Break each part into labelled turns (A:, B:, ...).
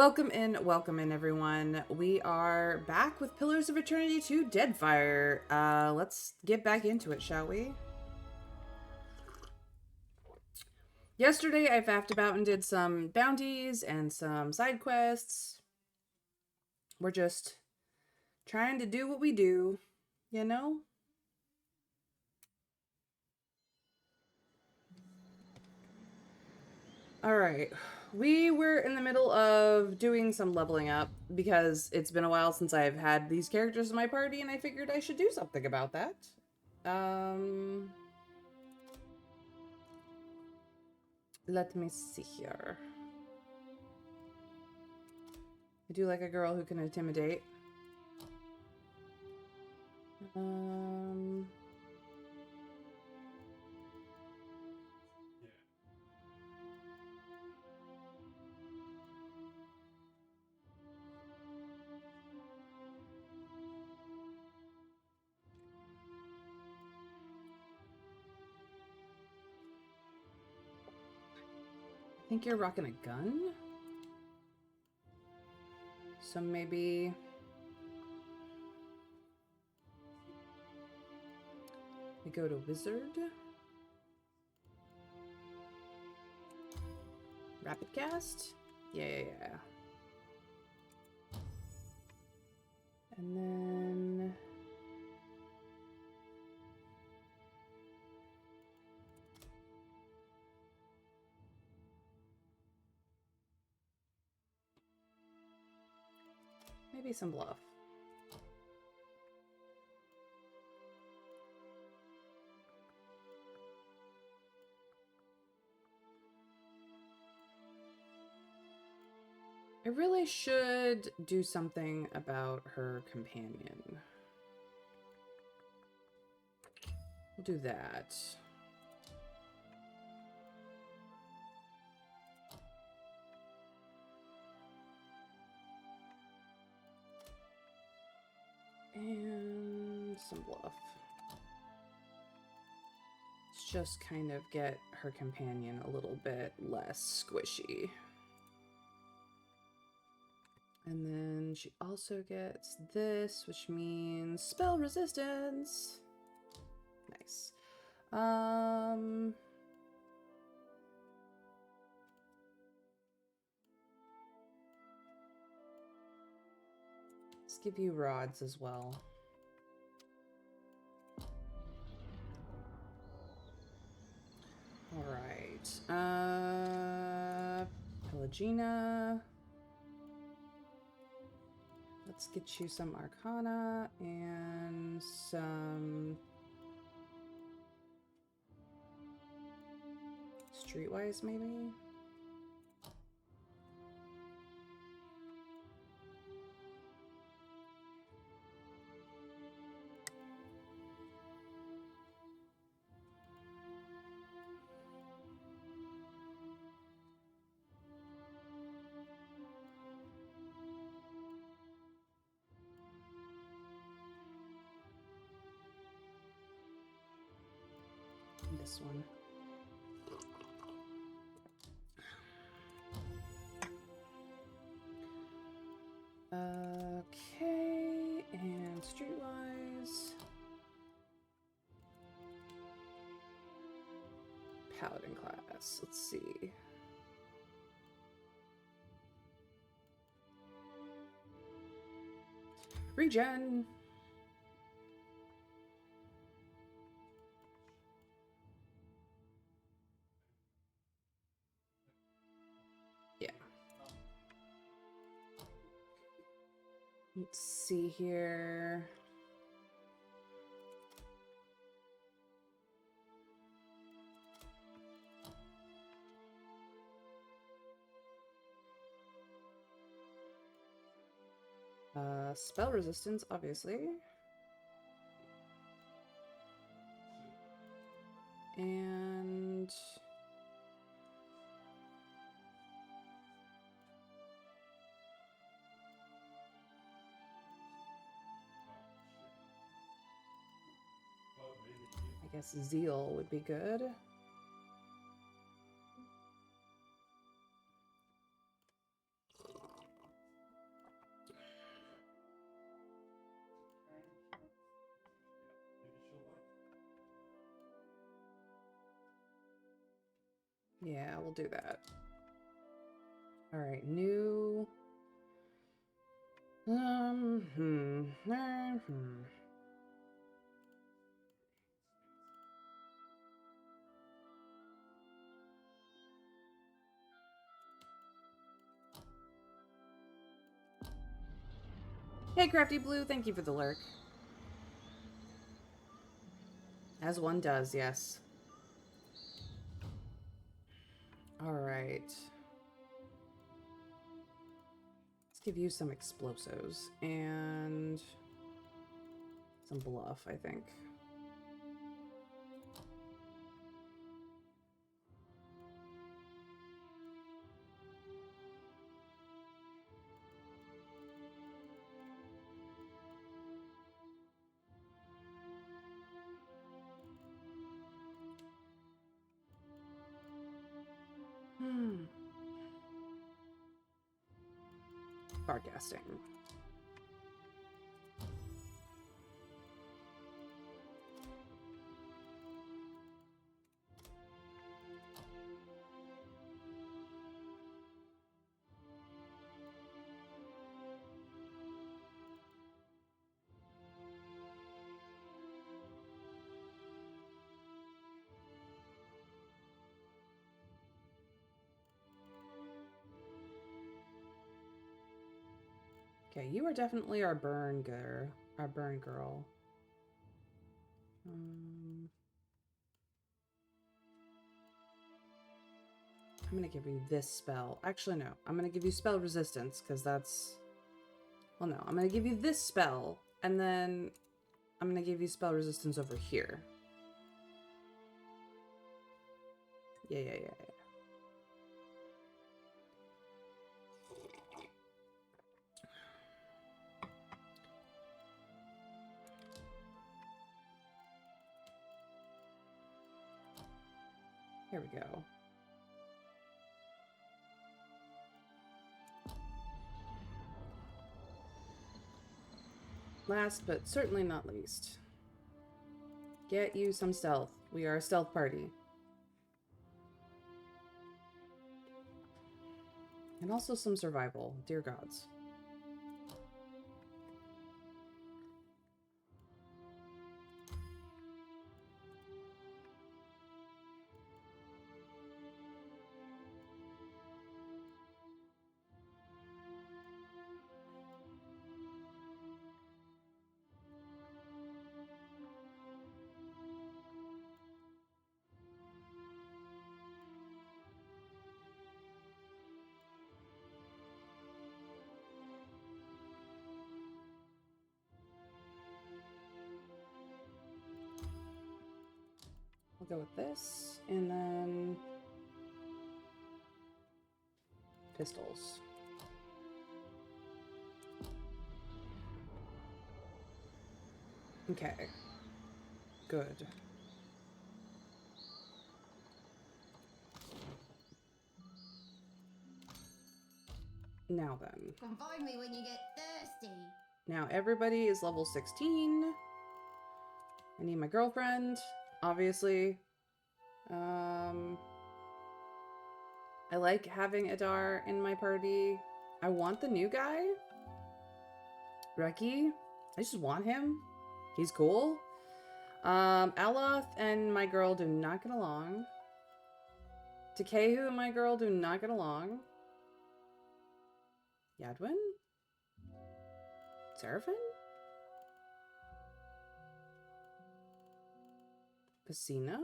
A: Welcome in, everyone. We are back with Pillars of Eternity 2 Deadfire. Let's get back into it, shall we? Yesterday, I faffed about and did some bounties and some side quests. We're just trying to do what we do, you know? Alright, we were in the middle of doing some leveling up because it's been a while since I've had these characters in my party and I figured I should do something about that. Let me see here. I do like a girl who can intimidate. I think you're rocking a gun? So maybe... we go to Wizard. Rapid cast? Yeah. And then... maybe some bluff. I really should do something about her companion. We'll do that. And some bluff. Let's just kind of get her companion a little bit less squishy. And then she also gets this, which means spell resistance. Nice. Let's give you rods as well. All right. Pelagina. Let's get you some Arcana and some Streetwise, maybe? This one. Okay, and Streetwise. Paladin class. Let's see. Regen. Yeah. Let's see here. Spell resistance, obviously. And... I guess Zeal would be good. Yeah, we'll do that. All right, new. Hey, Crafty Blue, thank you for the lurk. As one does, yes. All right. Let's give you some explosives and some bluff, I think. Barcasting. Okay, you are definitely our burn girl. Our burn girl. I'm gonna give you this spell. Actually, no. I'm gonna give you spell resistance, because that's... Well, no. I'm gonna give you this spell, and then I'm gonna give you spell resistance over here. Yeah. Here we go. Last, but certainly not least. Get you some stealth. We are a stealth party. And also some survival. Dear gods. We'll go with this, and then pistols. Okay. Good. Now then.
B: Come find me when you get thirsty.
A: Now everybody is level 16. I need my girlfriend, obviously. I like having Adar in my party. I want the new guy. Reki. I just want him. He's cool. Aloth and my girl do not get along. Takehu and my girl do not get along. Yadwin? Seraphim? Pasina?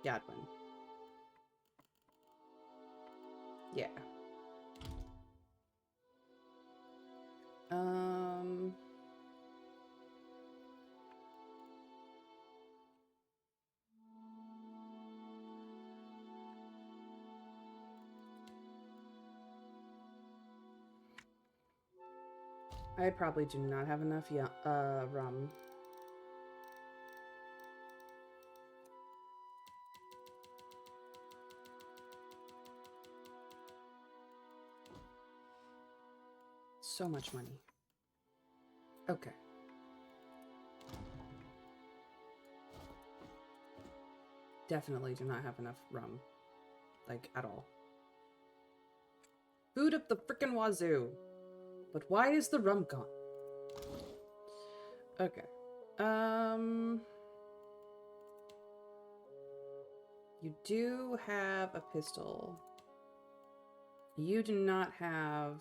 A: Yadwin. Yeah. I probably do not have enough rum. So much money. Okay. definitely do not have enough rum. Like, at all. Food up the frickin' wazoo. But why is the rum gone? Okay. You do have a pistol. You do not have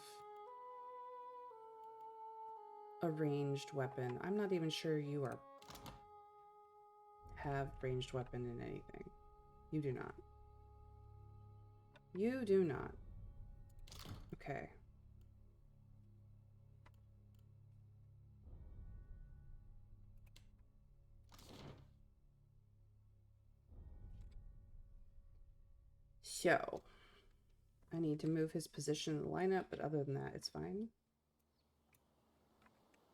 A: a ranged weapon. I'm not even sure you have ranged weapon in anything. You do not. You do not. Okay. So, I need to move his position in the lineup, but other than that, it's fine.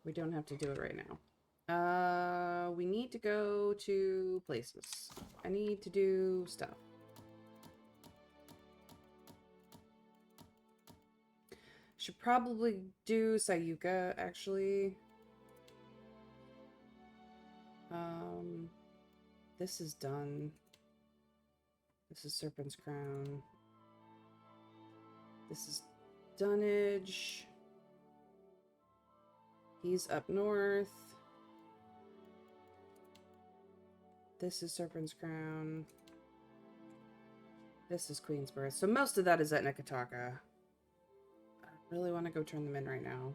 A: We don't have to do it right now. We need to go to places. I need to do stuff. Should probably do Sayuka, actually. This is done. This is Serpent's Crown. This is Dunnage. He's up north. This is Serpent's Crown. This is Queensborough. So most of that is at Nekataka. I really want to go turn them in right now.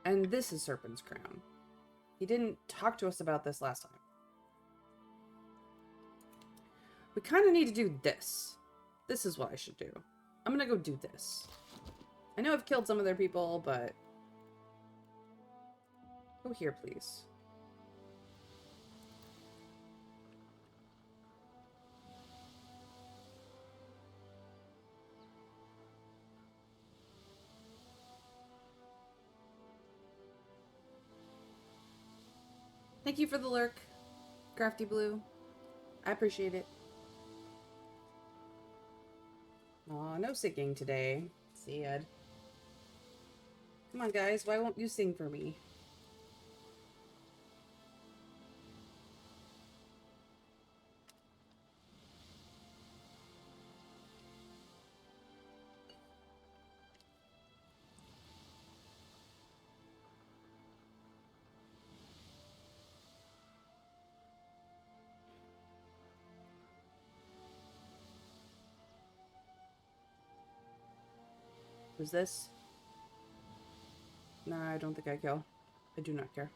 A: And this is Serpent's Crown. He didn't talk to us about this last time. We kind of need to do this. This is what I should do. I'm gonna go do this. I know I've killed some of their people, but... Go here, please. Thank you for the lurk, Crafty Blue. I appreciate it. Aw, no singing today. Sad. Come on, guys. Why won't you sing for me? Who's this? No, I don't think I kill. I do not care.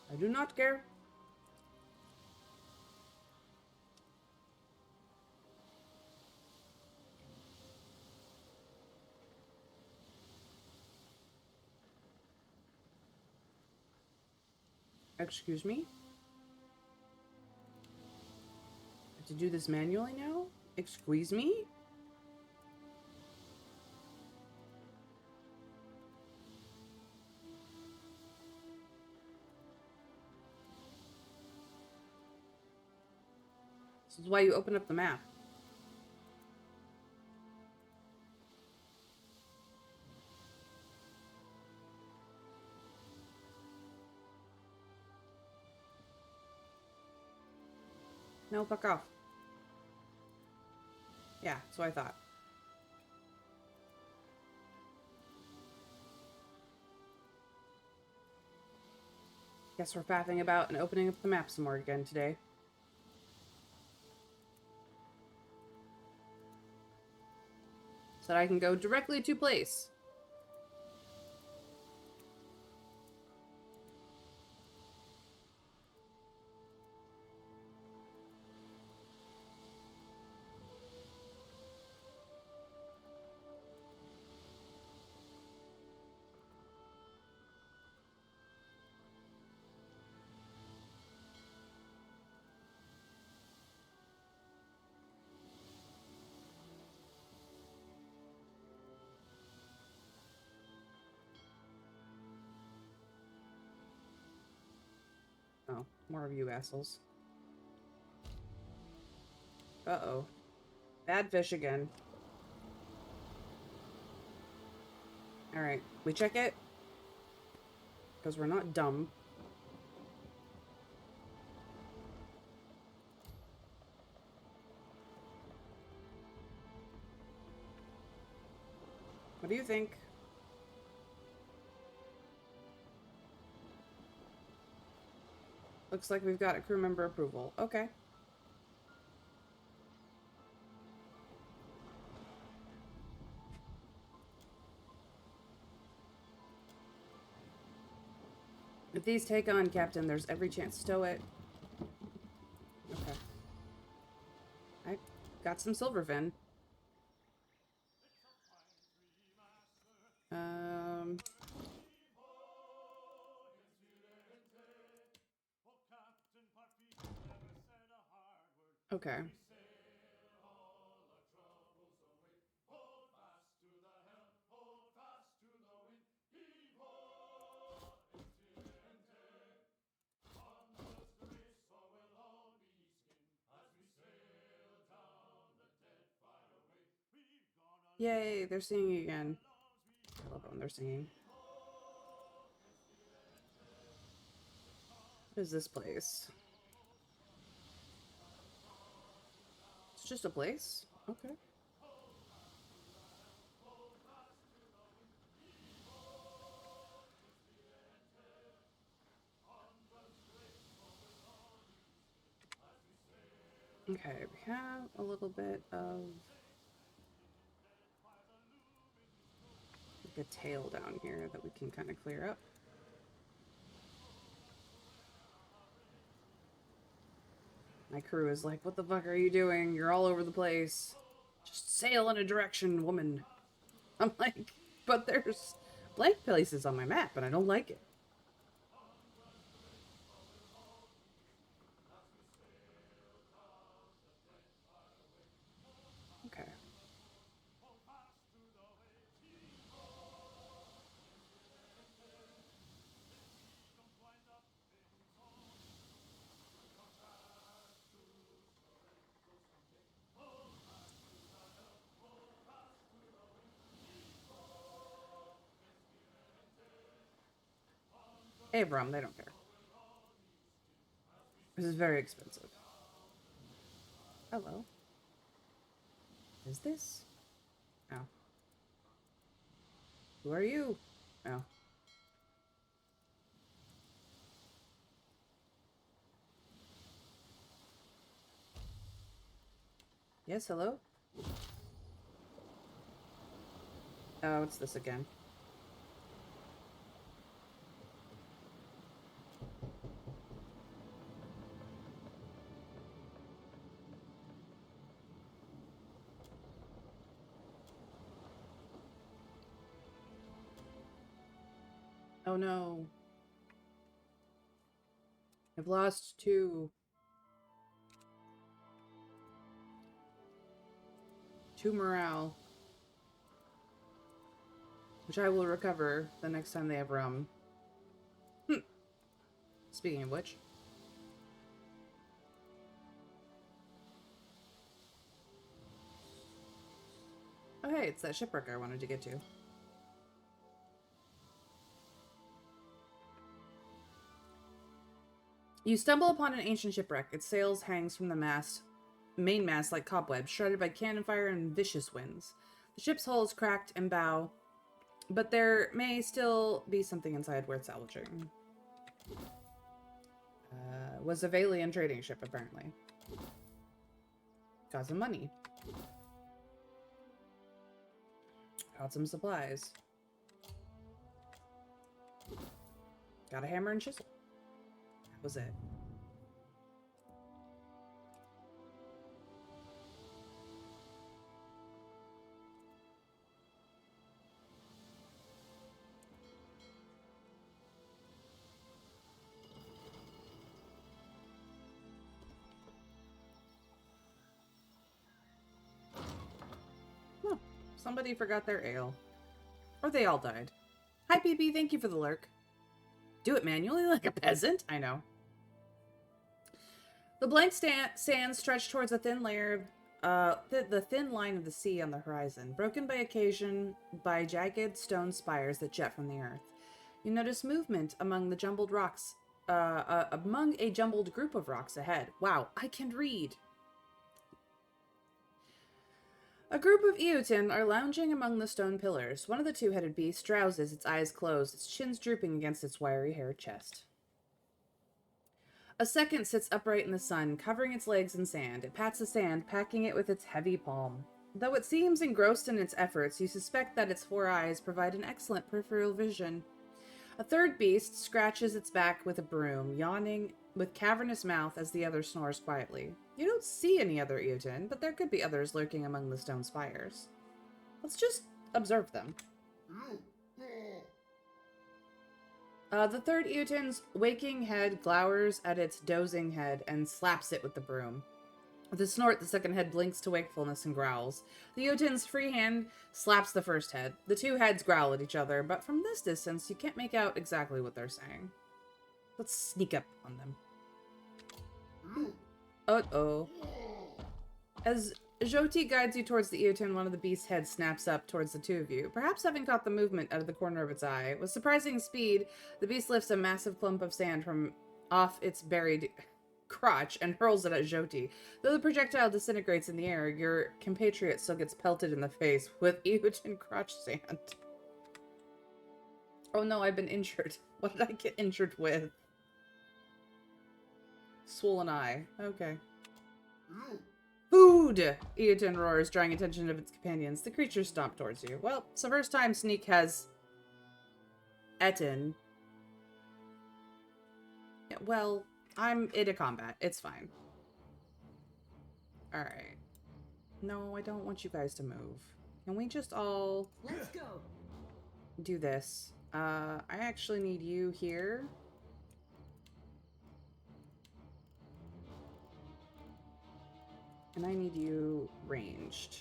A: I do not care. Excuse me? I have to do this manually now? Excuse me? This is why you open up the map. No, fuck off. Yeah, that's what I thought. Guess we're faffing about and opening up the map some more again today. So that I can go directly to place. Oh, more of you assholes. Uh-oh. Bad fish again. Alright, we check it. Because we're not dumb. What do you think? Looks like we've got a crew member approval. Okay. If these take on, Captain, there's every chance. Stow it. Okay. I got some silverfin. Okay. Yay, they're singing again. I love it when they're singing. What is this place? It's just a place? Okay. Okay, we have a little bit of like a tail down here that we can kind of clear up. My crew is like, what the fuck are you doing? You're all over the place. Just sail in a direction, woman. I'm like, but there's blank places on my map and I don't like it. Okay. Abram, they don't care. This is very expensive. Hello. Is this? Oh. Who are you? Oh. Yes, hello? Oh, it's this again. Oh no. I've lost 2. 2 morale. Which I will recover the next time they have rum. Speaking of which. Oh hey, it's that shipwreck I wanted to get to. You stumble upon an ancient shipwreck. Its sails hangs from the main mast like cobwebs, shredded by cannon fire and vicious winds. The ship's hull is cracked and bow, but there may still be something inside worth salvaging. Was a Valian trading ship, apparently. Got some money. Got some supplies. Got a hammer and chisel. That was it. Oh, somebody forgot their ale. Or they all died. Hi, PP, thank you for the lurk. Do it manually like a peasant? I know. The blank sand stretched towards a thin layer of the thin line of the sea on the horizon, broken by occasion by jagged stone spires that jet from the earth. You notice movement among the jumbled rocks, among a jumbled group of rocks ahead. Wow, I can read. A group of Eoten are lounging among the stone pillars. One of the two-headed beasts drowses, its eyes closed, its chins drooping against its wiry-haired chest. A second sits upright in the sun, covering its legs in sand. It pats the sand, packing it with its heavy palm. Though it seems engrossed in its efforts, you suspect that its 4 eyes provide an excellent peripheral vision. A third beast scratches its back with a broom, yawning with cavernous mouth as the other snores quietly. You don't see any other Eoten, but there could be others lurking among the stone spires. Let's just observe them. The third Eoten's waking head glowers at its dozing head and slaps it with the broom. With a snort, the second head blinks to wakefulness and growls. The Eoten's free hand slaps the first head. The two heads growl at each other, but from this distance, you can't make out exactly what they're saying. Let's sneak up on them. Uh-oh. As Jyoti guides you towards the Eoten, one of the beast's heads snaps up towards the two of you, perhaps having caught the movement out of the corner of its eye. With surprising speed, the beast lifts a massive clump of sand from off its buried crotch and hurls it at Jyoti. Though the projectile disintegrates in the air, your compatriot still gets pelted in the face with Eoten crotch sand. Oh no, I've been injured. What did I get injured with? Swollen eye. Okay. Food! Eoten roars, drawing attention of its companions. The creatures stomp towards you. Well, it's the first time Sneak has eaten. Yeah, well, I'm in a combat. It's fine. Alright. No, I don't want you guys to move. Can we just all...
B: Let's go.
A: do this? I actually need you here. And I need you ranged.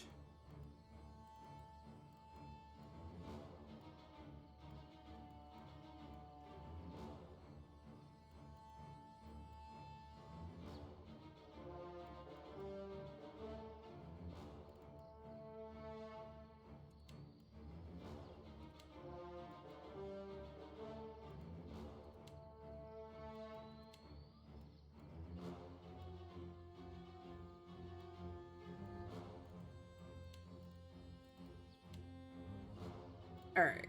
A: All right.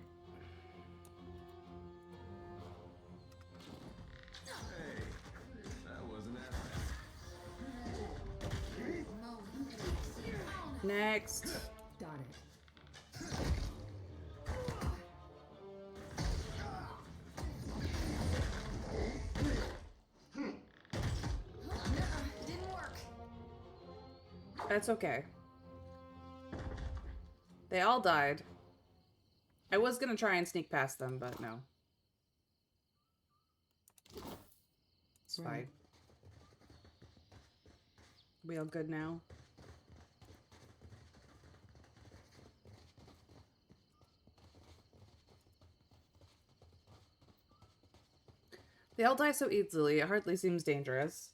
C: Hey, that wasn't that bad.
A: Next.
B: Got it. Didn't work.
A: That's okay. They all died. I was gonna try and sneak past them, but no. It's fine. We all good now? They all die so easily, it hardly seems dangerous.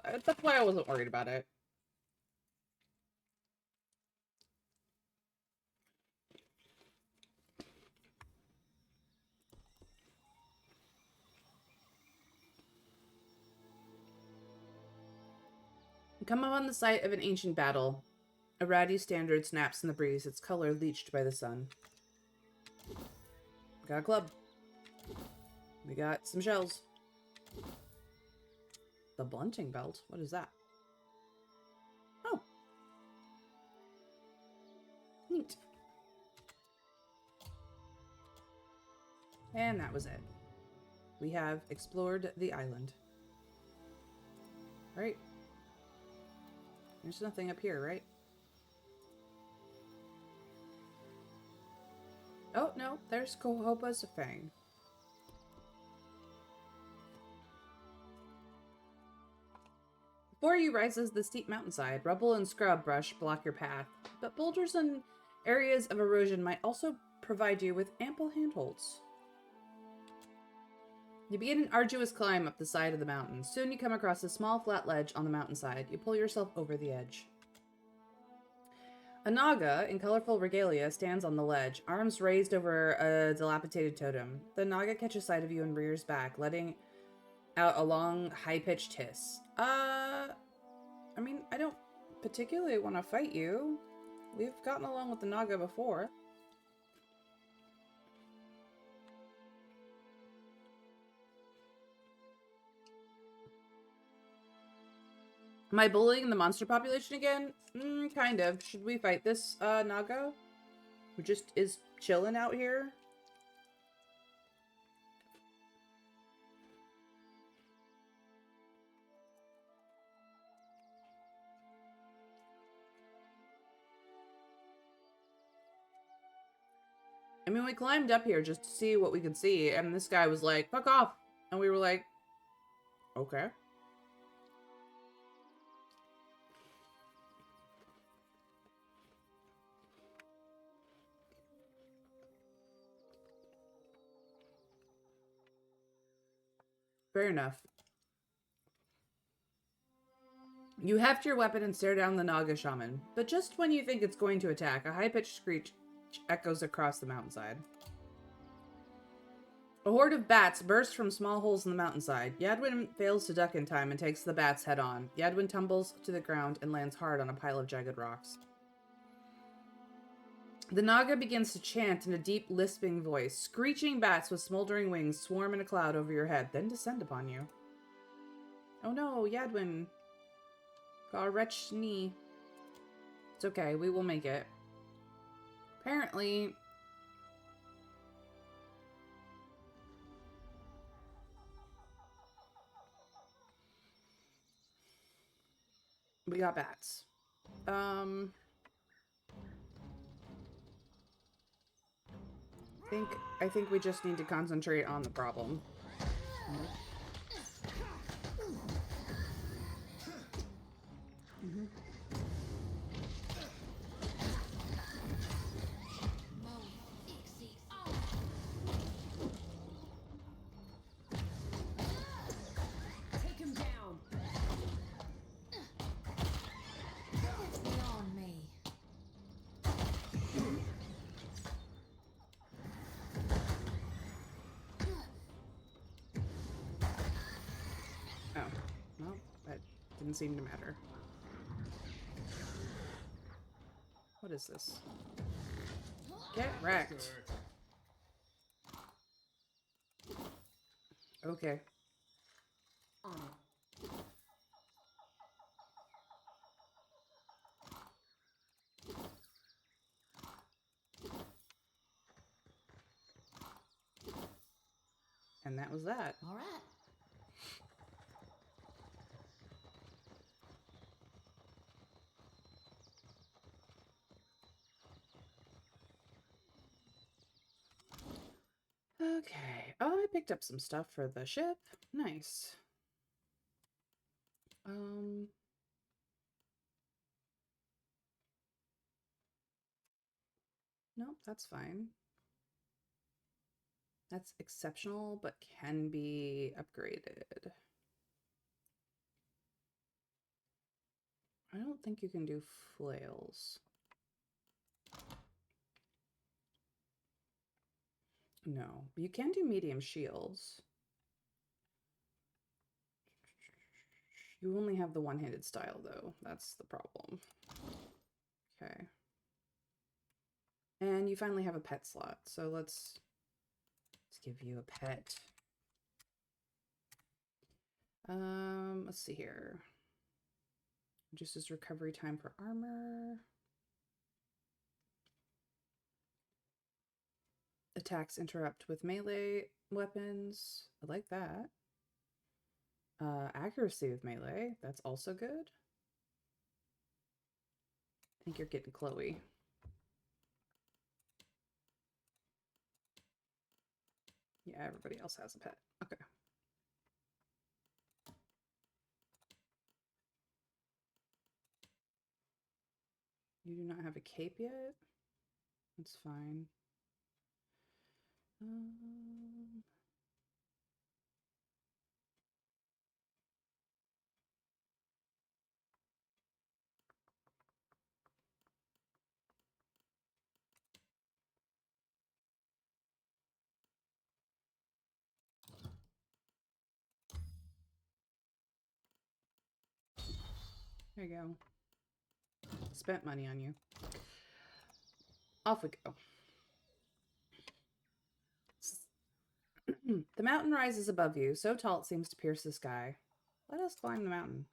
A: That's why I wasn't worried about it. Come upon the site of an ancient battle. A ratty standard snaps in the breeze, its color bleached by the sun. We got a club. We got some shells. The blunting belt? What is that? Oh. Neat. And that was it. We have explored the island. Right. There's nothing up here, right? Oh, no, there's Kohopa's Fang. Before you rises the steep mountainside. Rubble and scrub brush block your path, but boulders and areas of erosion might also provide you with ample handholds. You begin an arduous climb up the side of the mountain. Soon you come across a small flat ledge on the mountainside. You pull yourself over the edge. A Naga in colorful regalia stands on the ledge, arms raised over a dilapidated totem. The Naga catches sight of you and rears back, letting out a long, high-pitched hiss. I mean, I don't particularly want to fight you. We've gotten along with the Naga before. Am I bullying the monster population again? Kind of. Should we fight this, Naga? Who just is chilling out here? I mean, we climbed up here just to see what we could see, and this guy was like, fuck off! And we were like, okay. Fair enough. You heft your weapon and stare down the Naga shaman, but just when you think it's going to attack, a high-pitched screech echoes across the mountainside. A horde of bats bursts from small holes in the mountainside. Yadwin fails to duck in time and takes the bats head on. Yadwin tumbles to the ground and lands hard on a pile of jagged rocks. The Naga begins to chant in a deep, lisping voice. Screeching bats with smoldering wings swarm in a cloud over your head, then descend upon you. Oh no, Yadwin. Got a wretched knee. It's okay, we will make it. Apparently... we got bats. I think we just need to concentrate on the problem.
B: Take him down. It's beyond me.
A: Oh, well, that didn't seem to matter. What is this? Get wrecked. Okay. And that was that.
B: All right.
A: Okay. Oh, I picked up some stuff for the ship. Nice. Nope, that's fine. That's exceptional, but can be upgraded. I don't think you can do flails. No, you can do medium shields. You only have the one-handed style, though. That's the problem. Okay. And you finally have a pet slot, so let's give you a pet. Let's see here. Reduces recovery time for armor. Attacks interrupt with melee weapons. I like that. Accuracy with melee. That's also good. I think you're getting Chloe. Yeah, everybody else has a pet. Okay. You do not have a cape yet? That's fine. There you go. Spent money on you. Off we go. The mountain rises above you, so tall it seems to pierce the sky. Let us climb the mountain.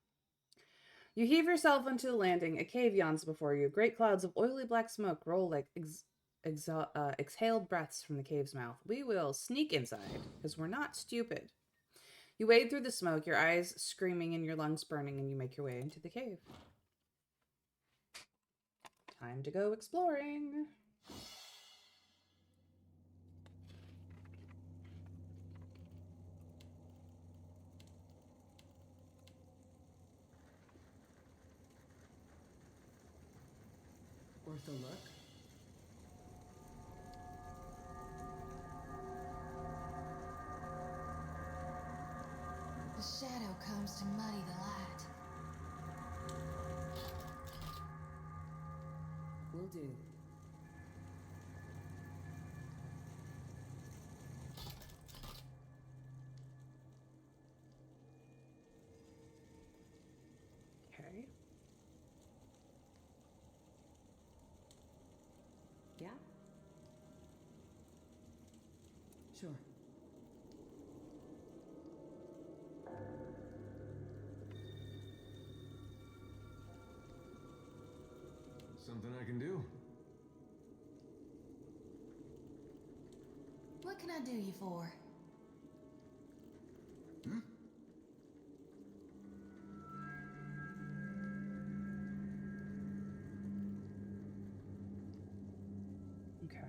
A: You heave yourself onto the landing. A cave yawns before you. Great clouds of oily black smoke roll like exhaled breaths from the cave's mouth. We will sneak inside, because we're not stupid. You wade through the smoke, your eyes screaming and your lungs burning, and you make your way into the cave. Time to go exploring.
D: Worth a look?
B: The shadow comes to muddy the light.
D: Will do.
A: Okay.
D: Yeah? Sure.
C: Something I can do?
B: What can I do you for?
A: Okay.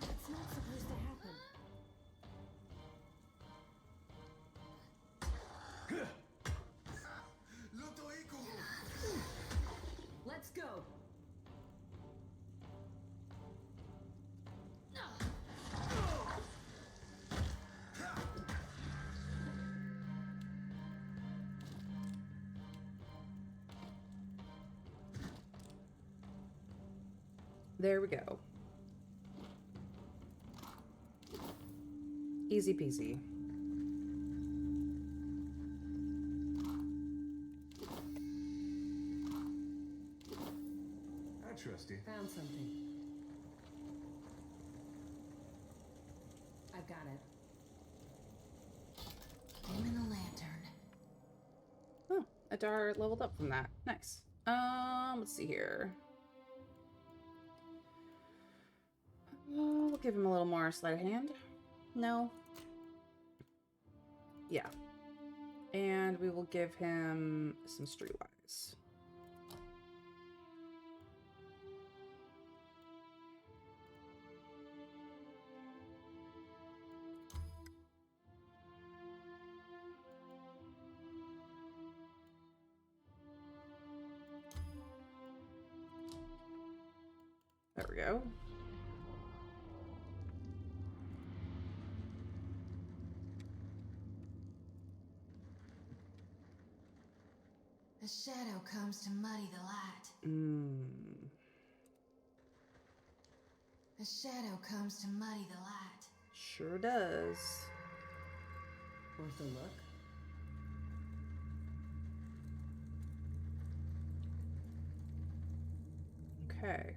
B: It's not supposed to happen.
D: Let's go!
A: There we go. Easy peasy.
C: I trust you.
D: Found something. I've got it.
B: Dim the lantern.
A: Oh, Adar leveled up from that. Nice. Let's see here. We'll give him a little more sleight of hand. No. Yeah. And we will give him some streetwise. There we go.
B: The shadow comes to muddy the light. The shadow comes to muddy the light.
A: Sure does.
D: Worth a look?
A: Okay.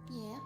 B: Yeah.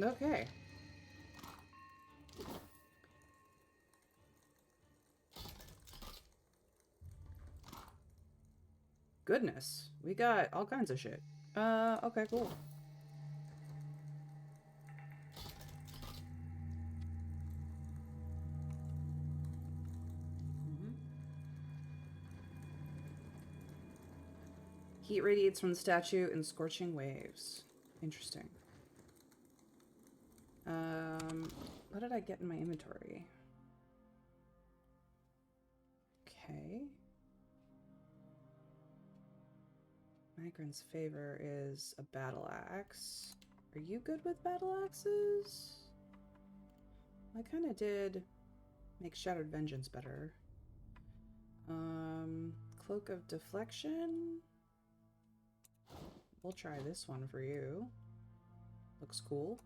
A: Okay. Goodness, we got all kinds of shit. Okay, cool. Heat radiates from the statue in scorching waves. Interesting. What did I get in my inventory? Okay. Migran's favor is a battle axe. Are you good with battle axes? I kind of did make Shattered Vengeance better. Cloak of Deflection. We'll try this one for you. Looks cool.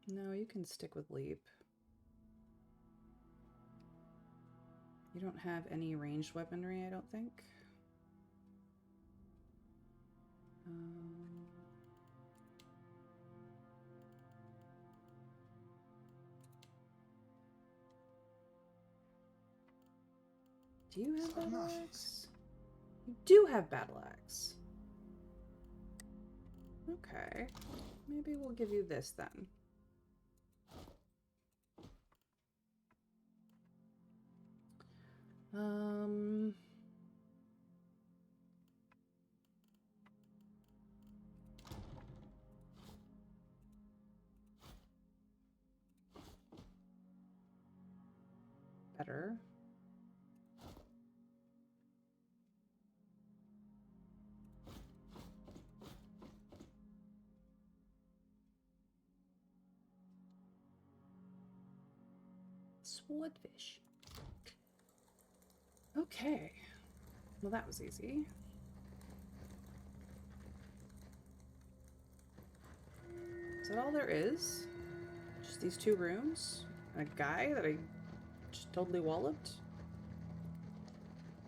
A: No, you can stick with Leap. You don't have any ranged weaponry, I don't think. Do you have battle axe? You do have battle axe. Okay. Maybe we'll give you this then. Better. Swordfish. Okay. Well, that was easy. Is that all there is? Just these two rooms? And a guy that I just totally walloped?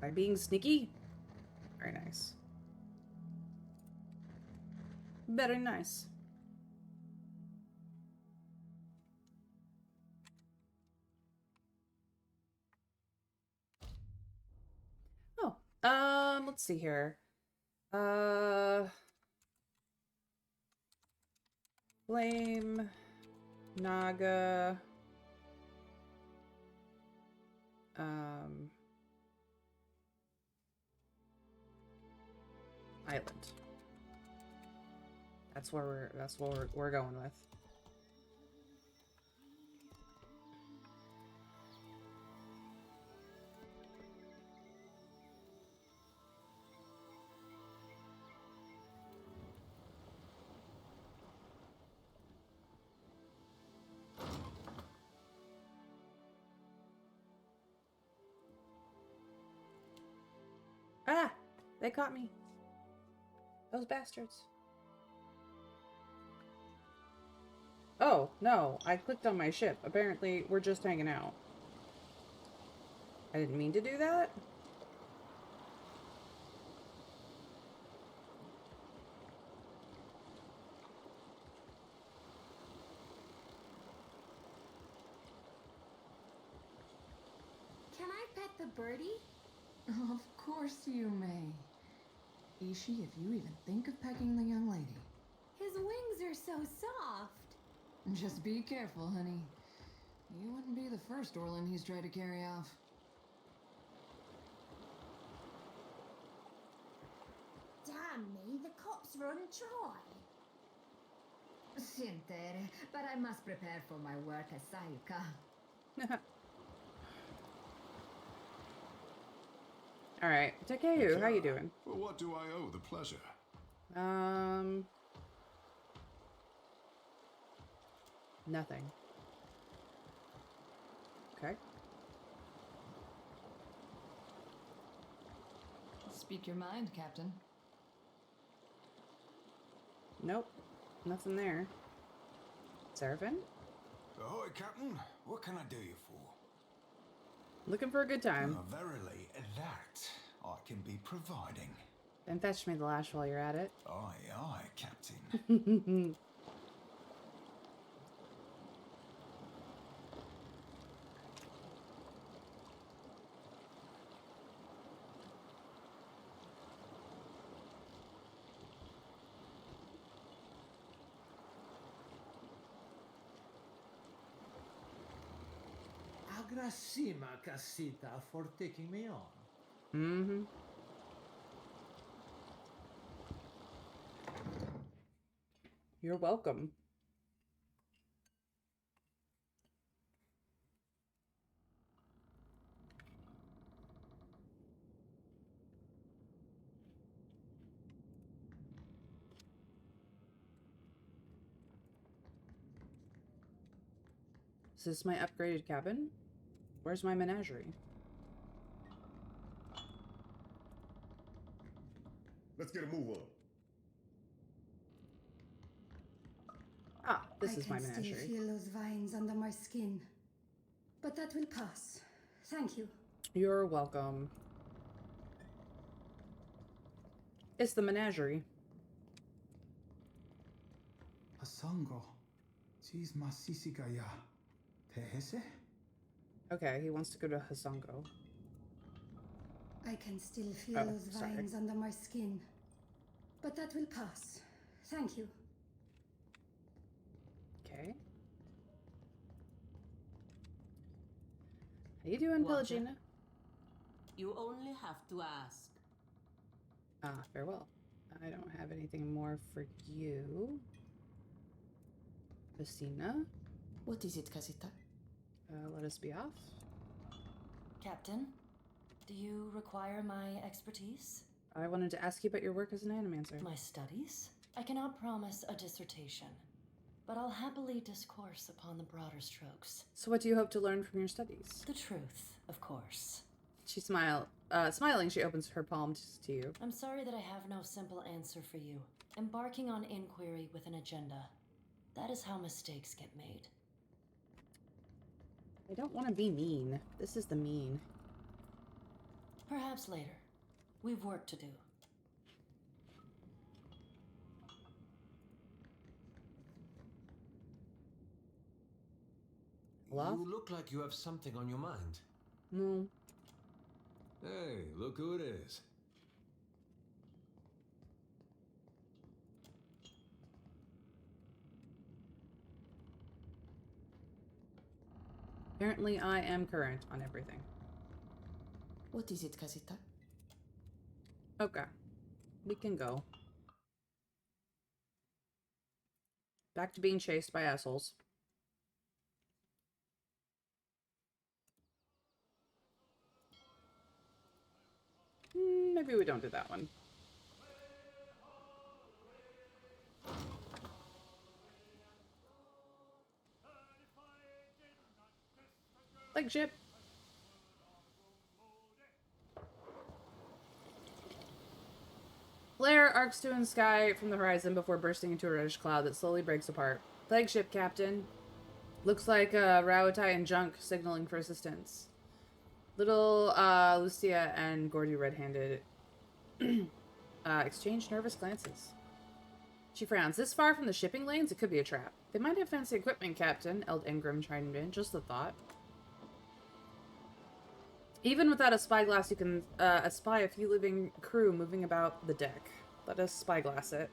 A: By being sneaky? Very nice. Very nice. Oh, let's see here. Flame, Naga, Island. That's what we're going with. Ah! They caught me. Those bastards. Oh, no. I clicked on my ship. Apparently, we're just hanging out. I didn't mean to do that.
B: Can I pet the birdie?
D: Of course you may. Ishi, if you even think of pecking the young lady.
B: His wings are so soft.
D: Just be careful, honey. You wouldn't be the first Orlin he's tried to carry off.
B: Damn me, the cops run Troy. Sinter, but I must prepare for my work as Sayuka.
A: All right, Takeyu, how you doing?
E: Well, what do I owe the pleasure?
A: Nothing. Okay.
D: Speak your mind, Captain.
A: Nope. Nothing there. Seraphim?
E: Ahoy, Captain. What can I do you for?
A: Looking for a good time.
E: Verily, that I can be providing.
A: Then fetch me the lash while you're at it.
E: Aye, aye, Captain.
F: Agrasima Casita for taking me on.
A: Mm-hmm. You're welcome. Is this my upgraded cabin? Where's my menagerie?
G: Let's get a move on.
A: Ah, this
B: I
A: is my
B: can still
A: menagerie.
B: feel those vines under my skin. But that will pass. Thank you.
A: You're welcome. It's the menagerie.
H: Asango. Cheese masisikaya. Tehese?
A: Okay, he wants to go to Hasango.
B: I can still feel
A: Oh,
B: those
A: sorry.
B: vines under my skin. But that will pass. Thank you.
A: Okay. How you doing,
I: Walter?
A: Pelagina?
I: You only have to ask.
A: Ah, farewell. I don't have anything more for you. Vestina,
J: What is it, Casita?
A: let us be off.
J: Captain, do you require my expertise?
A: I wanted to ask you about your work as an animancer.
J: My studies? I cannot promise a dissertation, but I'll happily discourse upon the broader strokes.
A: So what do you hope to learn from your studies?
J: The truth, of course.
A: She smiling, she opens her palms to you.
J: I'm sorry that I have no simple answer for you. Embarking on inquiry with an agenda. That is how mistakes get made.
A: I don't want to be mean. This is the mean.
J: Perhaps later. We've work to do.
A: Love?
K: You look like you have something on your mind.
A: No.
C: Hey, look who it is.
A: Apparently I am current on everything.
J: What is it, Casita?
A: Okay. We can go. Back to being chased by assholes. Maybe we don't do that one. Flagship. Flare arcs to in sky from the horizon before bursting into a reddish cloud that slowly breaks apart. Flagship, Captain. Looks like Rauatai and Junk signaling for assistance. Little Lucia and Gordy red-handed exchange nervous glances. She frowns. This far from the shipping lanes, it could be a trap. They might have fancy equipment, Captain, Eld Ingram chimed in. Just a thought. Even without a spyglass, you can espy a few living crew moving about the deck. Let us spyglass it.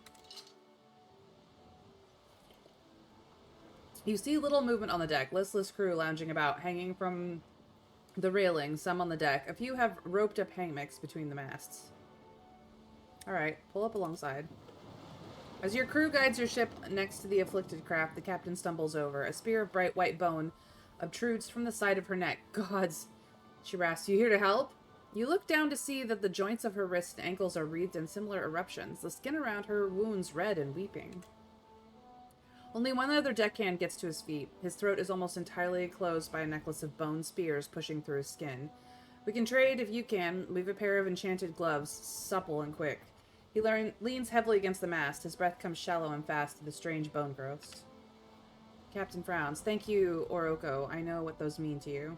A: You see little movement on the deck. Listless crew lounging about, hanging from the railing, some on the deck. A few have roped up hammocks between the masts. Alright, pull up alongside. As your crew guides your ship next to the afflicted craft, the captain stumbles over. A spear of bright white bone obtrudes from the side of her neck. Gods, she rasps, you here to help? You look down to see that the joints of her wrists and ankles are wreathed in similar eruptions, the skin around her wounds red and weeping. Only one other deckhand gets to his feet. His throat is almost entirely closed by a necklace of bone spears pushing through his skin. We can trade if you can. We've a pair of enchanted gloves, supple and quick. He leans heavily against the mast. His breath comes shallow and fast to the strange bone growths. Captain frowns. Thank you, Oroko. I know what those mean to you.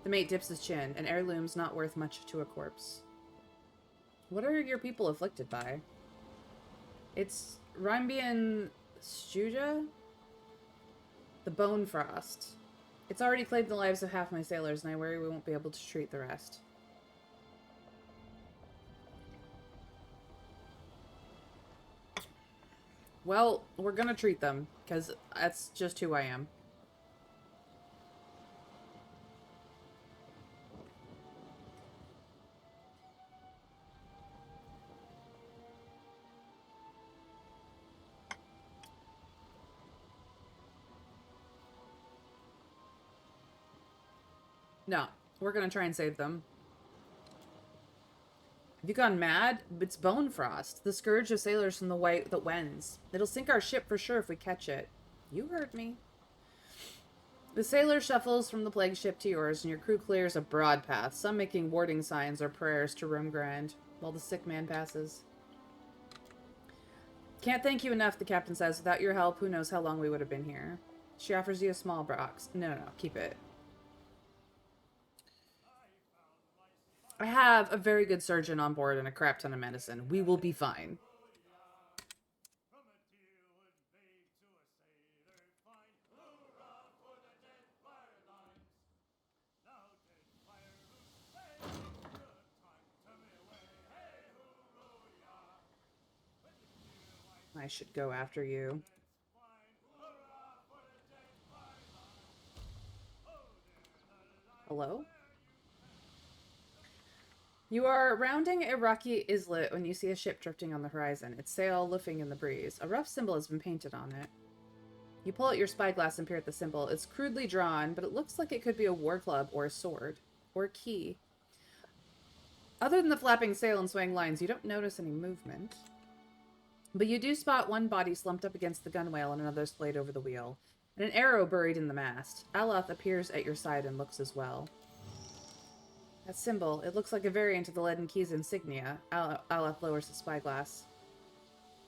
A: The mate dips his chin. An heirloom's not worth much to a corpse. What are your people afflicted by? It's Rhymbian Stuja? The Bone Frost. It's already claimed the lives of half my sailors, and I worry we won't be able to treat the rest. Well, we're gonna treat them, because that's just who I am. No, we're gonna try and save them. Have you gone mad? It's Bone Frost, the scourge of sailors from the white that wends. It'll sink our ship for sure if we catch it. You heard me. The sailor shuffles from the plague ship to yours, and your crew clears a broad path, some making warding signs or prayers to Room Grand, while the sick man passes. Can't thank you enough, the captain says. Without your help, who knows how long we would have been here. She offers you a small box. No, keep it. I have a very good surgeon on board and a crap ton of medicine. We will be fine. I should go after you. Hello? You are rounding a rocky islet when you see a ship drifting on the horizon, its sail luffing in the breeze. A rough symbol has been painted on it. You pull out your spyglass and peer at the symbol. It's crudely drawn, but it looks like it could be a war club or a sword or a key. Other than the flapping sail and swaying lines, you don't notice any movement. But you do spot one body slumped up against the gunwale and another splayed over the wheel, and an arrow buried in the mast. Aloth appears at your side and looks as well. That symbol, it looks like a variant of the Leaden Key's insignia. Aloth lowers the spyglass.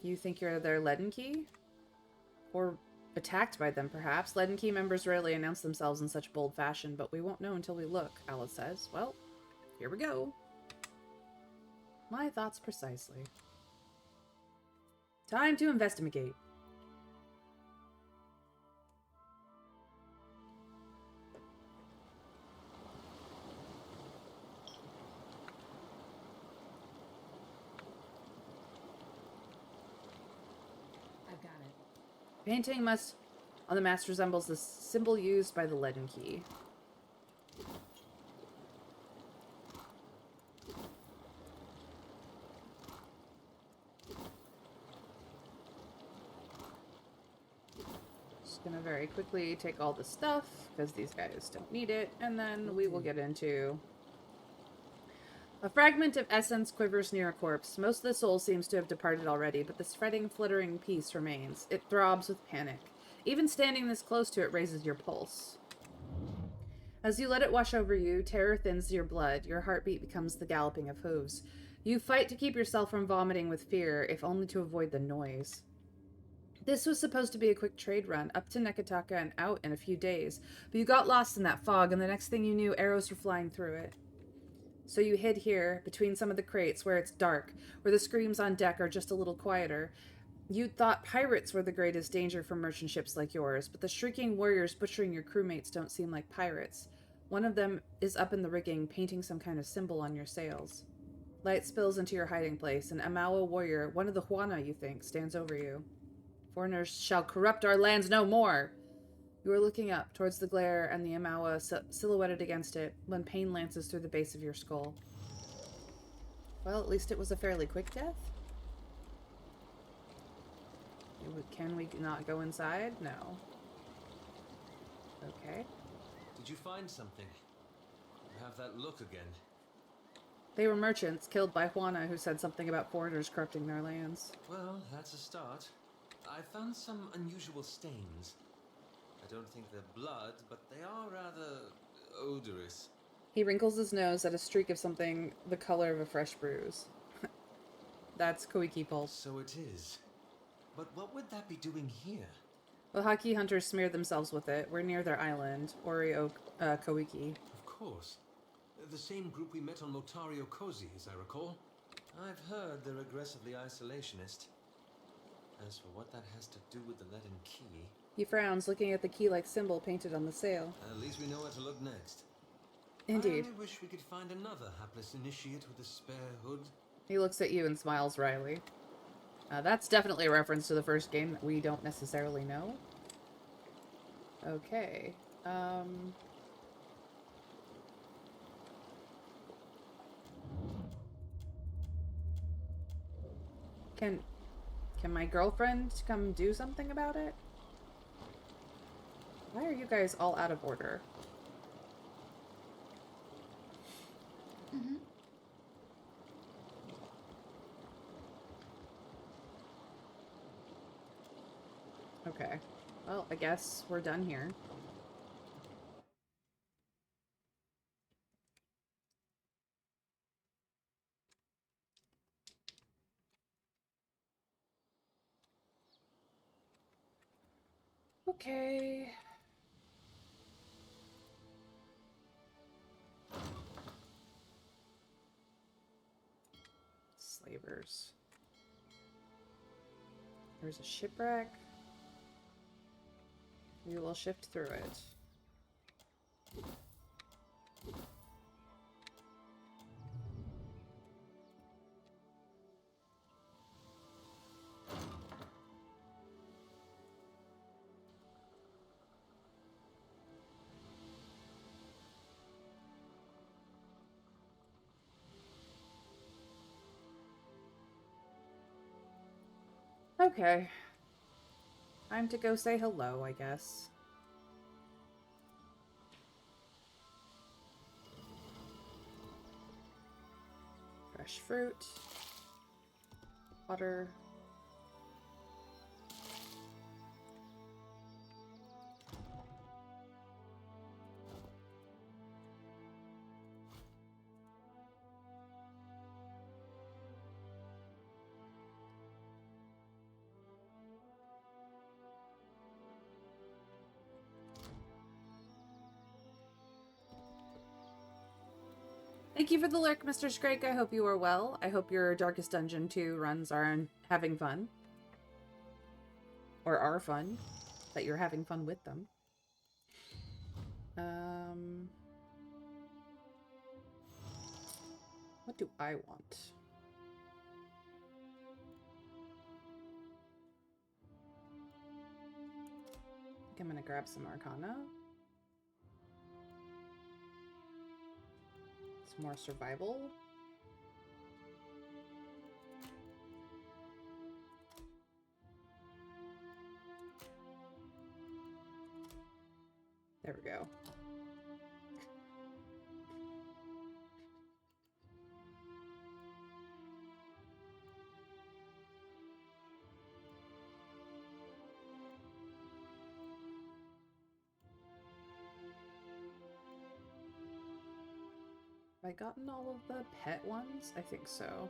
A: You think you're their Leaden Key? Or attacked by them, perhaps? Leaden Key members rarely announce themselves in such bold fashion, but we won't know until we look, Aloth says. Well, here we go. My thoughts precisely. Time to investigate.
D: I've got it.
A: Painting must on the mast resembles the symbol used by the Leaden Key. Gonna very quickly take all the stuff because these guys don't need it, and then we will get into a fragment of essence quivers near a corpse. Most of the soul seems to have departed already, but this fretting, flittering piece remains. It throbs with panic. Even standing this close to it raises your pulse. As you let it wash over you, terror thins your blood. Your heartbeat becomes the galloping of hooves. You fight to keep yourself from vomiting with fear, if only to avoid the noise. This was supposed to be a quick trade run, up to Nekataka and out in a few days, but you got lost in that fog, and the next thing you knew, arrows were flying through it. So you hid here, between some of the crates, where it's dark, where the screams on deck are just a little quieter. You'd thought pirates were the greatest danger for merchant ships like yours, but the shrieking warriors butchering your crewmates don't seem like pirates. One of them is up in the rigging, painting some kind of symbol on your sails. Light spills into your hiding place, an Amawa warrior, one of the Huana, you think, stands over you. Foreigners shall corrupt our lands no more. You are looking up towards the glare and the Amawa silhouetted against it when pain lances through the base of your skull. Well, at least it was a fairly quick death. Can we not go inside? No. Okay.
K: Did you find something? You have that look again.
A: They were merchants killed by Juana who said something about foreigners corrupting their lands.
K: Well, that's a start. I found some unusual stains. I don't think they're blood, but they are rather odorous.
A: He wrinkles his nose at a streak of something the color of a fresh bruise. That's Koiki pulse.
K: So it is. But what would that be doing here?
A: The Haki hunters smeared themselves with it. We're near their island, Oreo Koiki.
K: Of course. The same group we met on Motario Kozi, as I recall. I've heard they're aggressively isolationist. As for what that has to do with the leaden key...
A: He frowns, looking at the key-like symbol painted on the sail.
K: At least we know where to look next.
A: Indeed.
K: I only wish we could find another hapless initiate with a spare hood.
A: He looks at you and smiles wryly. That's definitely a reference to the first game that we don't necessarily know. Okay. Can my girlfriend come do something about it? Why are you guys all out of order?
D: Mm-hmm.
A: Okay. Well, I guess we're done here. Okay. Slavers. There's a shipwreck. We will shift through it. Okay. Time to go say hello, I guess. Fresh fruit. Water. Thank you for the lurk, Mr. Scrake. I hope you are well. I hope your Darkest Dungeon 2 runs are having fun. Or are fun. That you're having fun with them. What do I want? I think I'm gonna grab some Arcana. Some more survival. There we go. Have I gotten all of the pet ones? I think so.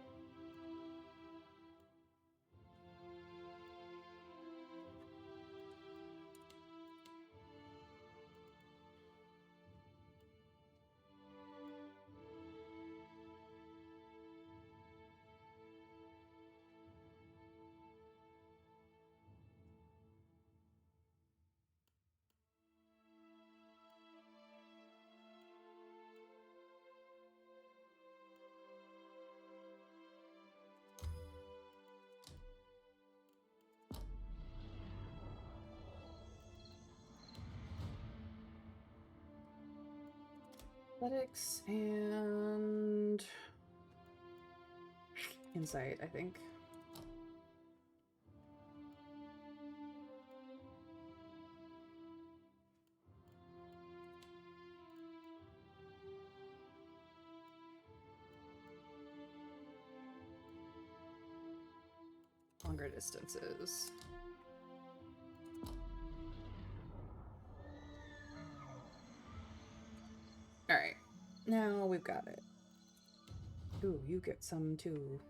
A: Athletics and insight, I think. Longer distances. Alright. Now we've got it. Ooh, you get some too.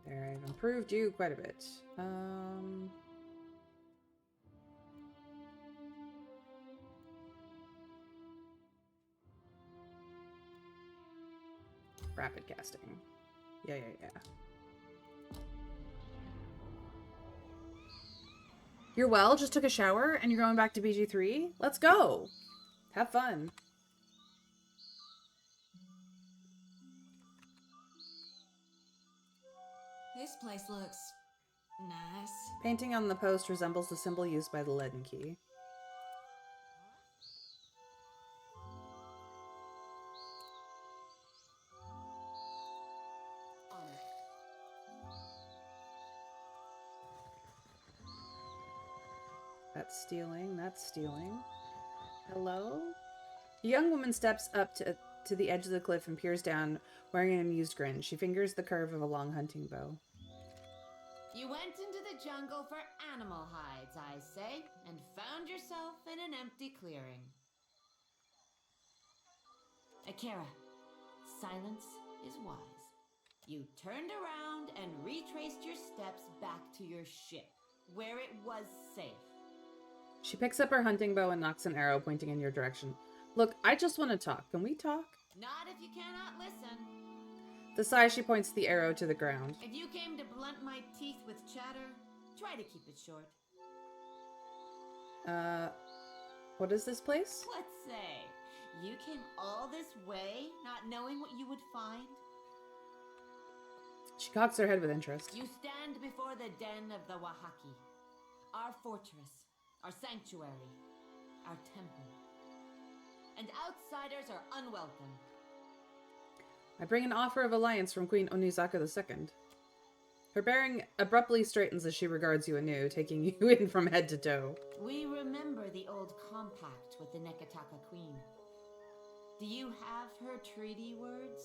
A: There, I've improved you quite a bit. rapid casting. Yeah. You're well? Just took a shower and you're going back to BG3? Let's go! Have fun.
B: This place looks nice.
A: Painting on the post resembles the symbol used by the Leaden Key. That's stealing. That's stealing. Hello? A young woman steps up to the edge of the cliff and peers down, wearing an amused grin. She fingers the curve of a long hunting bow.
B: You went into the jungle for animal hides, I say, and found yourself in an empty clearing. Akira, silence is wise. You turned around and retraced your steps back to your ship, where it was safe.
A: She picks up her hunting bow and knocks an arrow pointing in your direction. Look, I just want to talk. Can we talk?
B: Not if you cannot listen.
A: The sigh, she points the arrow to the ground.
B: If you came to blunt my teeth with chatter, try to keep it short.
A: What is this place?
B: Let's say, you came all this way not knowing what you would find?
A: She cocks her head with interest.
B: You stand before the den of the Wahaki, our fortress, our sanctuary, our temple. And outsiders are unwelcome.
A: I bring an offer of alliance from Queen Onizaka II. Her bearing abruptly straightens as she regards you anew, taking you in from head to toe.
B: We remember the old compact with the Nekataka Queen. Do you have her treaty words?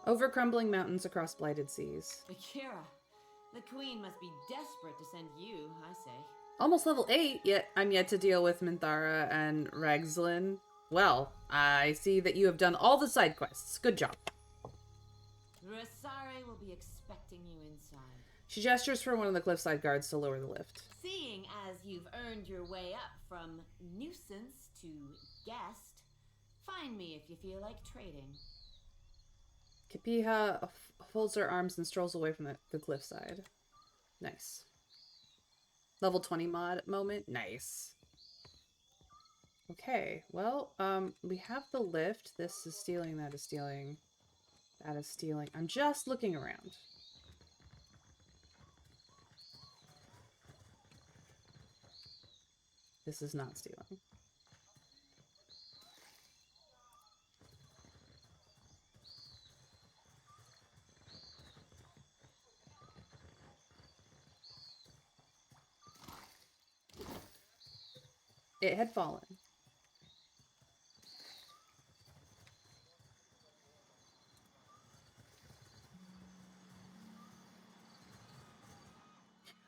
A: Over crumbling mountains across blighted seas.
B: Akira, the Queen must be desperate to send you, I say.
A: Almost level 8, yet I'm yet to deal with Minthara and Ragzlin. Well, I see that you have done all the side quests. Good job.
B: Rasare will be expecting you inside.
A: She gestures for one of the cliffside guards to lower the lift.
B: Seeing as you've earned your way up from nuisance to guest, find me if you feel like trading.
A: Kapiha folds her arms and strolls away from the cliffside. Nice. Level 20 mod moment. Nice. Okay, well, we have the lift. This is stealing, that is stealing. That is stealing. I'm just looking around. This is not stealing. It had fallen.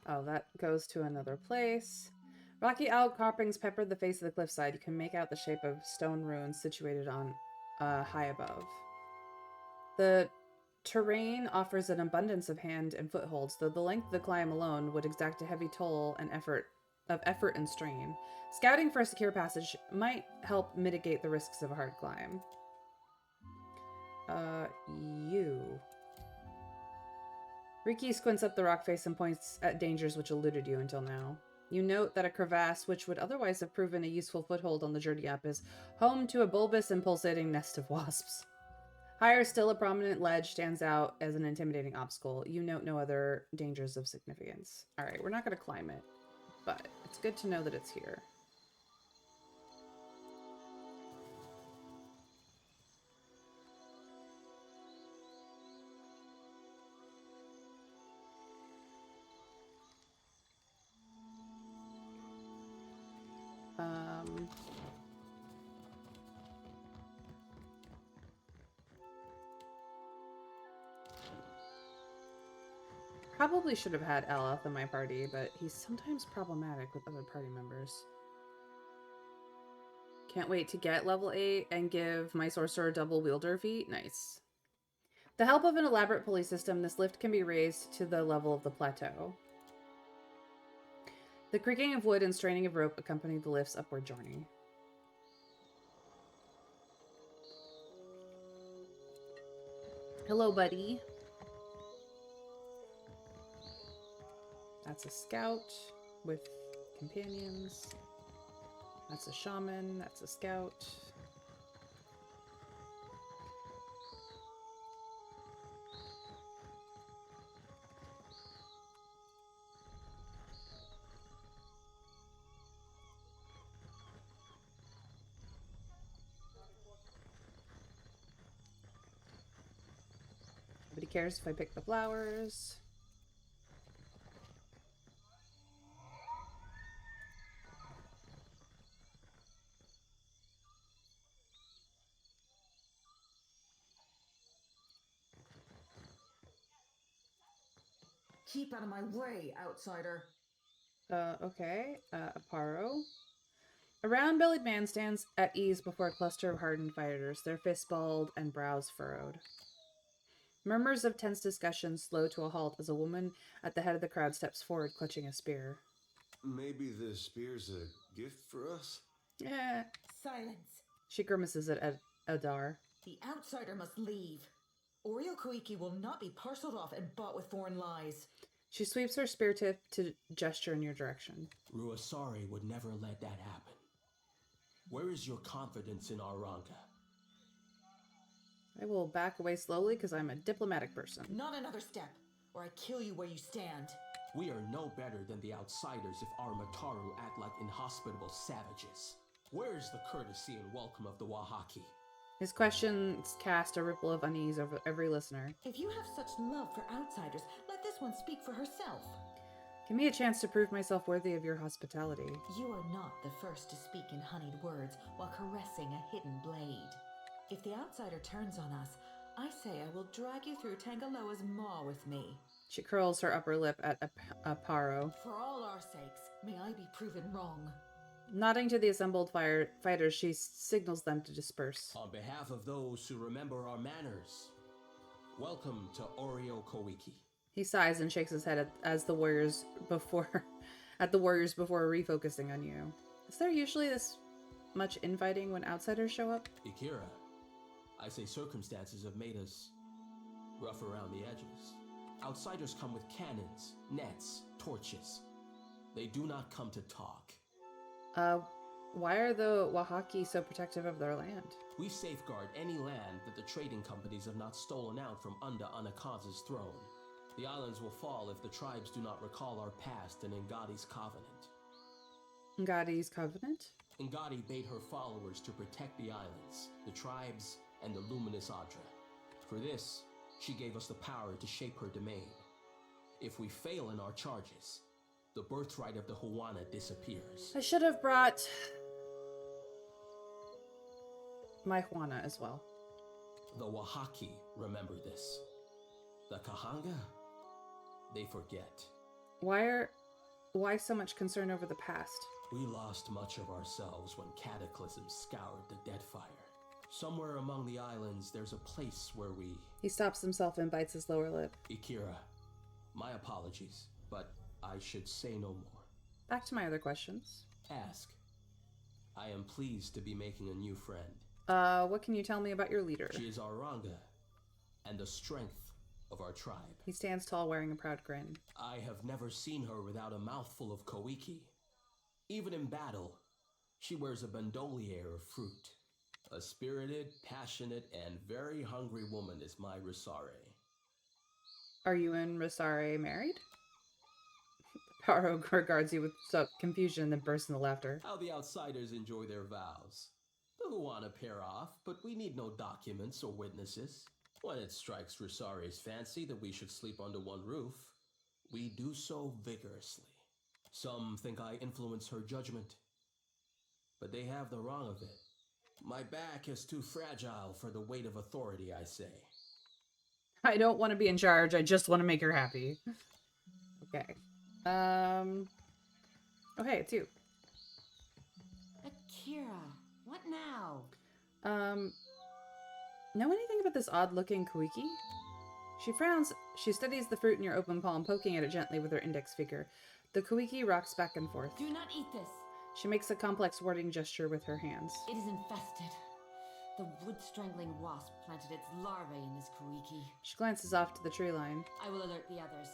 A: Oh, that goes to another place. Rocky outcroppings peppered the face of the cliffside. You can make out the shape of stone ruins situated on high above. The terrain offers an abundance of hand and footholds, though the length of the climb alone would exact a heavy toll and effort and strain. Scouting for a secure passage might help mitigate the risks of a hard climb. Riki squints up the rock face and points at dangers which eluded you until now. You note that a crevasse, which would otherwise have proven a useful foothold on the journey up, is home to a bulbous and pulsating nest of wasps. Higher still, a prominent ledge stands out as an intimidating obstacle. You note no other dangers of significance. Alright, we're not going to climb it, but it's good to know that it's here. Probably should have had Eleth in my party, but he's sometimes problematic with other party members. Can't wait to get level 8 and give my sorcerer a double wielder feat. Nice. With the help of an elaborate pulley system, this lift can be raised to the level of the plateau. The creaking of wood and straining of rope accompany the lift's upward journey. Hello, buddy. That's a scout with companions. That's a shaman. That's a scout. Nobody cares if I pick the flowers.
D: Keep out of my way, outsider.
A: Okay. Aparo. A round-bellied man stands at ease before a cluster of hardened fighters, their fists balled and brows furrowed. Murmurs of tense discussion slow to a halt as a woman at the head of the crowd steps forward, clutching a spear.
C: Maybe the spear's a gift for us?
A: Yeah.
B: Silence.
A: She grimaces at Adar.
D: The outsider must leave. Oreo Koiki will not be parceled off and bought with foreign lies.
A: She sweeps her spear tip to gesture in your direction.
L: Ruasari would never let that happen. Where is your confidence in Arranca?
A: I will back away slowly because I'm a diplomatic person.
D: Not another step, or I kill you where you stand.
L: We are no better than the outsiders if our Mataru act like inhospitable savages. Where is the courtesy and welcome of the Wahaki?
A: His questions cast a ripple of unease over every listener.
D: If you have such love for outsiders, let this one speak for herself.
A: Give me a chance to prove myself worthy of your hospitality.
B: You are not the first to speak in honeyed words while caressing a hidden blade. If the outsider turns on us, I say I will drag you through Tangaloa's maw with me.
A: She curls her upper lip at Aparo.
B: For all our sakes, may I be proven wrong.
A: Nodding to the assembled fighters, she signals them to disperse.
L: On behalf of those who remember our manners, welcome to Oreo Koiki.
A: He sighs and shakes his head at the warriors before refocusing on you. Is there usually this much infighting when outsiders show up?
L: Ikira, I say circumstances have made us rough around the edges. Outsiders come with cannons, nets, torches. They do not come to talk.
A: Why are the Wahaki so protective of their land?
L: We safeguard any land that the trading companies have not stolen out from under Anakaza's throne. The islands will fall if the tribes do not recall our past and Ngadi's covenant.
A: Ngadi's covenant?
L: Ngadi bade her followers to protect the islands, the tribes, and the luminous Adra. For this, she gave us the power to shape her domain. If we fail in our charges, the birthright of the Huana disappears.
A: I should have brought my Juana as well.
L: The Wahaki remember this. The Kahanga, they forget.
A: Why so much concern over the past?
L: We lost much of ourselves when Cataclysm scoured the Deadfire. Somewhere among the islands, there's a place where we...
A: He stops himself and bites his lower lip.
L: Ikira, my apologies, but I should say no more.
A: Back to my other questions.
L: Ask. I am pleased to be making a new friend.
A: What can you tell me about your leader?
L: She is our Ranga, and the strength of our tribe.
A: He stands tall, wearing a proud grin.
L: I have never seen her without a mouthful of koiki. Even in battle, she wears a bandolier of fruit. A spirited, passionate, and very hungry woman is my Risare.
A: Are you and Risare married? Paro regards you with some confusion and then bursts into laughter.
L: How the outsiders enjoy their vows. The Huana pair off, but we need no documents or witnesses. When it strikes Risare's fancy that we should sleep under one roof, we do so vigorously. Some think I influence her judgment, but they have the wrong of it. My back is too fragile for the weight of authority, I say.
A: I don't want to be in charge, I just want to make her happy. Okay. Okay, it's you.
B: Akira, what now?
A: Know anything about this odd-looking Kuiki? She frowns. She studies the fruit in your open palm, poking at it gently with her index finger. The Kuiki rocks back and forth.
B: Do not eat this.
A: She makes a complex wording gesture with her hands.
B: It is infested. The wood-strangling wasp planted its larvae in this Kuiki.
A: She glances off to the tree line.
B: I will alert the others.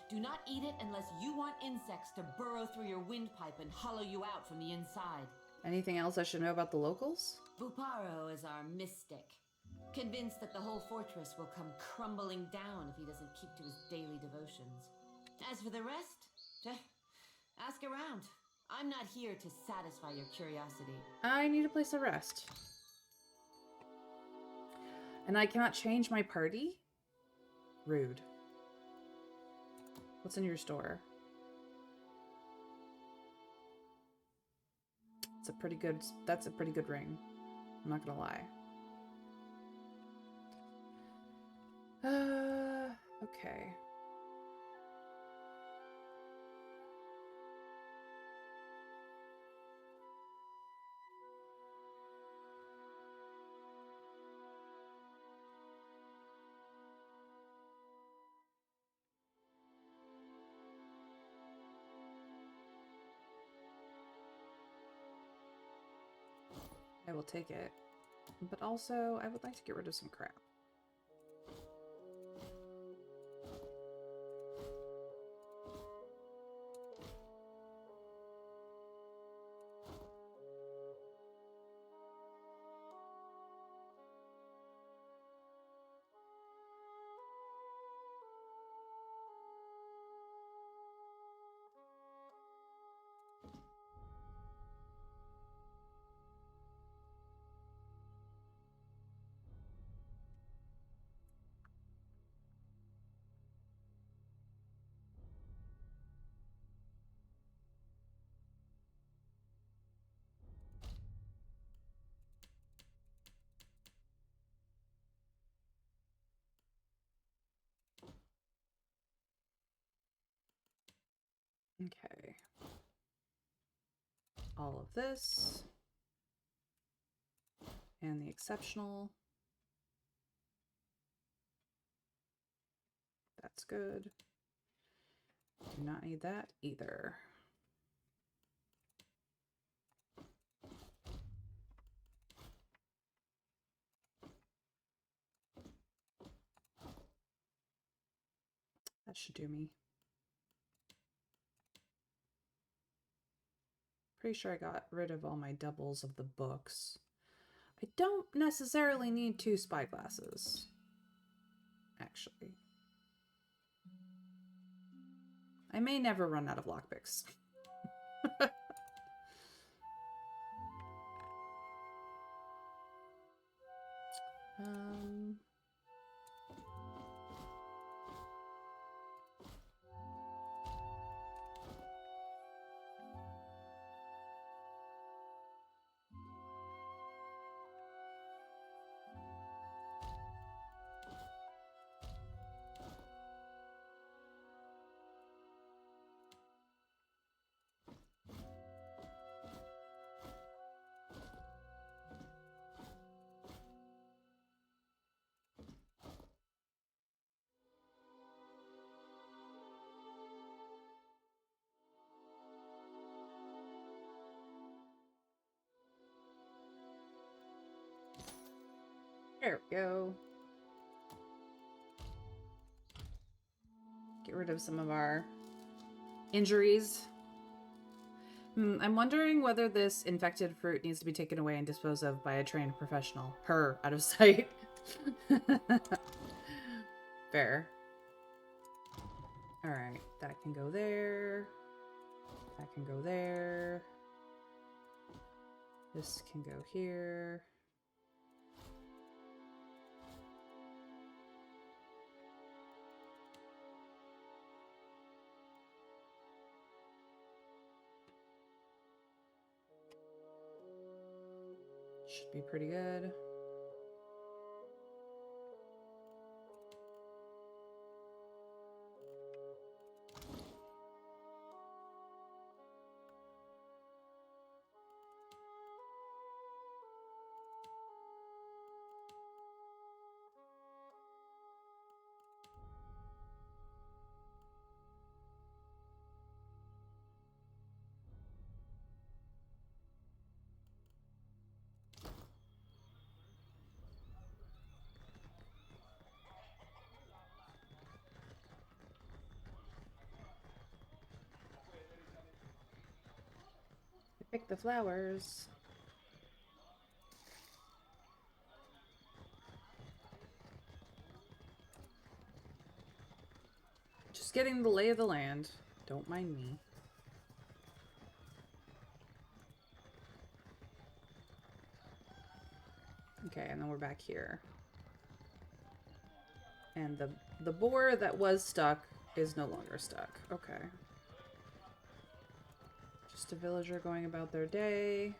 B: Do not eat it unless you want insects to burrow through your windpipe and hollow you out from the inside.
A: Anything else I should know about the locals?
B: Buparo is our mystic, convinced that the whole fortress will come crumbling down if he doesn't keep to his daily devotions. As for the rest, ask around. I'm not here to satisfy your curiosity.
A: I need a place to rest. And I cannot change my party? Rude. What's in your store? That's a pretty good ring. I'm not gonna lie. Okay. I will take it. But also, I would like to get rid of some crap. Okay. All of this. And the exceptional. That's good. Do not need that either. That should do me. Pretty sure I got rid of all my doubles of the books. I don't necessarily need 2 spyglasses, actually. I may never run out of lockpicks. There we go. Get rid of some of our injuries. I'm wondering whether this infected fruit needs to be taken away and disposed of by a trained professional. Her, out of sight. Fair. Alright, that can go there. That can go there. This can go here. Should be pretty good. Pick the flowers. Just getting the lay of the land. Don't mind me. Okay, and then we're back here. And the boar that was stuck is no longer stuck. Okay. Just a villager going about their day.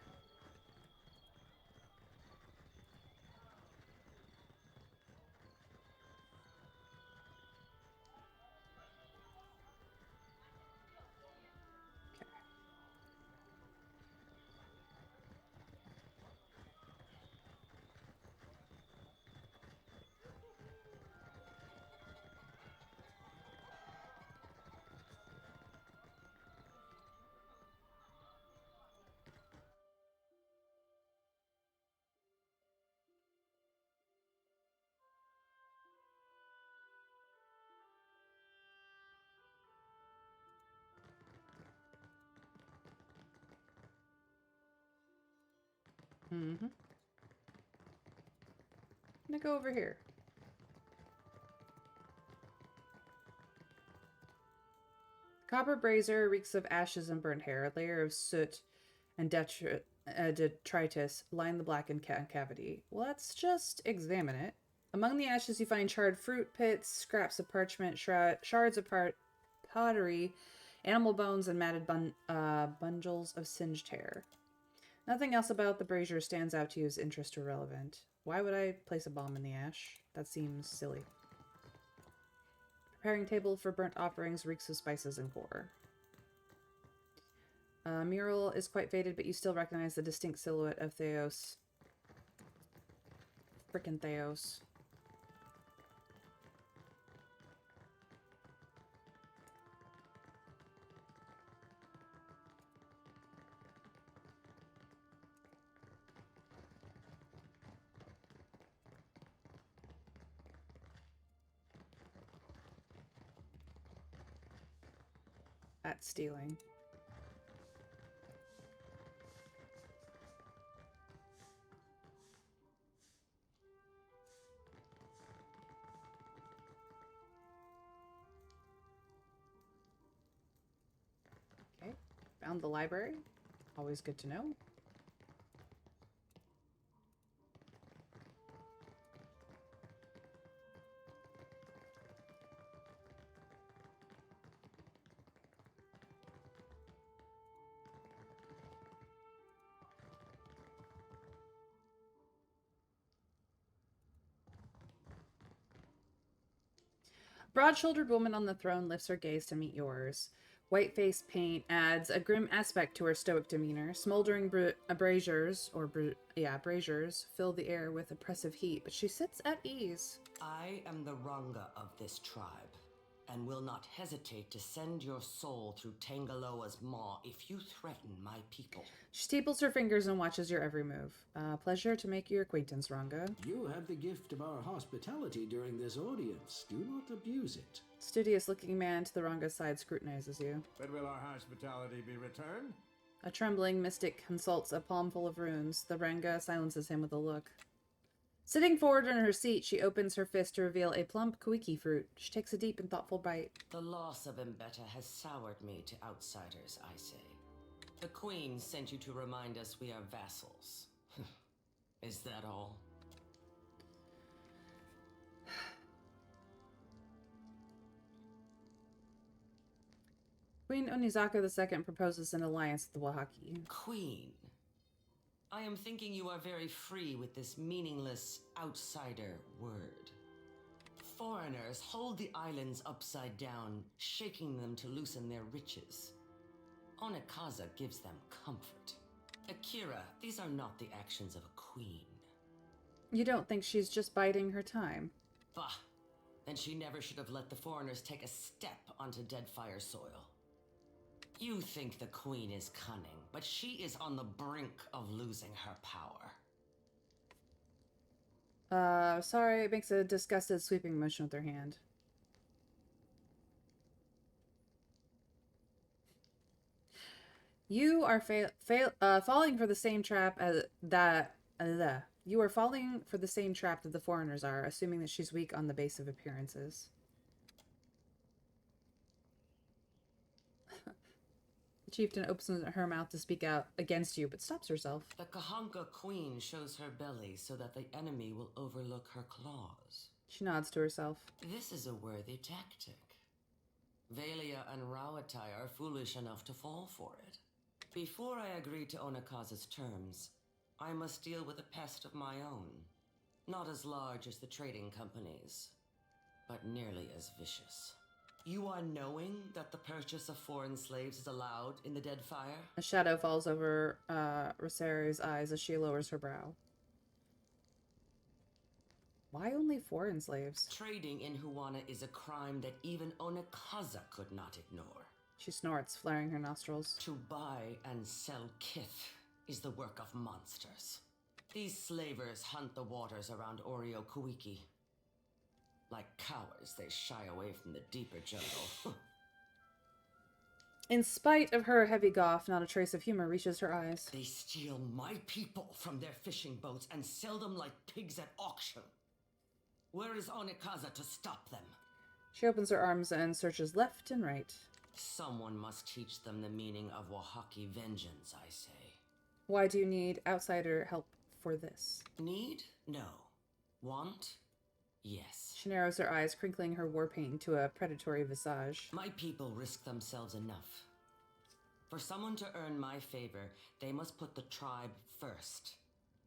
A: Mm-hmm. I'm gonna go over here. Copper brazier reeks of ashes and burnt hair. A layer of soot and detritus line the blackened cavity. Well, let's just examine it. Among the ashes, you find charred fruit pits, scraps of parchment, shards of pottery, animal bones, and matted bundles of singed hair. Nothing else about the brazier stands out to you as interest or relevant. Why would I place a bomb in the ash? That seems silly. Preparing table for burnt offerings reeks of spices and gore. Mural is quite faded, but you still recognize the distinct silhouette of Theos. Frickin' Theos. At stealing. Okay, found the library. Always good to know. Broad-shouldered woman on the throne lifts her gaze to meet yours. White-faced paint adds a grim aspect to her stoic demeanor. Smoldering braziers fill the air with oppressive heat, but she sits at ease.
M: I am the Ranga of this tribe, and will not hesitate to send your soul through Tangaloa's maw if you threaten my people.
A: She staples her fingers and watches your every move. Pleasure to make your acquaintance, Ranga.
N: You have the gift of our hospitality during this audience. Do not abuse it.
A: Studious-looking man to the Ranga's side scrutinizes you.
O: But will our hospitality be returned?
A: A trembling mystic consults a palm full of runes. The Ranga silences him with a look. Sitting forward in her seat, she opens her fist to reveal a plump kuiki fruit. She takes a deep and thoughtful bite.
M: The loss of Mbeta has soured me to outsiders, I say. The Queen sent you to remind us we are vassals. Is that all?
A: Queen Onizaka II proposes an alliance with the Wahaki.
M: Queen, I am thinking you are very free with this meaningless outsider word. Foreigners hold the islands upside down, shaking them to loosen their riches. Onikaza gives them comfort. Akira, these are not the actions of a queen.
A: You don't think she's just biding her time?
M: Bah! Then she never should have let the foreigners take a step onto Deadfire soil. You think the queen is cunning, but she is on the brink of losing her power.
A: Sorry, makes a disgusted sweeping motion with her hand. You are falling for the same trap as that. You are falling for the same trap that the foreigners are, assuming that she's weak on the base of appearances. The chieftain opens her mouth to speak out against you, but stops herself.
M: The Kahanka queen shows her belly so that the enemy will overlook her claws.
A: She nods to herself.
M: This is a worthy tactic. Velia and Rawatai are foolish enough to fall for it. Before I agree to Onakaza's terms, I must deal with a pest of my own. Not as large as the trading companies, but nearly as vicious. You are knowing that the purchase of foreign slaves is allowed in the Deadfire?
A: A shadow falls over Rosari's eyes as she lowers her brow. Why only foreign slaves?
M: Trading in Huana is a crime that even Onakaza could not ignore.
A: She snorts, flaring her nostrils.
M: To buy and sell kith is the work of monsters. These slavers hunt the waters around Oreo Kuiki. Like cowards, they shy away from the deeper jungle.
A: In spite of her heavy gulf, not a trace of humor reaches her eyes.
M: They steal my people from their fishing boats and sell them like pigs at auction. Where is Onikaza to stop them?
A: She opens her arms and searches left and right.
M: Someone must teach them the meaning of Wahaki vengeance, I say.
A: Why do you need outsider help for this?
M: Need? No. Want? Yes.
A: She narrows her eyes, crinkling her war paint to a predatory visage.
M: My people risk themselves enough. For someone to earn my favor, they must put the tribe first.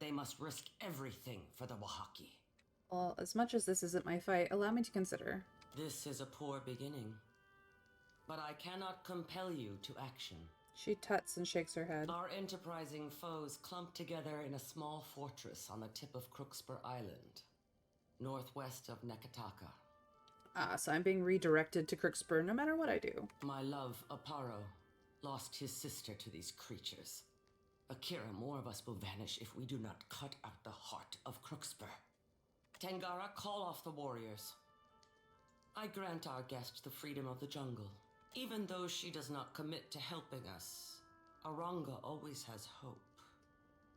M: They must risk everything for the Wahaki.
A: Well, as much as this isn't my fight, allow me to consider.
M: This is a poor beginning. But I cannot compel you to action.
A: She tuts and shakes her head.
M: Our enterprising foes clump together in a small fortress on the tip of Crookspur Island, northwest of Nekataka.
A: Ah, so I'm being redirected to Crookspur no matter what I do.
M: My love, Aparo, lost his sister to these creatures. Akira, more of us will vanish if we do not cut out the heart of Crookspur. Tangara, call off the warriors. I grant our guest the freedom of the jungle. Even though she does not commit to helping us, Aranga always has hope.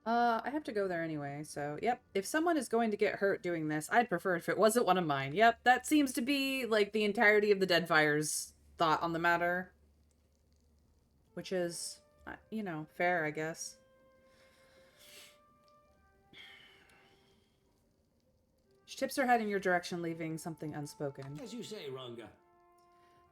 A: I have to go there anyway, so yep. If someone is going to get hurt doing this, I'd prefer if it wasn't one of mine. Yep, that seems to be, like, the entirety of the Deadfire's thought on the matter. Which is, you know, fair, I guess. She tips her head in your direction, leaving something unspoken.
N: As you say, Ranga.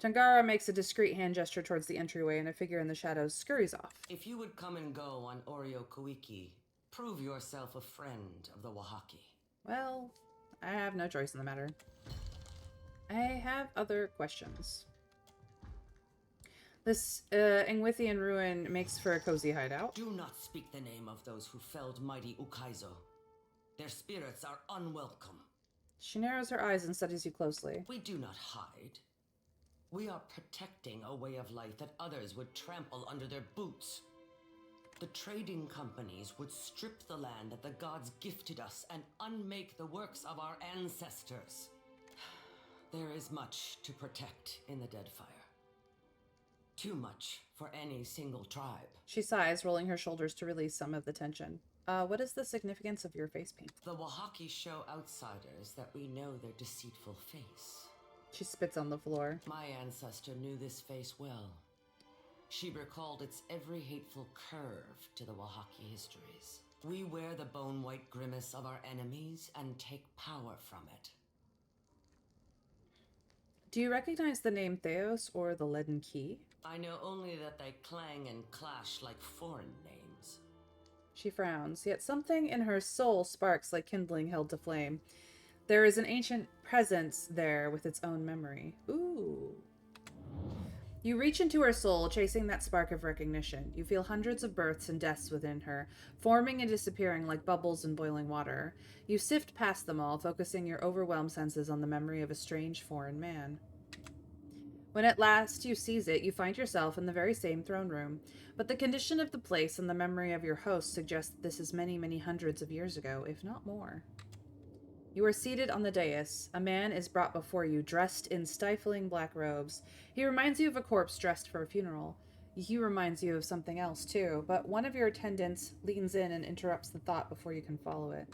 A: Tangara makes a discreet hand gesture towards the entryway, and a figure in the shadows scurries off.
M: If you would come and go on Oreo Kuiki, prove yourself a friend of the Wahaki.
A: Well, I have no choice in the matter. I have other questions. This Ingwithian ruin makes for a cozy hideout.
M: Do not speak the name of those who felled mighty Ukaizo. Their spirits are unwelcome.
A: She narrows her eyes and studies you closely.
M: We do not hide. We are protecting a way of life that others would trample under their boots. The trading companies would strip the land that the gods gifted us and unmake the works of our ancestors. There is much to protect in the Deadfire. Too much for any single tribe.
A: She sighs, rolling her shoulders to release some of the tension. What is the significance of your face paint?
M: The Wahaki show outsiders that we know their deceitful face.
A: She spits on the floor.
M: My ancestor knew this face well. She recalled its every hateful curve to the Wahaki histories. We wear the bone-white grimace of our enemies and take power from it.
A: Do you recognize the name Theos or the Leaden Key?
M: I know only that they clang and clash like foreign names.
A: She frowns, yet something in her soul sparks like kindling held to flame. There is an ancient presence there with its own memory. Ooh. You reach into her soul, chasing that spark of recognition. You feel hundreds of births and deaths within her, forming and disappearing like bubbles in boiling water. You sift past them all, focusing your overwhelmed senses on the memory of a strange foreign man. When at last you seize it, you find yourself in the very same throne room, but the condition of the place and the memory of your host suggest that this is many, many hundreds of years ago, if not more. You are seated on the dais. A man is brought before you, dressed in stifling black robes. He reminds you of a corpse dressed for a funeral. He reminds you of something else, too, but one of your attendants leans in and interrupts the thought before you can follow it.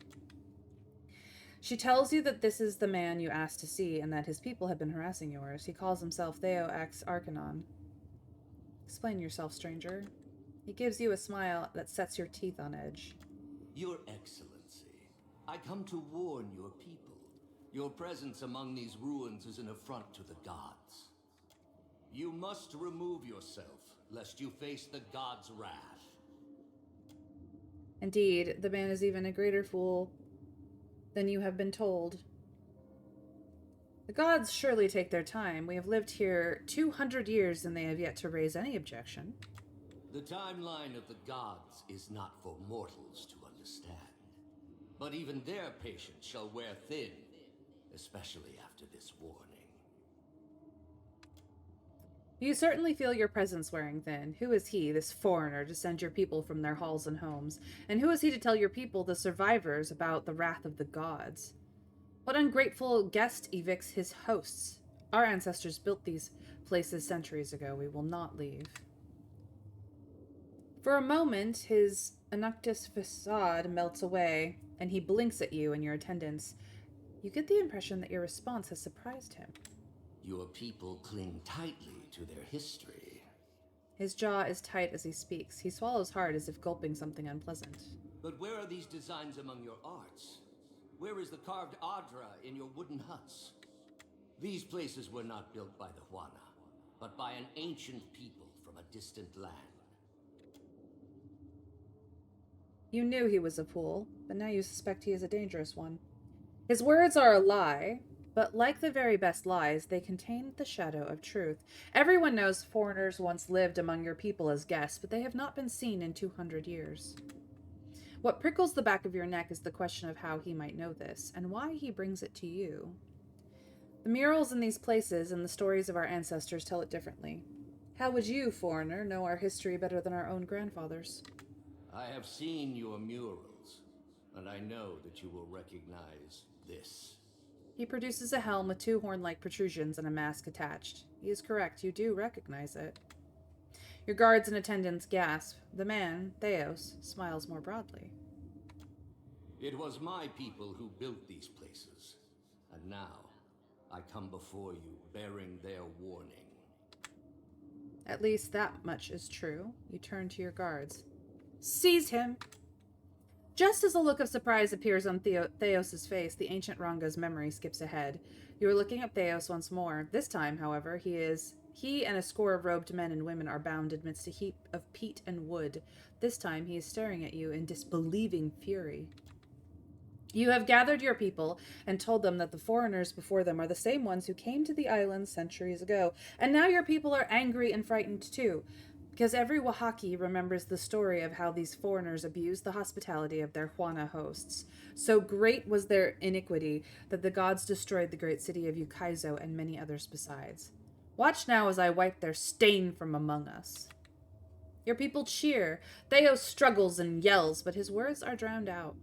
A: She tells you that this is the man you asked to see and that his people have been harassing yours. He calls himself Theo X Arcanon. Explain yourself, stranger. He gives you a smile that sets your teeth on edge.
P: Your Excellency, I come to warn your people. Your presence among these ruins is an affront to the gods. You must remove yourself, lest you face the gods' wrath.
A: Indeed, the man is even a greater fool than you have been told. The gods surely take their time. We have lived here 200 years and they have yet to raise any objection.
P: The timeline of the gods is not for mortals to understand. But even their patience shall wear thin, especially after this warning.
A: You certainly feel your presence wearing thin. Who is he, this foreigner, to send your people from their halls and homes? And who is he to tell your people, the survivors, about the wrath of the gods? What ungrateful guest evicts his hosts? Our ancestors built these places centuries ago. We will not leave. For a moment, his Anuctus facade melts away, and he blinks at you and your attendants. You get the impression that your response has surprised him.
P: Your people cling tightly to their history.
A: His jaw is tight as he speaks. He swallows hard as if gulping something unpleasant.
P: But where are these designs among your arts? Where is the carved Adra in your wooden huts? These places were not built by the Huana, but by an ancient people from a distant land.
A: You knew he was a fool, but now you suspect he is a dangerous one. His words are a lie, but like the very best lies, they contain the shadow of truth. Everyone knows foreigners once lived among your people as guests, but they have not been seen in 200 years. What prickles the back of your neck is the question of how he might know this, and why he brings it to you. The murals in these places and the stories of our ancestors tell it differently. How would you, foreigner, know our history better than our own grandfathers?
P: I have seen your murals, and I know that you will recognize this.
A: He produces a helm with 2 horn-like protrusions and a mask attached. He is correct, you do recognize it. Your guards and attendants gasp. The man, Theos, smiles more broadly.
P: It was my people who built these places, and now I come before you bearing their warning.
A: At least that much is true. You turn to your guards. Seize him! Just as a look of surprise appears on Theos's face, the ancient Ranga's memory skips ahead. You are looking at Theos once more. This time, however, he and a score of robed men and women are bound amidst a heap of peat and wood. This time he is staring at you in disbelieving fury. You have gathered your people and told them that the foreigners before them are the same ones who came to the island centuries ago, and now your people are angry and frightened too. Because every Oaxaci remembers the story of how these foreigners abused the hospitality of their Huana hosts. So great was their iniquity that the gods destroyed the great city of Ukaizo and many others besides. Watch now as I wipe their stain from among us. Your people cheer. Theos struggles and yells, but his words are drowned out.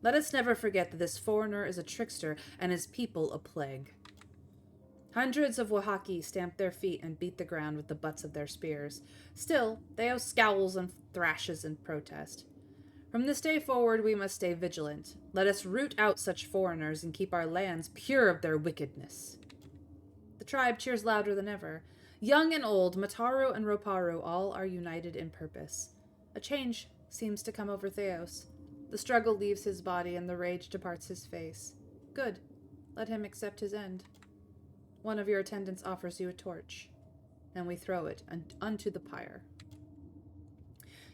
A: Let us never forget that this foreigner is a trickster and his people a plague. Hundreds of Oaxaci stamp their feet and beat the ground with the butts of their spears. Still, Theos scowls and thrashes in protest. From this day forward, we must stay vigilant. Let us root out such foreigners and keep our lands pure of their wickedness. The tribe cheers louder than ever. Young and old, Mataru and Roparu all are united in purpose. A change seems to come over Theos. The struggle leaves his body and the rage departs his face. Good. Let him accept his end. One of your attendants offers you a torch, and we throw it unto the pyre.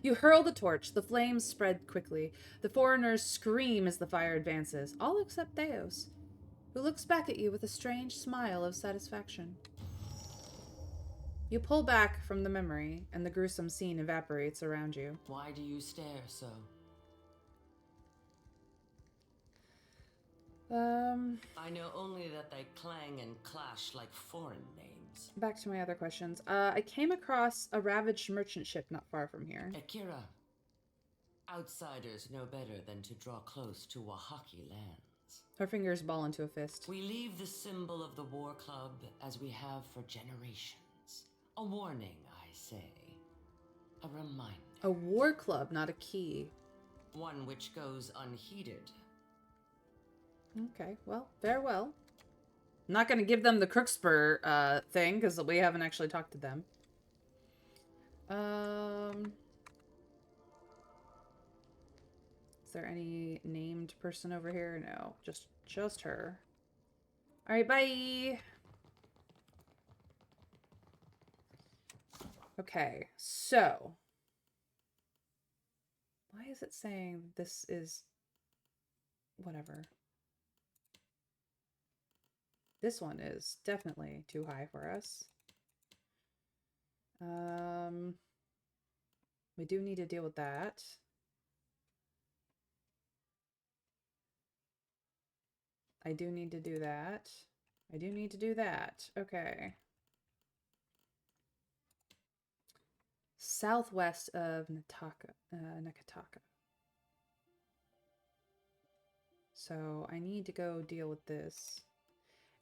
A: You hurl the torch. The flames spread quickly. The foreigners scream as the fire advances, all except Theos, who looks back at you with a strange smile of satisfaction. You pull back from the memory, and the gruesome scene evaporates around you.
M: Why do you stare so? I know only that they clang and clash like foreign names.
A: Back to my other questions. I came across a ravaged merchant ship not far from here.
M: Akira, outsiders know better than to draw close to Oaxaci lands.
A: Her fingers ball into a fist.
M: We leave the symbol of the war club as we have for generations. A warning, I say. A reminder.
A: A war club, not a key.
M: One which goes unheeded.
A: Okay, well, farewell. I'm not going to give them the Crookspur thing, because we haven't actually talked to them. Is there any named person over here? No, just her. All right, bye. Okay, so why is it saying this is whatever? This one is definitely too high for us. We do need to deal with that. I do need to do that. I do need to do that. Okay. Southwest of Nakataka. So I need to go deal with this.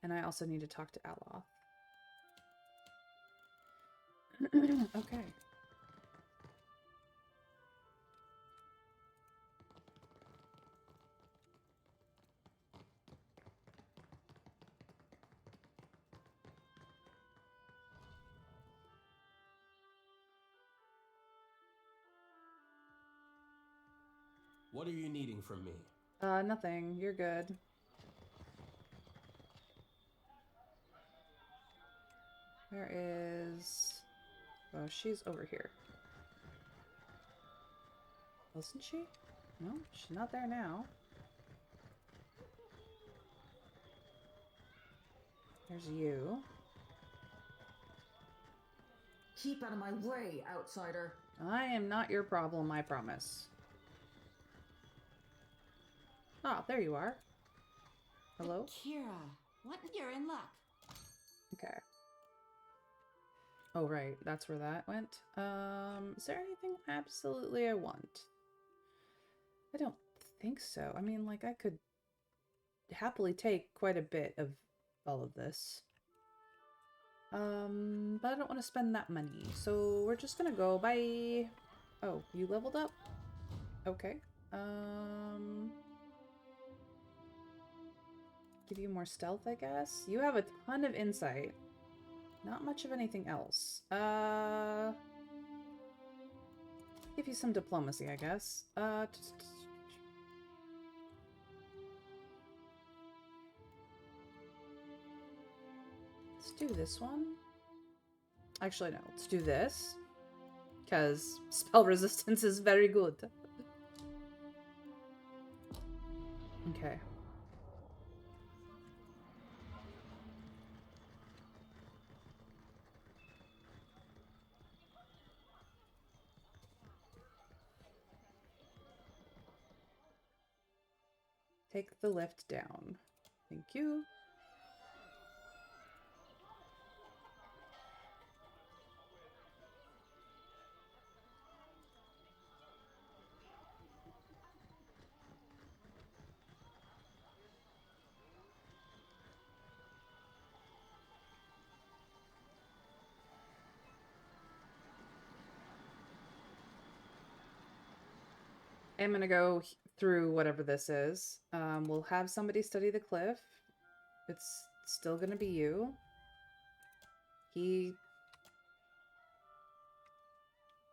A: And I also need to talk to Aloth. Okay.
L: What are you needing from me?
A: Nothing. You're good. Where is... Oh, she's over here. Wasn't she? No, she's not there now. There's you.
D: Keep out of my way, outsider.
A: I am not your problem, I promise. Ah, there you are. Hello?
B: Kira, what? You're in luck.
A: Okay. Oh, right. That's where that went. Is there anything absolutely I want? I don't think so. I mean, like, I could happily take quite a bit of all of this. But I don't want to spend that money. So we're just gonna go. Bye. Oh, you leveled up? Okay. Give you more stealth, I guess? You have a ton of insight. Not much of anything else. Give you some diplomacy, I guess. Let's do this one. Actually, no. Let's do this. Because spell resistance is very good. Okay. Take the lift down. Thank you. I'm gonna go through whatever this is. We'll have somebody study the cliff. It's still gonna be you. He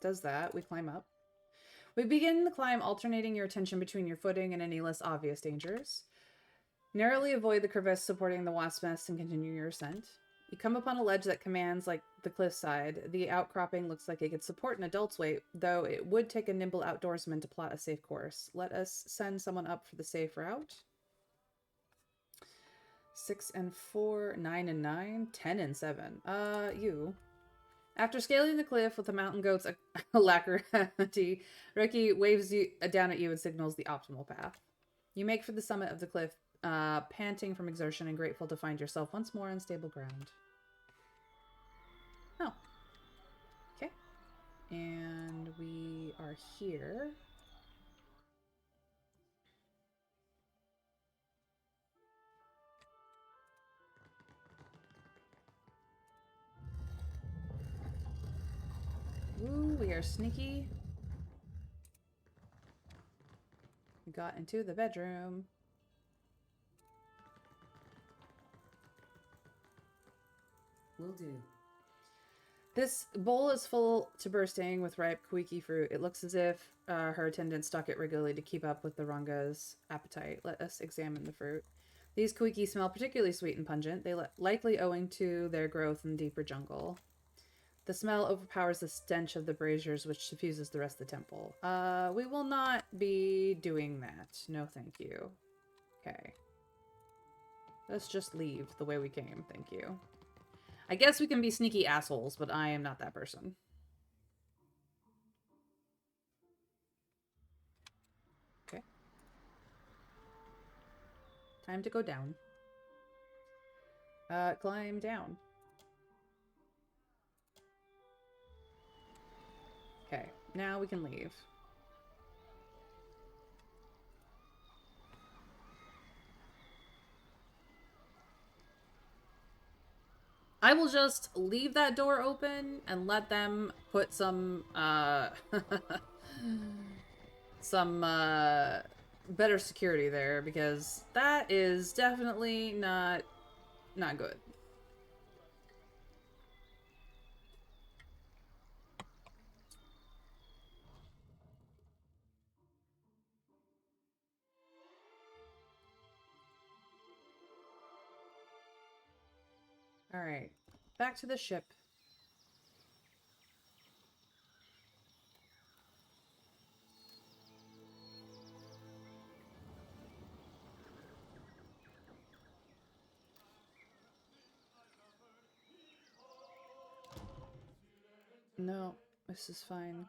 A: does that. We climb up. We begin the climb, alternating your attention between your footing and any less obvious dangers. Narrowly avoid the crevice supporting the wasp nest and continue your ascent. You come upon a ledge that commands like the cliffside. The outcropping looks like it could support an adult's weight, though it would take a nimble outdoorsman to plot a safe course. Let us send someone up for the safe route. 6 and 4, 9 and 9, 10 and 7. You. After scaling the cliff with the mountain goat's alacrity, Ricky waves you down at you and signals the optimal path. You make for the summit of the cliff, panting from exertion and grateful to find yourself once more on stable ground. Oh. Okay. And we are here. Ooh, we are sneaky. We got into the bedroom.
Q: Will do.
A: This bowl is full to bursting with ripe kuiki fruit. It looks as if her attendant stock it regularly to keep up with the Ranga's appetite. Let us examine the fruit. These kuiki smell particularly sweet and pungent, they likely owing to their growth in the deeper jungle. The smell overpowers the stench of the braziers, which diffuses the rest of the temple. We will not be doing that. No, thank you. Okay. Let's just leave the way we came. Thank you. I guess we can be sneaky assholes, but I am not that person. Okay. Time to go down. Climb down. Okay, now we can leave. I will just leave that door open and let them put some, some, better security there, because that is definitely not good. Alright, back to the ship. No, this is fine.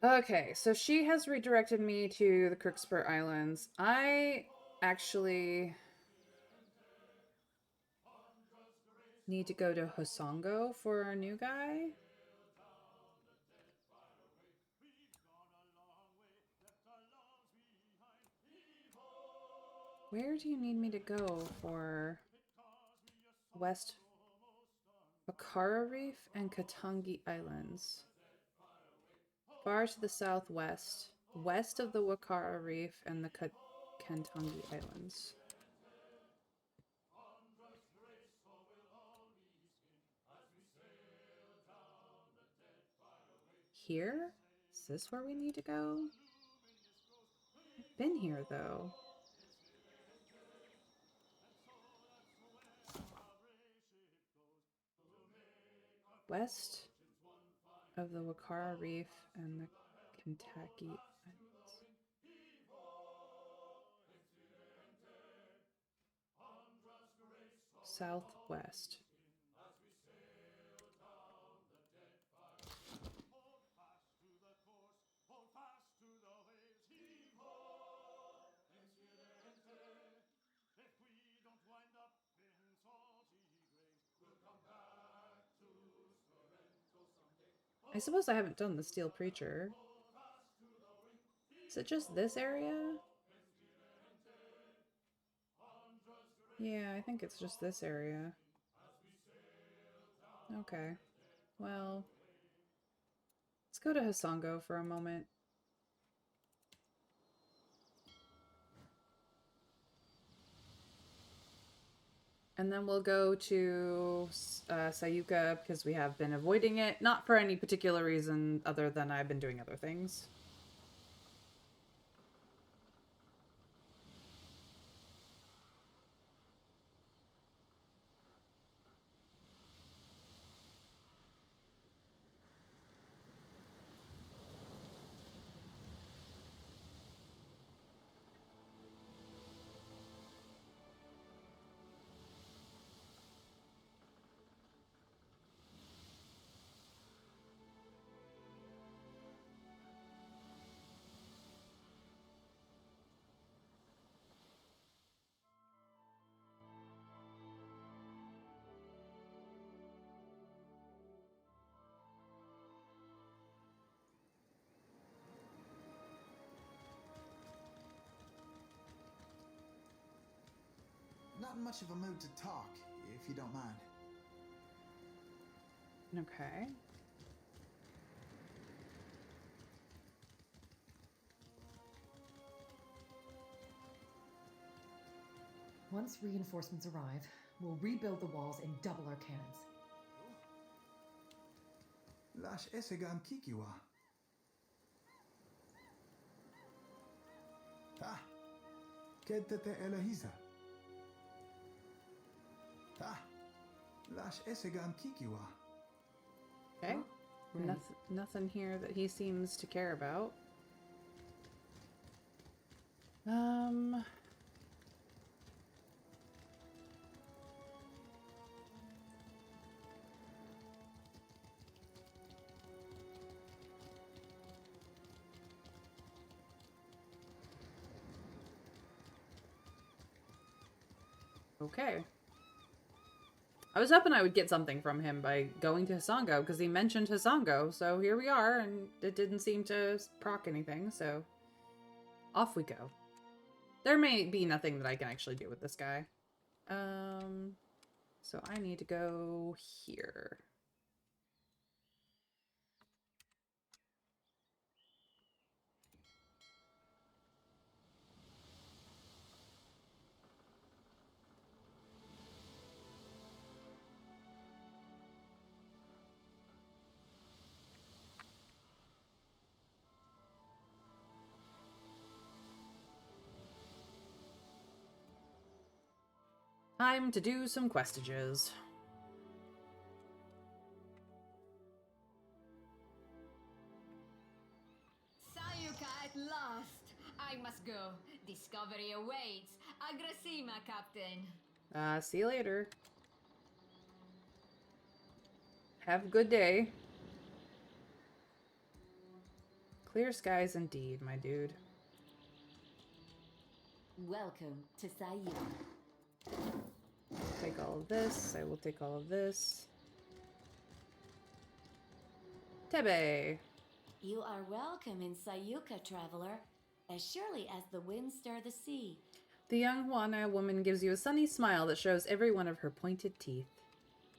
A: Okay, so she has redirected me to the Crookspur Islands. I actually need to go to Hosongo for our new guy. Where do you need me to go for West Wakara Reef and Katangi Islands? Far to the southwest, west of the Wakara Reef and the Katangi Islands. Here? Is this where we need to go? I've been here, though. West of the Wakara Reef and the Kentucky Islands. Southwest. I suppose I haven't done the Steel Preacher. Is it just this area? Yeah, I think it's just this area. Okay. Well, let's go to Hosongo for a moment. And then we'll go to Sayuka because we have been avoiding it. Not for any particular reason other than I've been doing other things.
H: Not in much of a mood to talk, if you don't mind.
A: Okay.
R: Once reinforcements arrive, we'll rebuild the walls and double our cannons.
H: Lash esegan kikiwa. Ta. Kedete elahiza. Ta. Lash esegan kikiwa.
A: Okay. Nothing here that he seems to care about. Okay. I was hoping I would get something from him by going to Hisango, because he mentioned Hisango, so here we are, and it didn't seem to proc anything, so off we go. There may be nothing that I can actually do with this guy. So I need to go here. Time to do some questages.
S: Sayuka at last! I must go. Discovery awaits. Agrasima, Captain.
A: See you later. Have a good day. Clear skies indeed, my dude.
B: Welcome to Sayuka.
A: Take all of this. I will take all of this. Tebe.
B: You are welcome in Sayuka, traveler, as surely as the winds stir the sea.
A: The young Juana woman gives you a sunny smile that shows every one of her pointed teeth.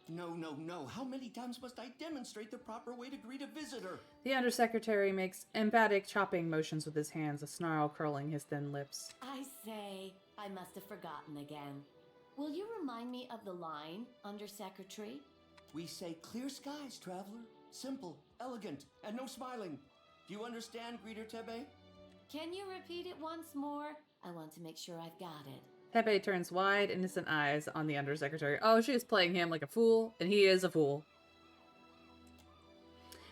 P: No, no, no. How many times must I demonstrate the proper way to greet a visitor?
A: The undersecretary makes emphatic chopping motions with his hands, a snarl curling his thin lips.
B: I say, I must have forgotten again. Will you remind me of the line, Undersecretary?
P: We say clear skies, traveler. Simple, elegant, and no smiling. Do you understand, Greeter Tebe?
B: Can you repeat it once more? I want to make sure I've got it.
A: Tebe turns wide, innocent eyes on the undersecretary. Oh, she is playing him like a fool, and he is a fool.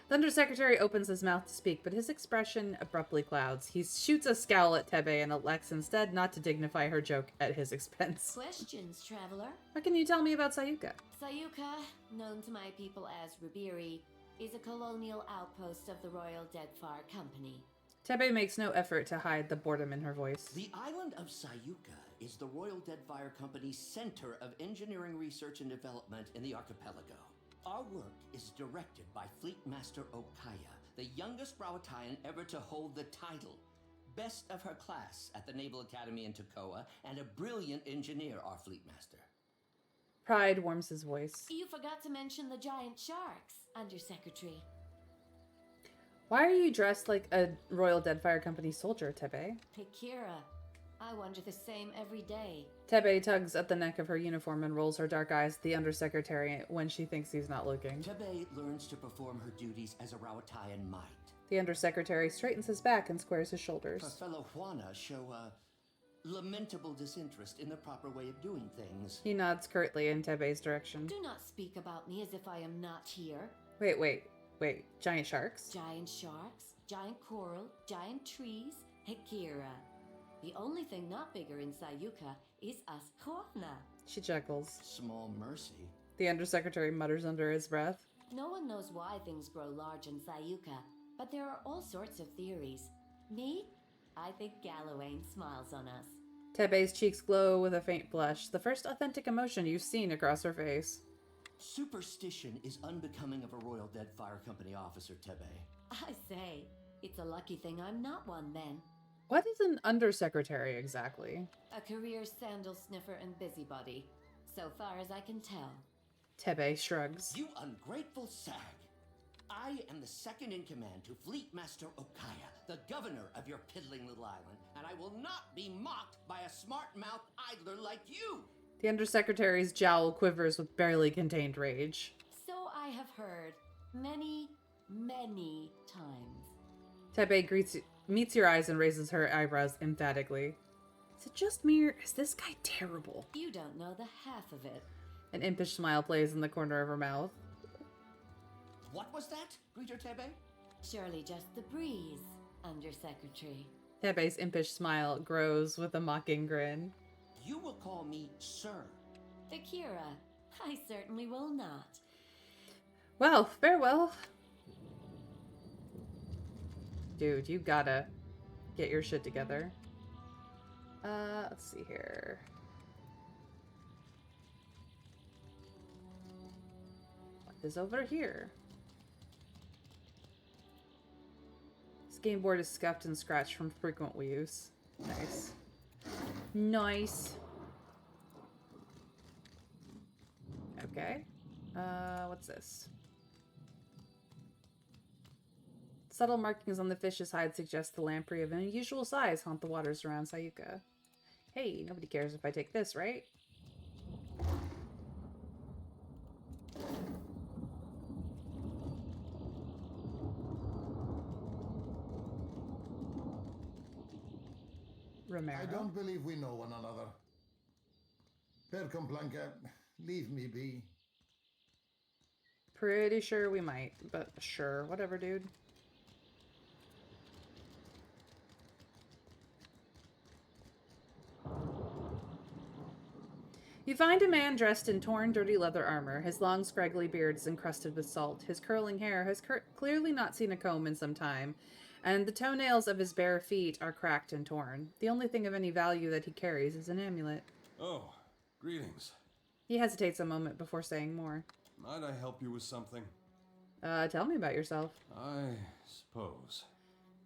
A: The undersecretary opens his mouth to speak, but his expression abruptly clouds. He shoots a scowl at Tebe and elects instead not to dignify her joke at his expense.
B: Questions, traveler?
A: What can you tell me about Sayuka?
B: Sayuka, known to my people as Ribiri, is a colonial outpost of the Royal Deadfire Company.
A: Tebe makes no effort to hide the boredom in her voice.
P: The island of Sayuka is the Royal Deadfire Company's center of engineering research and development in the archipelago. Our work is directed by Fleet Master Okaya, the youngest Rawatayan ever to hold the title. Best of her class at the Naval Academy in Tokoa, and a brilliant engineer, our Fleet Master.
A: Pride warms his voice.
B: You forgot to mention the giant sharks, Undersecretary.
A: Why are you dressed like a Royal Deadfire Company soldier, Tebe?
B: Pikira. I wonder the same every day.
A: Tebe tugs at the neck of her uniform and rolls her dark eyes at the undersecretary when she thinks he's not looking.
P: Tebe learns to perform her duties as a Rawatayan might.
A: The undersecretary straightens his back and squares his shoulders.
P: Her fellow Juana show a lamentable disinterest in the proper way of doing things.
A: He nods curtly in Tebe's direction.
B: Do not speak about me as if I am not here.
A: Wait. Giant sharks?
B: Giant sharks, giant coral, giant trees, Hekira. The only thing not bigger in Sayuka is us Juana.
A: She chuckles.
P: Small mercy.
A: The undersecretary mutters under his breath.
B: No one knows why things grow large in Sayuka, but there are all sorts of theories. Me? I think Gallowayne smiles on us.
A: Tebe's cheeks glow with a faint blush, the first authentic emotion you've seen across her face.
P: Superstition is unbecoming of a Royal Deadfire Company officer, Tebe.
B: I say, it's a lucky thing I'm not one then.
A: What is an undersecretary exactly?
B: A career sandal sniffer and busybody.
J: So far as I can tell.
A: Tebe shrugs.
P: You ungrateful sag! I am the second in command to Fleet Master Okaya, the governor of your piddling little island, and I will not be mocked by a smart-mouthed idler like you!
A: The Undersecretary's jowl quivers with barely contained rage.
J: So I have heard many, many times.
A: Tebe meets your eyes and raises her eyebrows emphatically. Is it just me, or is this guy terrible?
J: You don't know the half of it.
A: An impish smile plays in the corner of her mouth.
P: What was that, Greeter Tebe?
J: Surely just the breeze, Undersecretary.
A: Tebe's impish smile grows with a mocking grin.
P: You will call me Sir.
J: Akira, I certainly will not.
A: Well, farewell. Dude, you gotta get your shit together. Let's see here. What is over here? This game board is scuffed and scratched from frequent use. Nice. Nice. Okay. What's this? Subtle markings on the fish's hide suggest the lamprey of an unusual size haunt the waters around Sayuka. Hey, nobody cares if I take this, right? Romero.
G: I don't believe we know one another. Per Complanca, leave me be.
A: Pretty sure we might, but sure, whatever, dude. You find a man dressed in torn, dirty leather armor. His long, scraggly beard is encrusted with salt. His curling hair has clearly not seen a comb in some time, and the toenails of his bare feet are cracked and torn. The only thing of any value that he carries is an amulet.
C: Oh, greetings.
A: He hesitates a moment before saying more.
C: Might I help you with something?
A: Tell me about yourself.
C: I suppose.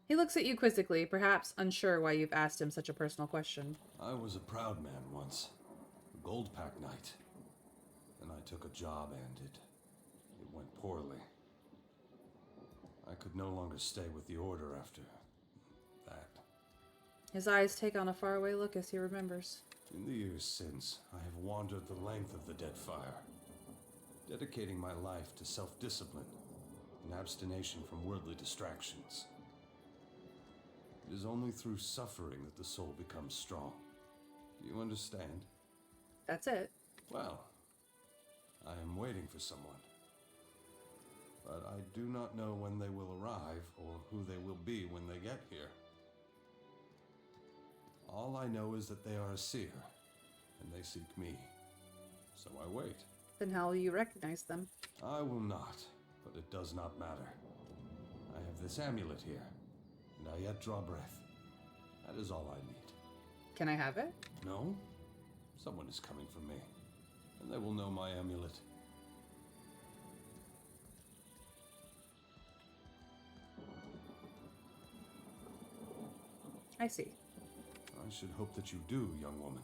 A: He looks at you quizzically, perhaps unsure why you've asked him such a personal question.
C: I was a proud man once. A Gold Pack knight. Then I took a job and it went poorly. I could no longer stay with the Order after that.
A: His eyes take on a faraway look as he remembers.
C: In the years since, I have wandered the length of the Deadfire, dedicating my life to self-discipline and abstination from worldly distractions. It is only through suffering that the soul becomes strong. Do you understand?
A: That's it.
C: Well, I am waiting for someone. But I do not know when they will arrive or who they will be when they get here. All I know is that they are a seer, and they seek me. So I wait.
A: Then how will you recognize them?
C: I will not, but it does not matter. I have this amulet here, and I yet draw breath. That is all I need.
A: Can I have it?
C: No? Someone is coming for me, and they will know my amulet.
A: I see.
C: I should hope that you do, young woman.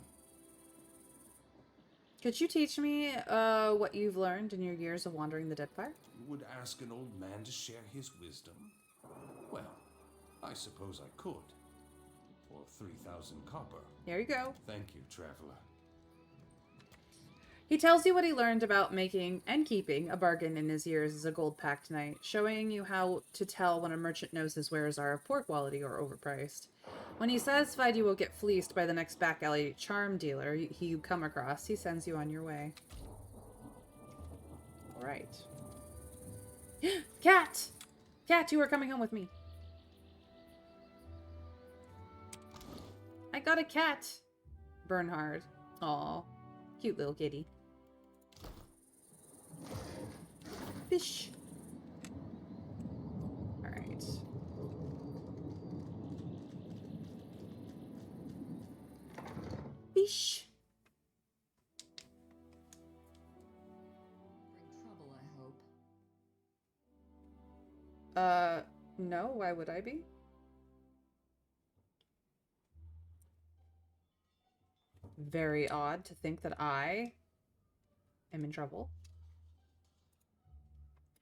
A: Could you teach me what you've learned in your years of wandering the Deadfire?
C: You would ask an old man to share his wisdom? Well, I suppose I could. For 3,000 copper.
A: Here you go.
C: Thank you, traveler.
A: He tells you what he learned about making and keeping a bargain in his years as a gold-packed knight, showing you how to tell when a merchant knows his wares are of poor quality or overpriced. When he's satisfied you will get fleeced by the next back alley charm dealer you come across, he sends you on your way. Alright. Cat! Cat, you are coming home with me. I got a cat! Bernhard. Aw. Cute little kitty. Fish. Alright. Fish.
D: Bring trouble, I hope.
A: No, why would I be? Very odd to think that I am in trouble.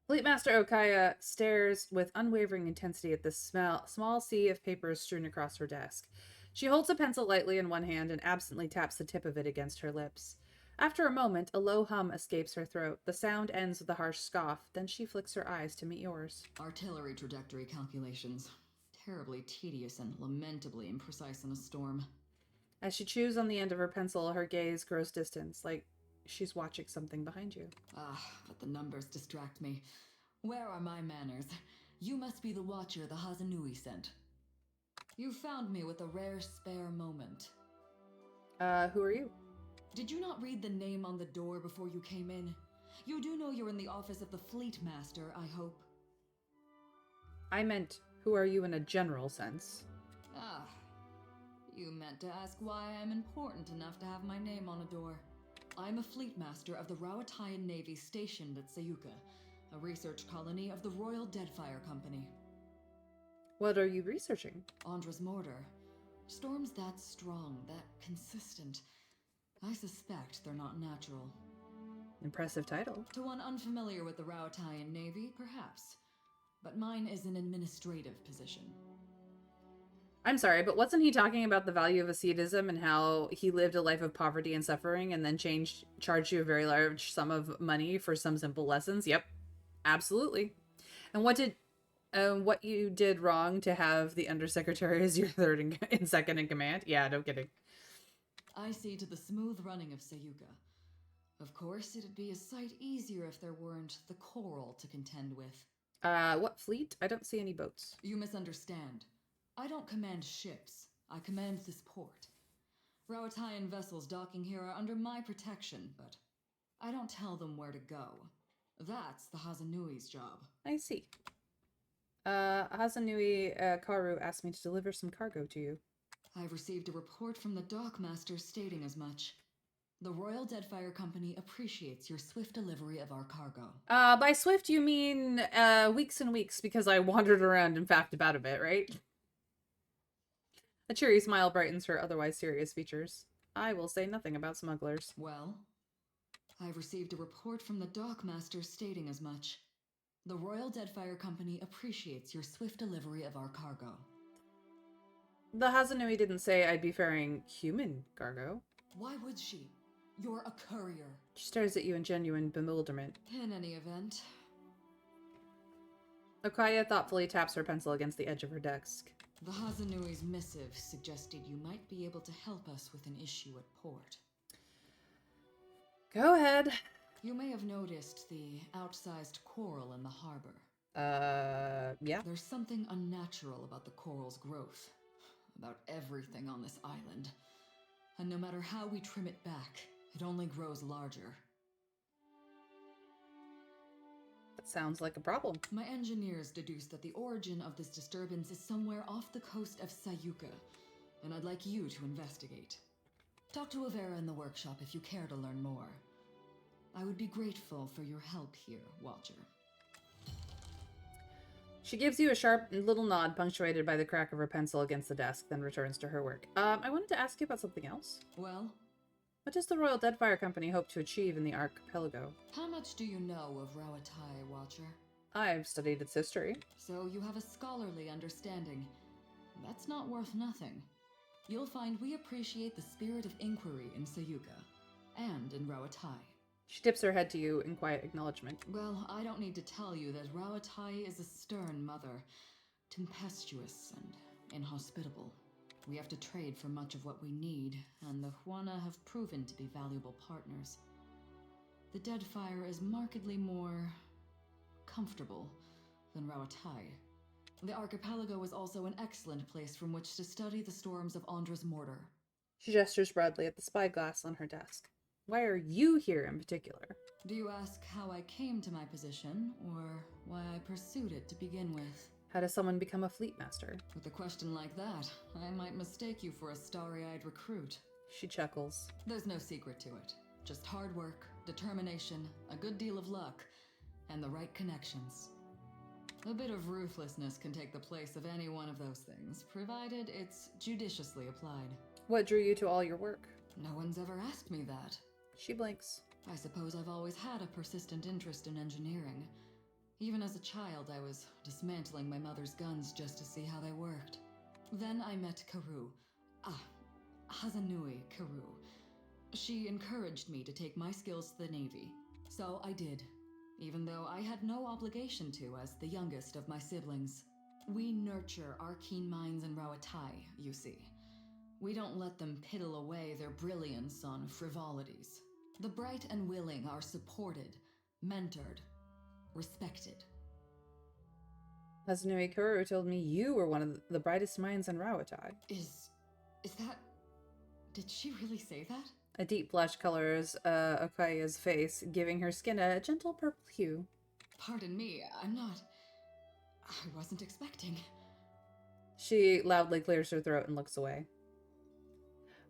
A: Fleetmaster Okaya stares with unwavering intensity at the small sea of papers strewn across her desk. She holds a pencil lightly in one hand and absently taps the tip of it against her lips. After a moment, a low hum escapes her throat. The sound ends with a harsh scoff, then she flicks her eyes to meet yours.
R: Artillery trajectory calculations. Terribly tedious and lamentably imprecise in a storm.
A: As she chews on the end of her pencil, her gaze grows distant, like she's watching something behind you.
R: Ah, but the numbers distract me. Where are my manners? You must be the watcher the Hazanui sent. You found me with a rare spare moment.
A: Who are you?
R: Did you not read the name on the door before you came in? You do know you're in the office of the Fleet Master, I hope.
A: I meant, who are you in a general sense?
R: Ah, you meant to ask why I'm important enough to have my name on a door. I'm a Fleet Master of the Rawatayan Navy stationed at Sayuka, a research colony of the Royal Deadfire Company.
A: What are you researching?
R: Andra's mortar. Storms that strong, that consistent. I suspect they're not natural.
A: Impressive title.
R: To one unfamiliar with the Rawatayan Navy, perhaps. But mine is an administrative position.
A: I'm sorry, but wasn't he talking about the value of ascetism and how he lived a life of poverty and suffering and then charged you a very large sum of money for some simple lessons? Yep, absolutely. And what you did wrong to have the undersecretary as your third and second in command? Yeah, no kidding.
R: I see to the smooth running of Sayuka. Of course, it'd be a sight easier if there weren't the coral to contend with.
A: What fleet? I don't see any boats.
R: You misunderstand. I don't command ships. I command this port. Rawatayan vessels docking here are under my protection, but I don't tell them where to go. That's the Hazanui's job.
A: I see. Hazanui Karu asked me to deliver some cargo to you.
R: I've received a report from the dockmaster stating as much. The Royal Deadfire Company appreciates your swift delivery of our cargo.
A: By swift you mean weeks and weeks, because I wandered around and faffed about a bit, right? A cheery smile brightens her otherwise serious features. I will say nothing about smugglers.
R: Well, I've received a report from the dockmaster stating as much. The Royal Deadfire Company appreciates your swift delivery of our cargo.
A: The Hazanui didn't say I'd be ferrying human cargo.
R: Why would she? You're a courier.
A: She stares at you in genuine bewilderment.
R: In any event.
A: Okaya thoughtfully taps her pencil against the edge of her desk.
R: The Hazanui's missive suggested you might be able to help us with an issue at port.
A: Go ahead.
R: You may have noticed the outsized coral in the harbor.
A: Yeah.
R: There's something unnatural about the coral's growth. About everything on this island. And no matter how we trim it back, it only grows larger.
A: That sounds like a problem.
R: My engineers deduced that the origin of this disturbance is somewhere off the coast of Sayuka, and I'd like you to investigate. Talk to Avera in the workshop if you care to learn more. I would be grateful for your help here, Watcher.
A: She gives you a sharp little nod punctuated by the crack of her pencil against the desk, then returns to her work. I wanted to ask you about something else.
R: Well?
A: What does the Royal Deadfire Company hope to achieve in the archipelago?
R: How much do you know of Rawatai, Watcher?
A: I've studied its history.
R: So you have a scholarly understanding. That's not worth nothing. You'll find we appreciate the spirit of inquiry in Sayuka, and in Rawatai.
A: She tips her head to you in quiet acknowledgement.
R: Well, I don't need to tell you that Rawatai is a stern mother, tempestuous and inhospitable. We have to trade for much of what we need, and the Huana have proven to be valuable partners. The Deadfire is markedly more comfortable than Rawatai. The archipelago is also an excellent place from which to study the storms of Andra's mortar.
A: She gestures broadly at the spyglass on her desk. Why are you here in particular?
R: Do you ask how I came to my position, or why I pursued it to begin with?
A: How does someone become a fleet master?
R: With a question like that, I might mistake you for a starry-eyed recruit.
A: She chuckles.
R: There's no secret to it. Just hard work, determination, a good deal of luck, and the right connections. A bit of ruthlessness can take the place of any one of those things, provided it's judiciously applied.
A: What drew you to all your work?
R: No one's ever asked me that.
A: She blinks.
R: I suppose I've always had a persistent interest in engineering. Even as a child, I was dismantling my mother's guns just to see how they worked. Then I met Karu. Hazanui Karu. She encouraged me to take my skills to the Navy. So I did, even though I had no obligation to as the youngest of my siblings. We nurture our keen minds in Rawatai, you see. We don't let them piddle away their brilliance on frivolities. The bright and willing are supported, mentored, respected.
A: Hazanui Karu told me you were one of the brightest minds in Rawatai.
R: Is that... Did she really say that?
A: A deep blush colors Okaya's face, giving her skin a gentle purple hue.
R: Pardon me, I wasn't expecting.
A: She loudly clears her throat and looks away.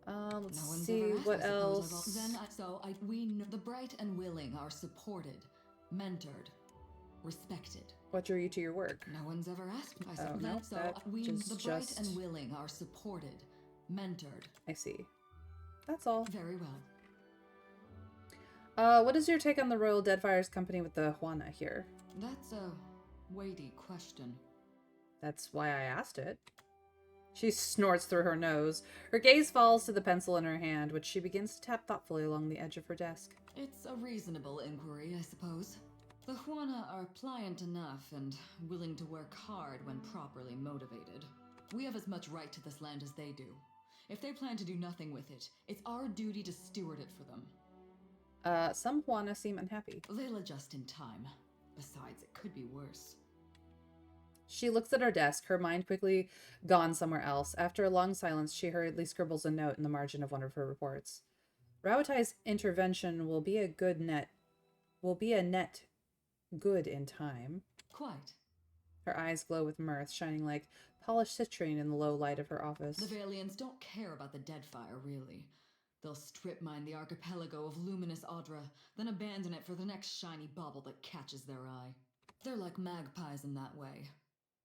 A: Let's see what else.
R: The bright and willing are supported, mentored, respected.
A: What drew you to your work?
R: No one's ever asked me.
A: The
R: bright and willing are supported, mentored.
A: I see. That's all.
R: Very
A: well. What is your take on the Royal Deadfire's company with the Juana here?
R: That's a weighty question.
A: That's why I asked it. She snorts through her nose. Her gaze falls to the pencil in her hand, which she begins to tap thoughtfully along the edge of her desk.
R: It's a reasonable inquiry, I suppose. The Juana are pliant enough and willing to work hard when properly motivated. We have as much right to this land as they do. If they plan to do nothing with it, it's our duty to steward it for them.
A: Some Juana seem unhappy.
R: They'll adjust in time. Besides, it could be worse.
A: She looks at her desk, her mind quickly gone somewhere else. After a long silence, she hurriedly scribbles a note in the margin of one of her reports. Rawatai's intervention will be a net good in time.
R: Quite.
A: Her eyes glow with mirth, shining like polished citrine in the low light of her office.
R: The Valiants don't care about the Deadfire, really. They'll strip mine the archipelago of luminous Audra, then abandon it for the next shiny bauble that catches their eye. They're like magpies in that way.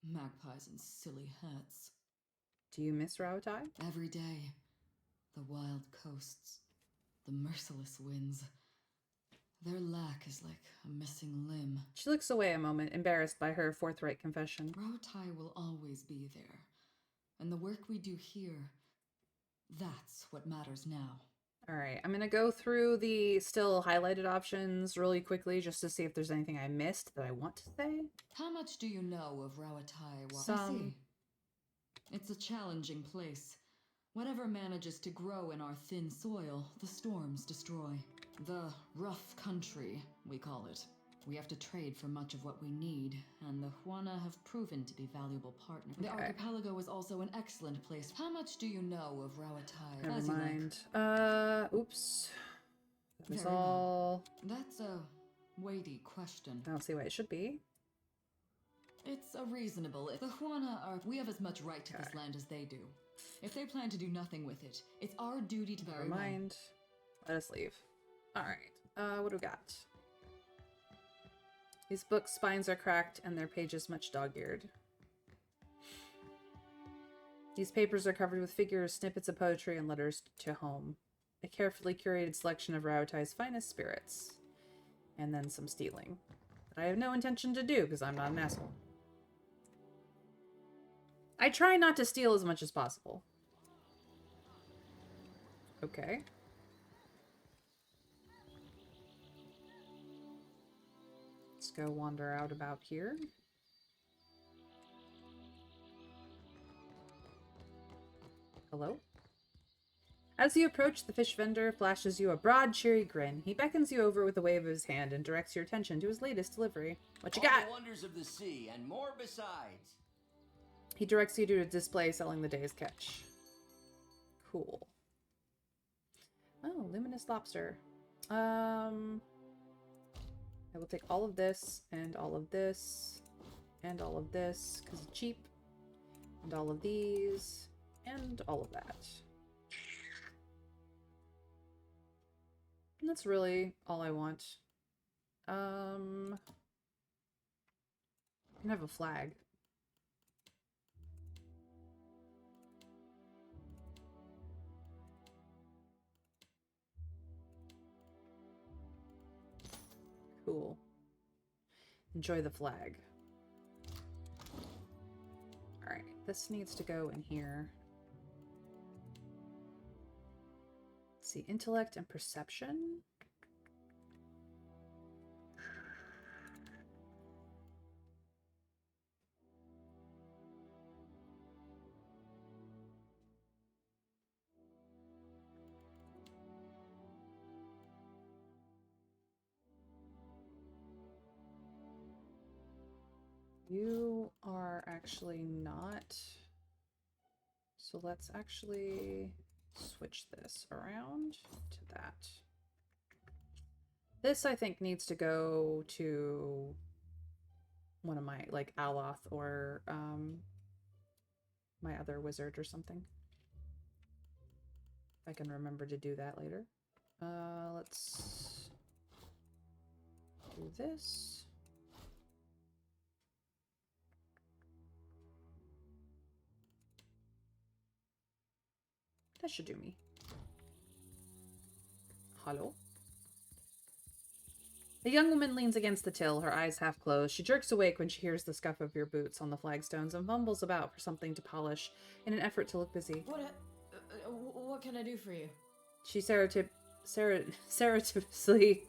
R: Magpies in silly hats.
A: Do you miss Rawatai?
R: Every day. The wild coasts. The merciless winds. Their lack is like a missing limb.
A: She looks away a moment, embarrassed by her forthright confession.
R: Rawatai will always be there. And the work we do here, that's what matters now.
A: Alright, I'm gonna go through the still highlighted options really quickly just to see if there's anything I missed that I want to say.
R: How much do you know of Rawatai?
A: Some.
R: It's a challenging place. Whatever manages to grow in our thin soil, the storms destroy. The rough country, we call it. We have to trade for much of what we need, and the Juana have proven to be valuable partners. The archipelago is also an excellent place. How much do you know of Rawatai?
A: Never mind. Oops. That was all...
R: That's a weighty question.
A: I don't see why it should be.
R: It's a reasonable... The Juana are... We have as much right to this land as they do. If they plan to do nothing with it, it's our duty to...
A: Never mind. Let us leave. Alright. What do we got? These books' spines are cracked and their pages much dog-eared. These papers are covered with figures, snippets of poetry, and letters to home. A carefully curated selection of Rawatai's finest spirits. And then some stealing. That I have no intention to do, because I'm not an asshole. I try not to steal as much as possible. Okay. Let's go wander out about here. Hello? As you approach, the fish vendor flashes you a broad, cheery grin. He beckons you over with a wave of his hand and directs your attention to his latest delivery. What you got?
P: All the wonders of the sea and more besides.
A: He directs you to a display selling the day's catch. Cool. Oh, luminous lobster. I will take all of this, and all of this, and all of this, because it's cheap, and all of these, and all of that. And that's really all I want. I can have a flag. Cool. Enjoy the flag. Alright, this needs to go in here. Let's see, intellect and perception. You are actually not. So let's actually switch this around to that. This, I think, needs to go to one of my, like, Aloth or my other wizard or something. If I can remember to do that later. Let's do this. That should do me. Hello? The young woman leans against the till, her eyes half closed. She jerks awake when she hears the scuff of your boots on the flagstones and fumbles about for something to polish in an effort to look busy.
R: What can I do for you?
A: She surreptitiously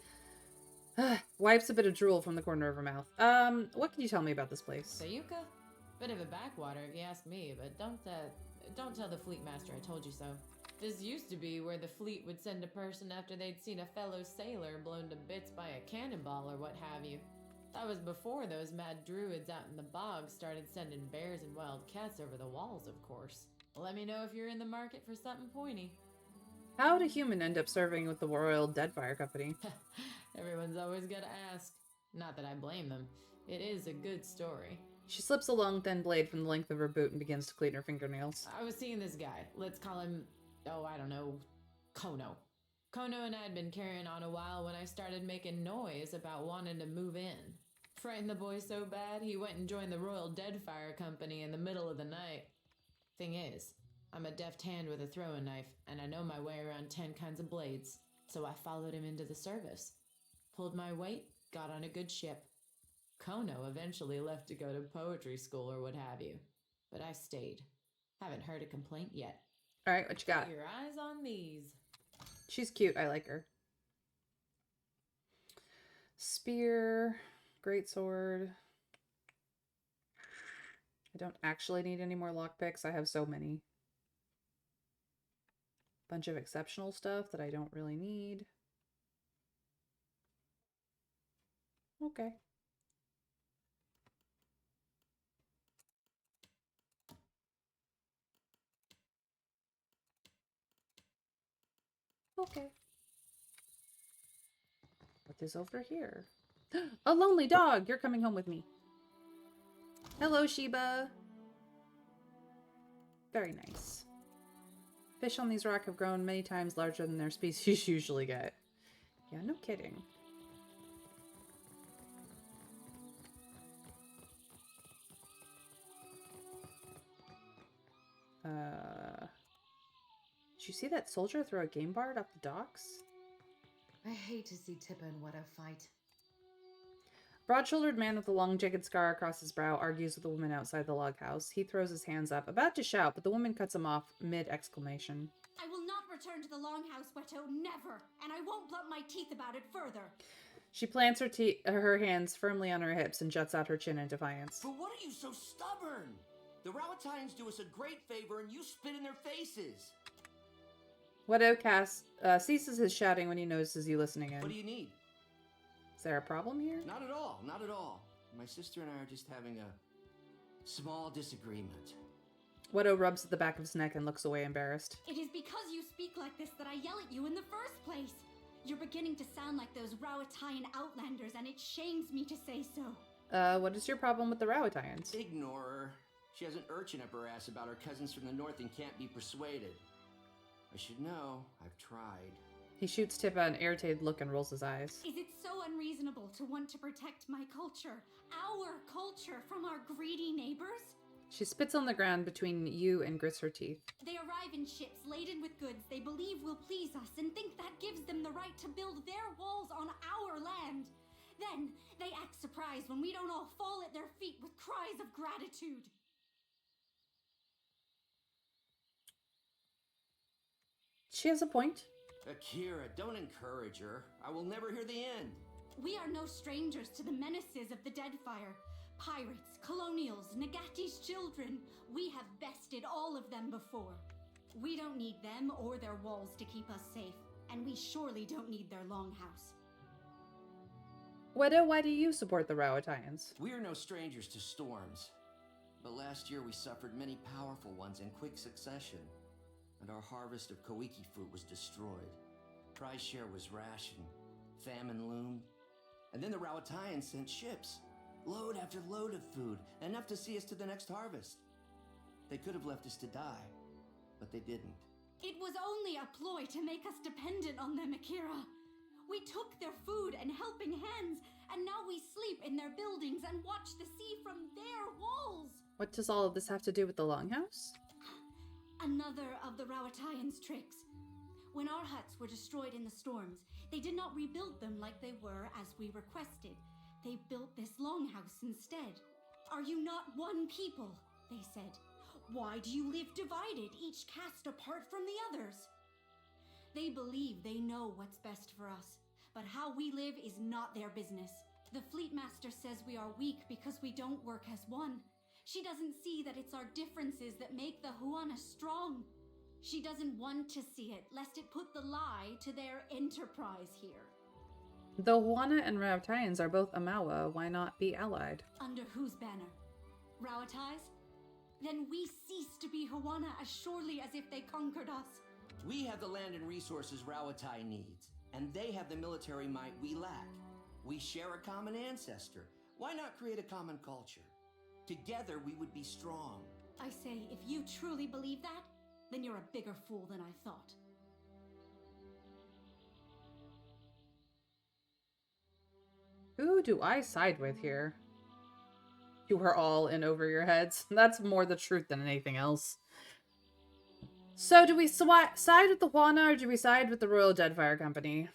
A: wipes a bit of drool from the corner of her mouth. What can you tell me about this place?
R: Sayuka? Bit of a backwater if you ask me, but don't tell the fleet master I told you so. This used to be where the fleet would send a person after they'd seen a fellow sailor blown to bits by a cannonball or what have you. That was before those mad druids out in the bog started sending bears and wild cats over the walls, of course. Let me know if you're in the market for something pointy.
A: How would a human end up serving with the Royal Deadfire Company?
R: Everyone's always gotta ask. Not that I blame them. It is a good story.
A: She slips a long, thin blade from the length of her boot and begins to clean her fingernails.
R: I was seeing this guy. Let's call him, oh, I don't know, Kono. Kono and I had been carrying on a while when I started making noise about wanting to move in. Frightened the boy so bad, he went and joined the Royal Deadfire Company in the middle of the night. Thing is, I'm a deft hand with a throwing knife, and I know my way around 10 kinds of blades, so I followed him into the service. Pulled my weight, got on a good ship. Kono eventually left to go to poetry school or what have you, but I stayed. Haven't heard a complaint yet.
A: All right, what you got?
R: Keep your eyes on these.
A: She's cute. I like her. Spear, greatsword. I don't actually need any more lockpicks. I have so many. Bunch of exceptional stuff that I don't really need. Okay. Okay. What is over here? A lonely dog! You're coming home with me. Hello, Sheba. Very nice. Fish on these rocks have grown many times larger than their species usually get. Yeah, no kidding. Did you see that soldier throw a game bard off the docks?
D: I hate to see Tippa and Wedo fight.
A: Broad-shouldered man with a long jagged scar across his brow argues with the woman outside the log house. He throws his hands up, about to shout, but the woman cuts him off mid-exclamation.
T: I will not return to the Longhouse, Wedo, never! And I won't blunt my teeth about it further!
A: She plants her hands firmly on her hips and juts out her chin in defiance.
P: But what are you so stubborn? The Rawatayans do us a great favor and you spit in their faces.
A: Wedo ceases his shouting when he notices you listening in.
P: What do you need?
A: Is there a problem here?
P: Not at all, not at all. My sister and I are just having a small disagreement.
A: Wedo rubs at the back of his neck and looks away embarrassed.
T: It is because you speak like this that I yell at you in the first place. You're beginning to sound like those Rawatayan outlanders, and it shames me to say so.
A: What is your problem with the Rawatayans?
P: Ignore her. She has an urchin up her ass about her cousins from the north and can't be persuaded. I should know. I've tried.
A: He shoots Tippa an irritated look and rolls his eyes.
T: Is it so unreasonable to want to protect my culture, our culture, from our greedy neighbors?
A: She spits on the ground between you and grits her teeth.
T: They arrive in ships laden with goods they believe will please us and think that gives them the right to build their walls on our land. Then they act surprised when we don't all fall at their feet with cries of gratitude.
A: She has a point.
P: Akira, don't encourage her. I will never hear the end.
T: We are no strangers to the menaces of the Deadfire. Pirates, colonials, Nagati's children. We have bested all of them before. We don't need them or their walls to keep us safe, and we surely don't need their longhouse.
A: Weda, why do you support the Rowattians?
P: We are no strangers to storms. But last year we suffered many powerful ones in quick succession, and our harvest of PoEII fruit was destroyed. Prize share was rationed, famine loomed, and then the Rowattians sent ships, load after load of food, enough to see us to the next harvest. They could have left us to die, but they didn't.
T: It was only a ploy to make us dependent on them, Akira. We took their food and helping hands, and now we sleep in their buildings and watch the sea from their walls.
A: What does all of this have to do with the Longhouse?
T: Another of the Rowattians' tricks. When our huts were destroyed in the storms, they did not rebuild them like they were as we requested. They built this longhouse instead. Are you not one people? They said. Why do you live divided, each cast apart from the others? They believe they know what's best for us, but how we live is not their business. The Fleet Master says we are weak because we don't work as one. She doesn't see that it's our differences that make the Huana strong. She doesn't want to see it, lest it put the lie to their enterprise here.
A: The Huana and Rowattians are both Amawa. Why not be allied?
T: Under whose banner? Rowatti's? Then we cease to be Huana as surely as if they conquered us.
P: We have the land and resources Rowattai needs, and they have the military might we lack. We share a common ancestor. Why not create a common culture? Together we would be strong.
T: I say, if you truly believe that, then you're a bigger fool than I thought.
A: Who do I side with here? You are all in over your heads. That's more the truth than anything else. So do we side with the Huana or do we side with the Royal Deadfire Company?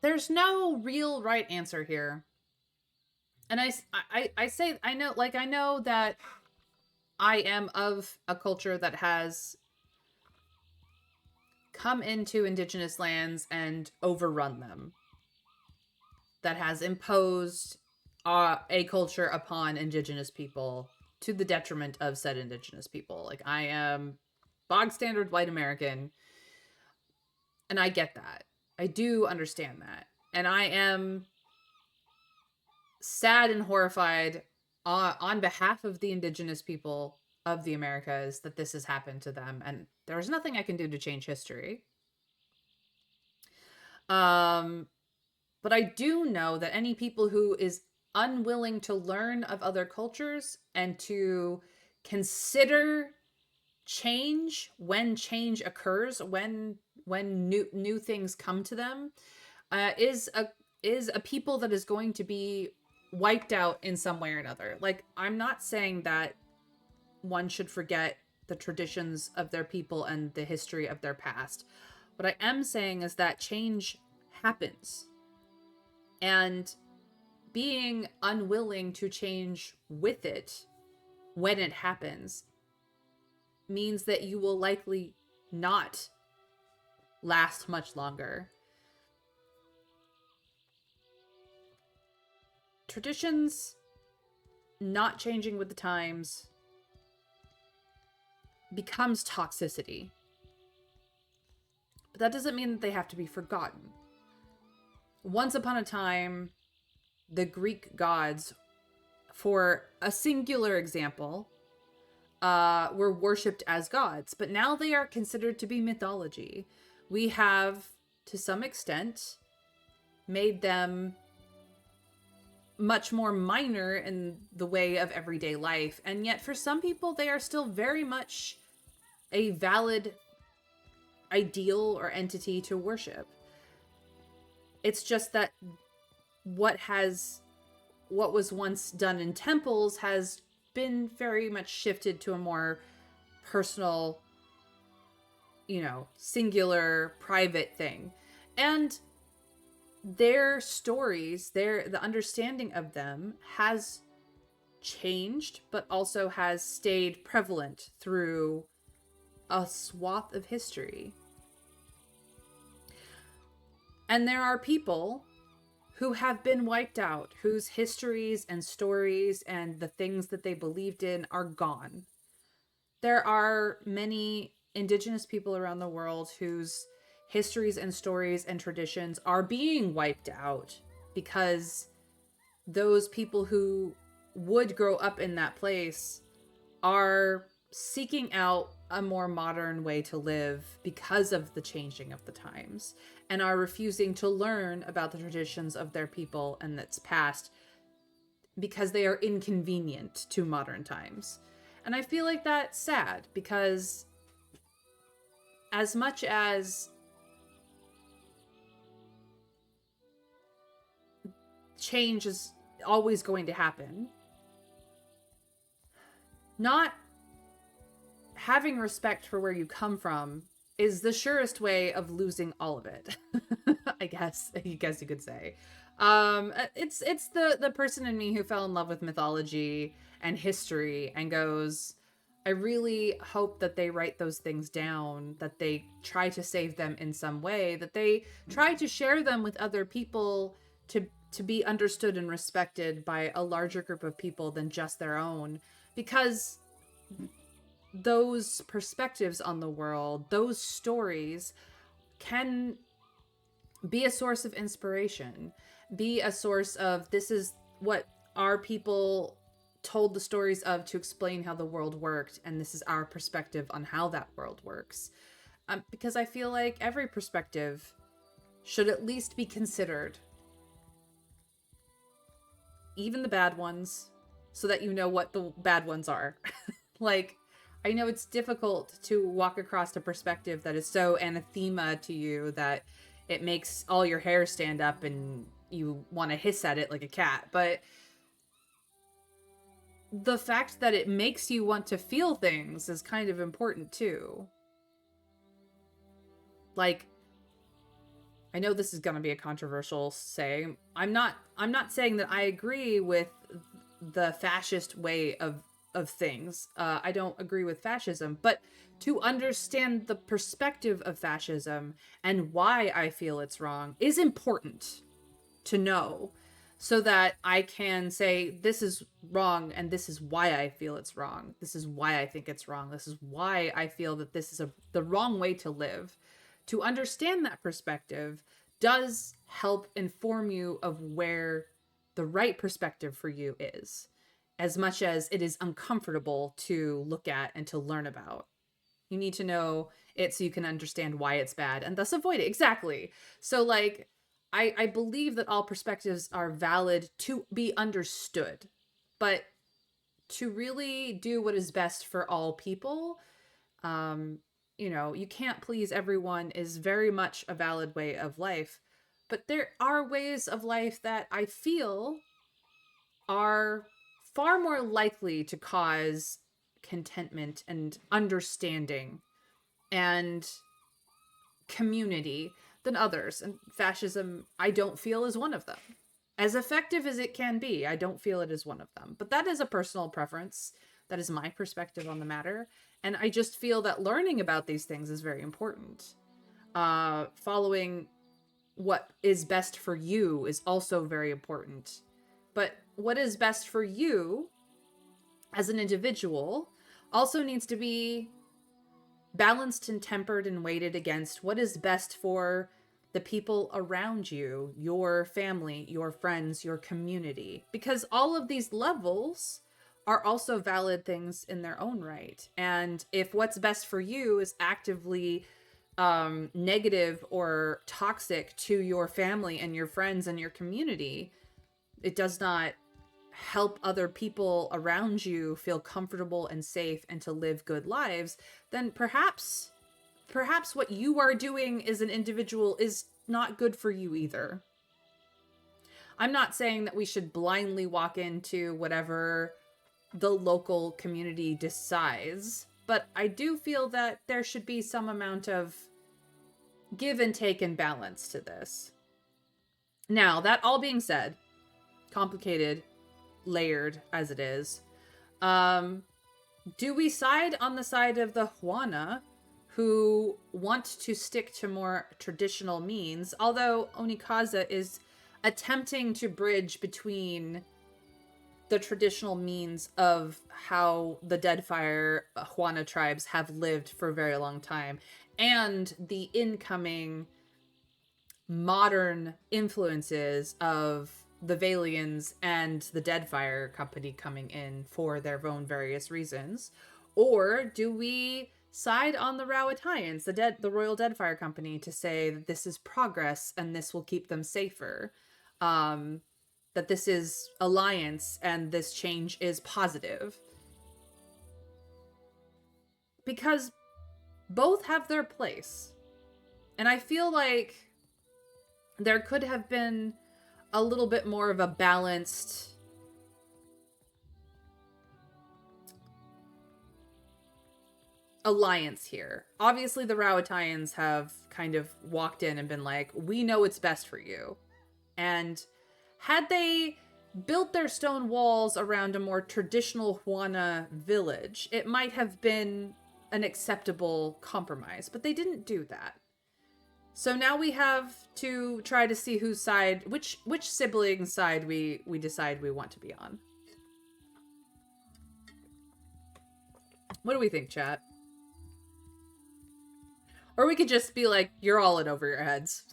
A: There's no real right answer here. And I say, I know that I am of a culture that has come into indigenous lands and overrun them. That has imposed a culture upon indigenous people to the detriment of said indigenous people. Like, I am bog standard white American, and I get that. I do understand that. And I am sad and horrified on behalf of the indigenous people of the Americas that this has happened to them. And there's nothing I can do to change history. But I do know that any people who is unwilling to learn of other cultures and to consider change when change occurs, when new things come to them, is a people that is going to be wiped out in some way or another. Like, I'm not saying that one should forget the traditions of their people and the history of their past. What I am saying is that change happens. And being unwilling to change with it when it happens means that you will likely not last much longer. Traditions not changing with the times becomes toxicity. But that doesn't mean that they have to be forgotten. Once upon a time, the Greek gods, for a singular example, were worshipped as gods, but now they are considered to be mythology. We have, to some extent, made them much more minor in the way of everyday life, and yet for some people they are still very much a valid ideal or entity to worship. It's just that what was once done in temples has been very much shifted to a more personal singular private thing. And their stories, the understanding of them has changed, but also has stayed prevalent through a swath of history. And there are people who have been wiped out, whose histories and stories and the things that they believed in are gone. There are many indigenous people around the world whose histories and stories and traditions are being wiped out because those people who would grow up in that place are seeking out a more modern way to live because of the changing of the times, and are refusing to learn about the traditions of their people and its past because they are inconvenient to modern times. And I feel like that's sad, because as much as change is always going to happen, not having respect for where you come from is the surest way of losing all of it. I guess you could say. It's the person in me who fell in love with mythology and history and goes, I really hope that they write those things down, that they try to save them in some way, that they try to share them with other people to be understood and respected by a larger group of people than just their own. Because those perspectives on the world, those stories can be a source of inspiration, be a source of, this is what our people told the stories of to explain how the world worked, and this is our perspective on how that world works. Because I feel like every perspective should at least be considered, even the bad ones, so that you know what the bad ones are. Like, I know it's difficult to walk across a perspective that is so anathema to you that it makes all your hair stand up and you want to hiss at it like a cat. But the fact that it makes you want to feel things is kind of important too. Like, I know this is going to be a controversial saying. I'm not saying that I agree with the fascist way of things. I don't agree with fascism, but to understand the perspective of fascism and why I feel it's wrong is important to know, so that I can say, this is wrong and this is why I feel it's wrong. This is why I think it's wrong. This is why I feel that this is the wrong way to live. To understand that perspective does help inform you of where the right perspective for you is, as much as it is uncomfortable to look at and to learn about. You need to know it so you can understand why it's bad and thus avoid it. Exactly. So, like, I believe that all perspectives are valid to be understood, but to really do what is best for all people, you can't please everyone is very much a valid way of life. But there are ways of life that I feel are far more likely to cause contentment and understanding and community than others. And fascism, I don't feel, is one of them. As effective as it can be, I don't feel it is one of them. But that is a personal preference. That is my perspective on the matter. And I just feel that learning about these things is very important. Following what is best for you is also very important. But what is best for you as an individual also needs to be balanced and tempered and weighted against what is best for the people around you, your family, your friends, your community. Because all of these levels are also valid things in their own right. And if what's best for you is actively negative or toxic to your family and your friends and your community, it does not help other people around you feel comfortable and safe and to live good lives, then perhaps what you are doing as an individual is not good for you either. I'm not saying that we should blindly walk into whatever the local community decides, but I do feel that there should be some amount of give and take and balance to this. Now, that all being said, complicated, layered as it is, do we side on the side of the Juana, who want to stick to more traditional means, although Onikaza is attempting to bridge between the traditional means of how the Deadfire Juana tribes have lived for a very long time and the incoming modern influences of the Valians and the Deadfire company coming in for their own various reasons? Or do we side on the Rowattians, the Royal Deadfire Company, to say that this is progress and this will keep them safer? That this is alliance and this change is positive? Because both have their place. And I feel like there could have been a little bit more of a balanced alliance here. Obviously, the Rowattians have kind of walked in and been like, we know what's best for you. And had they built their stone walls around a more traditional Juana village, it might have been an acceptable compromise, but they didn't do that. So now we have to try to see whose side, which sibling side we decide we want to be on. What do we think, chat? Or we could just be like, you're all in over your heads.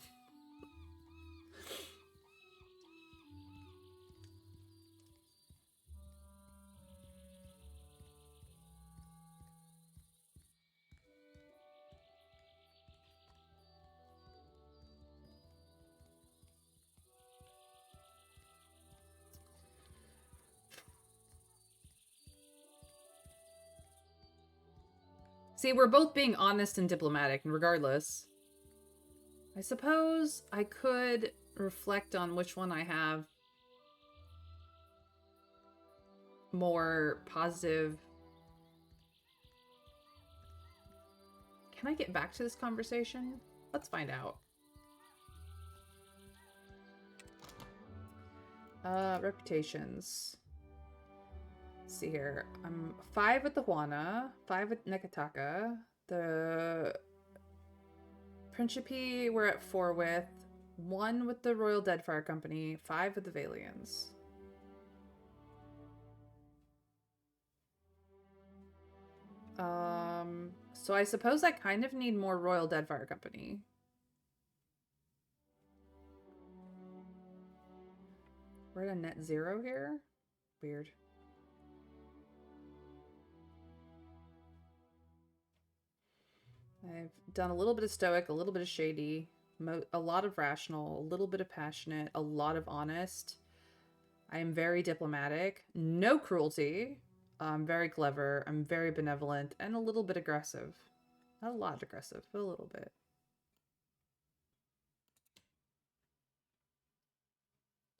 A: See, we're both being honest and diplomatic, and regardless, I suppose I could reflect on which one I have more positive. Can I get back to this conversation? Let's find out. Reputations. Let's see here. I'm 5 with the Juana, 5 with Nekataka. The Principe we're at 4 with. 1 with the Royal Deadfire Company, 5 with the Valians. So I suppose I kind of need more Royal Deadfire Company. We're at a net 0 here? Weird. I've done a little bit of stoic, a little bit of shady, a lot of rational, a little bit of passionate, a lot of honest. I am very diplomatic, no cruelty. I'm very clever, I'm very benevolent, and a little bit aggressive. Not a lot aggressive, but a little bit.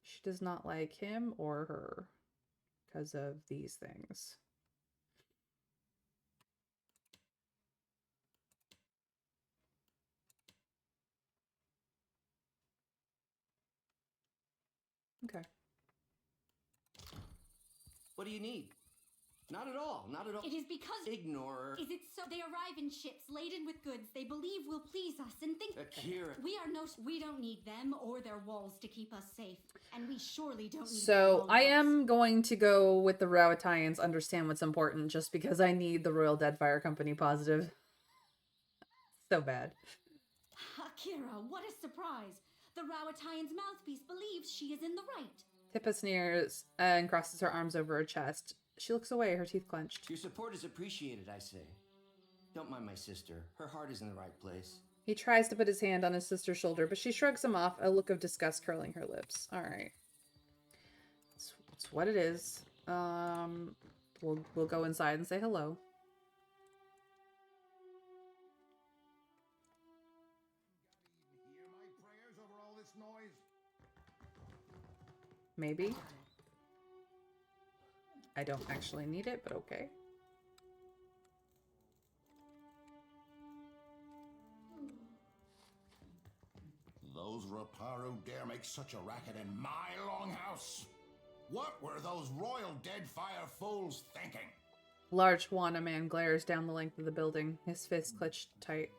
A: She does not like him or her because of these things. Okay.
P: What do you need? Not at all, not at all.
T: It is because...
P: Ignore.
T: Is it so? They arrive in ships laden with goods they believe will please us and think...
P: Akira.
T: We don't need them or their walls to keep us safe. And we surely don't need...
A: So I am going to go with the Rowattians, understand what's important, just because I need the Royal Deadfire Company positive. So bad.
T: Akira, what a surprise. The Rowattian's mouthpiece believes she is in the right.
A: Tippa sneers and crosses her arms over her chest. She looks away, her teeth clenched.
P: Your support is appreciated, I say. Don't mind my sister. Her heart is in the right place.
A: He tries to put his hand on his sister's shoulder, but she shrugs him off, a look of disgust curling her lips. All right. It's what it is. We'll go inside and say hello.
G: Hear my prayers over all this noise?
A: Maybe. I don't actually need it, but okay.
G: Raparu dare make such a racket in my longhouse? What were those royal Deadfire fools thinking?
A: Large Juana man glares down the length of the building, his fists clenched tight.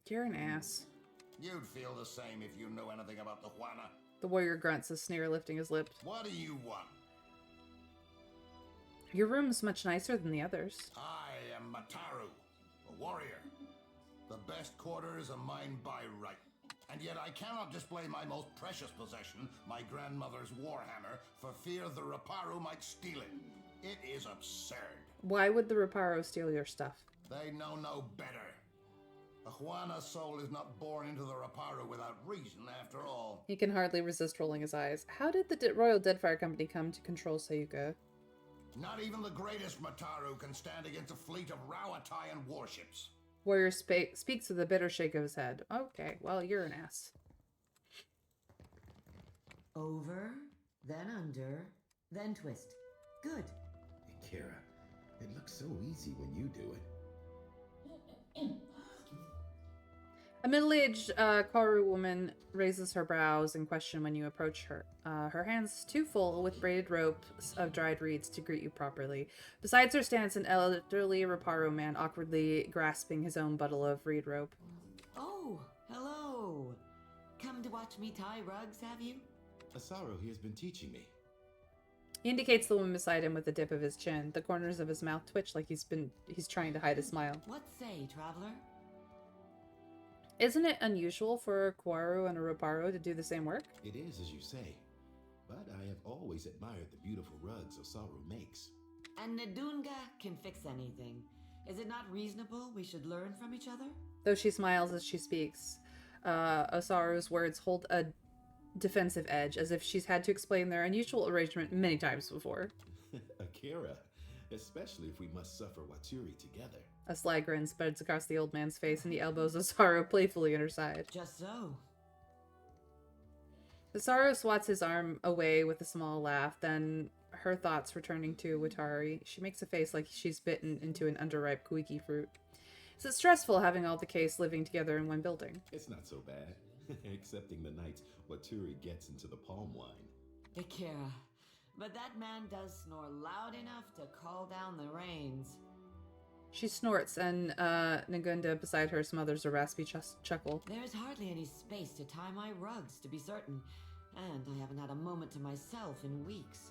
A: You're an ass.
G: You'd feel the same if you knew anything about the Juana.
A: The warrior grunts, a sneer lifting his lips.
G: What do you want?
A: Your room's much nicer than the others.
G: I am Mataru, a warrior. The best quarters are mine by right. And yet I cannot display my most precious possession, my grandmother's warhammer, for fear the Raparu might steal it. It is absurd.
A: Why would the Reparo steal your stuff?
G: They know no better. A Juana soul is not born into the Raparu without reason, after all.
A: He can hardly resist rolling his eyes. How did the Royal Deadfire Company come to control Sayuka?
G: Not even the greatest Mataru can stand against a fleet of Rauatayan warships.
A: Warrior speaks with a bitter shake of his head. Okay, well, you're an ass.
B: Over, then under, then twist. Good.
U: Akira, it looks so easy when you do it.
A: A middle-aged Karu woman raises her brows in question when you approach her. Her hands too full with braided ropes of dried reeds to greet you properly. Besides her stands an elderly Reparo man awkwardly grasping his own bundle of reed rope.
B: Oh, hello. Come to watch me tie rugs, have you?
U: Asaro here has been teaching me.
A: He indicates the woman beside him with a dip of his chin. The corners of his mouth twitch like he's trying to hide a smile.
B: What say, traveler?
A: Isn't it unusual for a Kwaru and a Reparo to do the same work?
U: It is, as you say. But I have always admired the beautiful rugs Osaru makes.
B: And Nadunga can fix anything. Is it not reasonable we should learn from each other?
A: Though she smiles as she speaks, Osaru's words hold a defensive edge, as if she's had to explain their unusual arrangement many times before.
U: Akira, especially if we must suffer Waturi together.
A: A sly grin spreads across the old man's face, and he elbows Osaru playfully in her side.
B: Just so.
A: Osaru swats his arm away with a small laugh, then, her thoughts returning to Watari, she makes a face like she's bitten into an underripe kuiki fruit. Is it stressful having all the case living together in one building?
U: It's not so bad, excepting the nights Waturi gets into the palm wine.
B: Akira, but that man does snore loud enough to call down the rains.
A: She snorts, and Nagunda beside her smothers a raspy chuckle.
B: There is hardly any space to tie my rugs, to be certain, and I haven't had a moment to myself in weeks.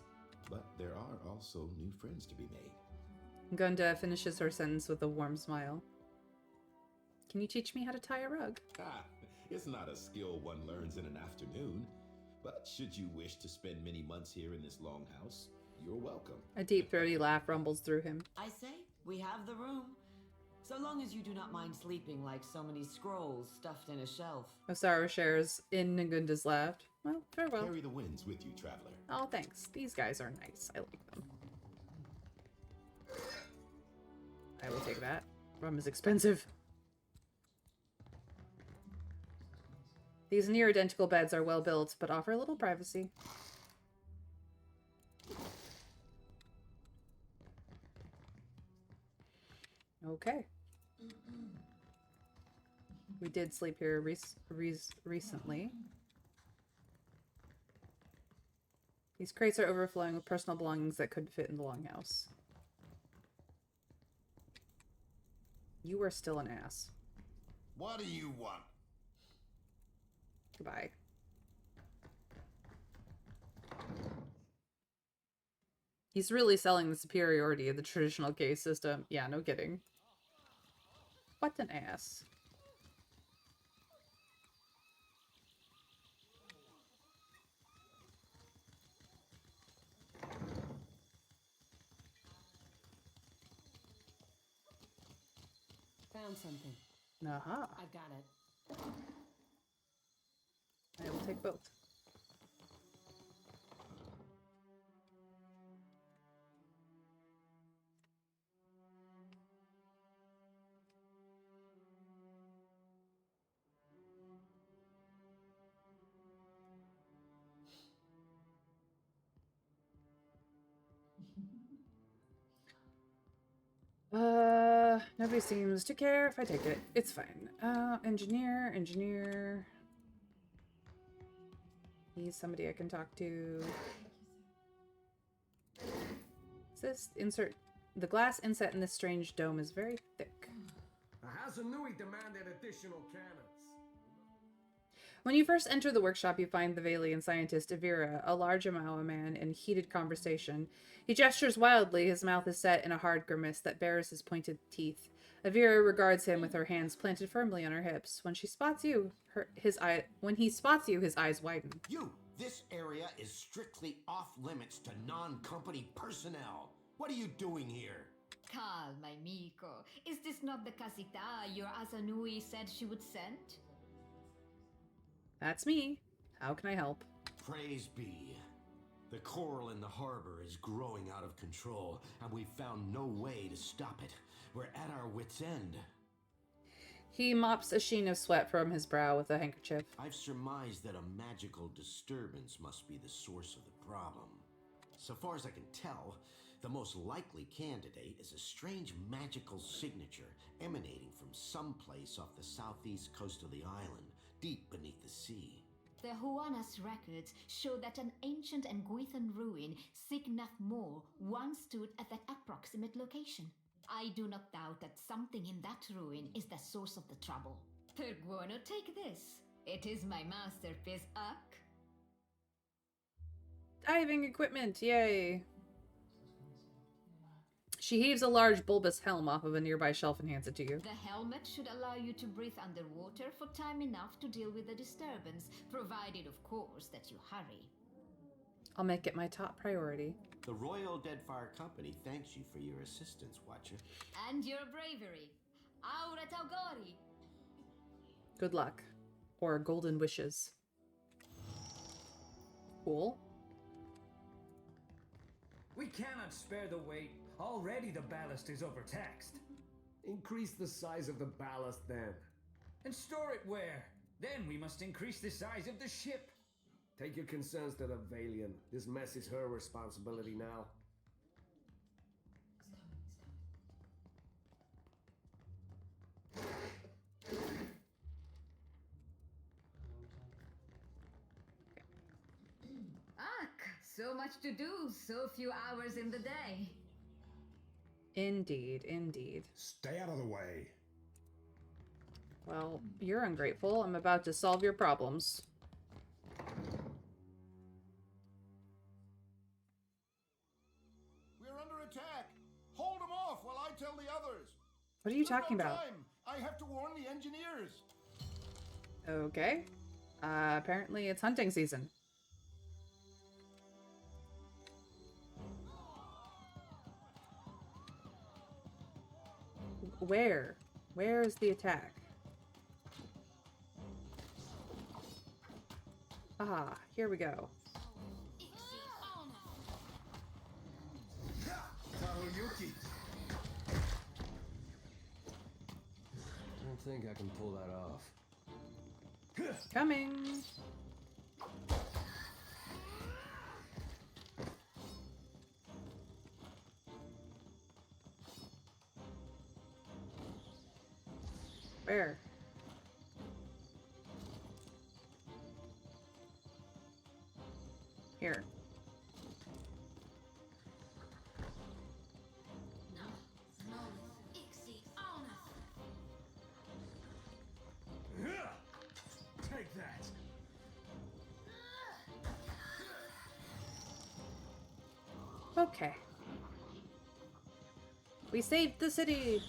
U: But there are also new friends to be made.
A: Gunda finishes her sentence with a warm smile. Can you teach me how to tie a rug?
U: It's not a skill one learns in an afternoon, but should you wish to spend many months here in this longhouse, you're welcome.
A: A deep, throaty laugh rumbles through him.
B: I say, we have the room. So long as you do not mind sleeping like so many scrolls stuffed in a shelf.
A: Osaru shares in Nagunda's laugh. Well, farewell.
U: Carry the winds with you, traveler.
A: Oh, thanks. These guys are nice. I like them. I will take that. Rum is expensive. These near-identical beds are well built, but offer a little privacy. Okay. We did sleep here recently. These crates are overflowing with personal belongings that couldn't fit in the longhouse. You are still an ass.
G: What do you want?
A: Goodbye. He's really selling the superiority of the traditional case system. Yeah, no kidding. What an ass.
B: Found something.
A: Aha.
B: I've got it.
A: I will take both. Nobody seems to care if I take it. It's fine. Engineer. He's somebody I can talk to. Is this insert? The glass inset in this strange dome is very thick.
O: Hasanui demanded additional cannons.
A: When you first enter the workshop, you find the Valian scientist Avira, a large Amawa man, in heated conversation. He gestures wildly, his mouth is set in a hard grimace that bares his pointed teeth. Avira regards him with her hands planted firmly on her hips. When he spots you, his eyes widen.
G: This area is strictly off limits to non-company personnel. What are you doing here?
S: Calma, amico. Is this not the casita your Asanui said she would send?
A: That's me. How can I help?
G: Praise be. The coral in the harbor is growing out of control, and we've found no way to stop it. We're at our wits' end.
A: He mops a sheen of sweat from his brow with a handkerchief.
G: I've surmised that a magical disturbance must be the source of the problem. So far as I can tell, the most likely candidate is a strange magical signature emanating from someplace off the southeast coast of the island, deep beneath the sea.
S: The Huana's records show that an ancient and Guithan ruin, Signaf Mor, once stood at that approximate location. I do not doubt that something in that ruin is the source of the trouble. Perguono, take this. It is my masterpiece, Uck.
A: Diving equipment, yay! She heaves a large bulbous helm off of a nearby shelf and hands it to you.
S: The helmet should allow you to breathe underwater for time enough to deal with the disturbance, provided, of course, that you hurry.
A: I'll make it my top priority.
G: The Royal Deadfire Company thanks you for your assistance, Watcher.
S: And your bravery. Aura Taugori!
A: Good luck. Or golden wishes. Cool.
E: We cannot spare the weight. Already the ballast is overtaxed.
O: Increase the size of the ballast then.
E: And store it where? Then we must increase the size of the ship.
O: Take your concerns to the Valian. This mess is her responsibility now.
S: So much to do, so few hours in the day.
A: Indeed, indeed.
V: Stay out of the way.
A: Well, you're ungrateful. I'm about to solve your problems.
G: We're under attack. Hold them off while I tell the others.
A: What are you talking about?
G: I have to warn the engineers.
A: Okay. Apparently it's hunting season. Where? Where is the attack? Ah, here we go.
V: Taruyuki.
K: I don't think I can pull that off.
A: Coming. Where? Here.
E: Take that.
A: Okay. We saved the city.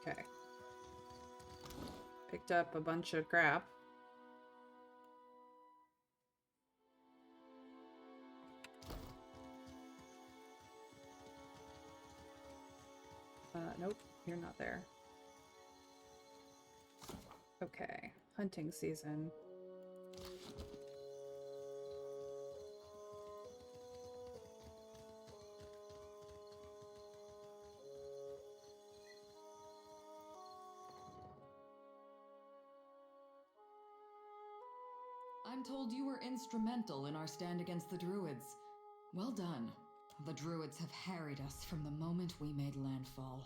A: Okay. Picked up a bunch of crap. Nope, you're not there. Okay, hunting season.
R: told you were instrumental in our stand against the Druids. Well done. The Druids have harried us from the moment we made landfall.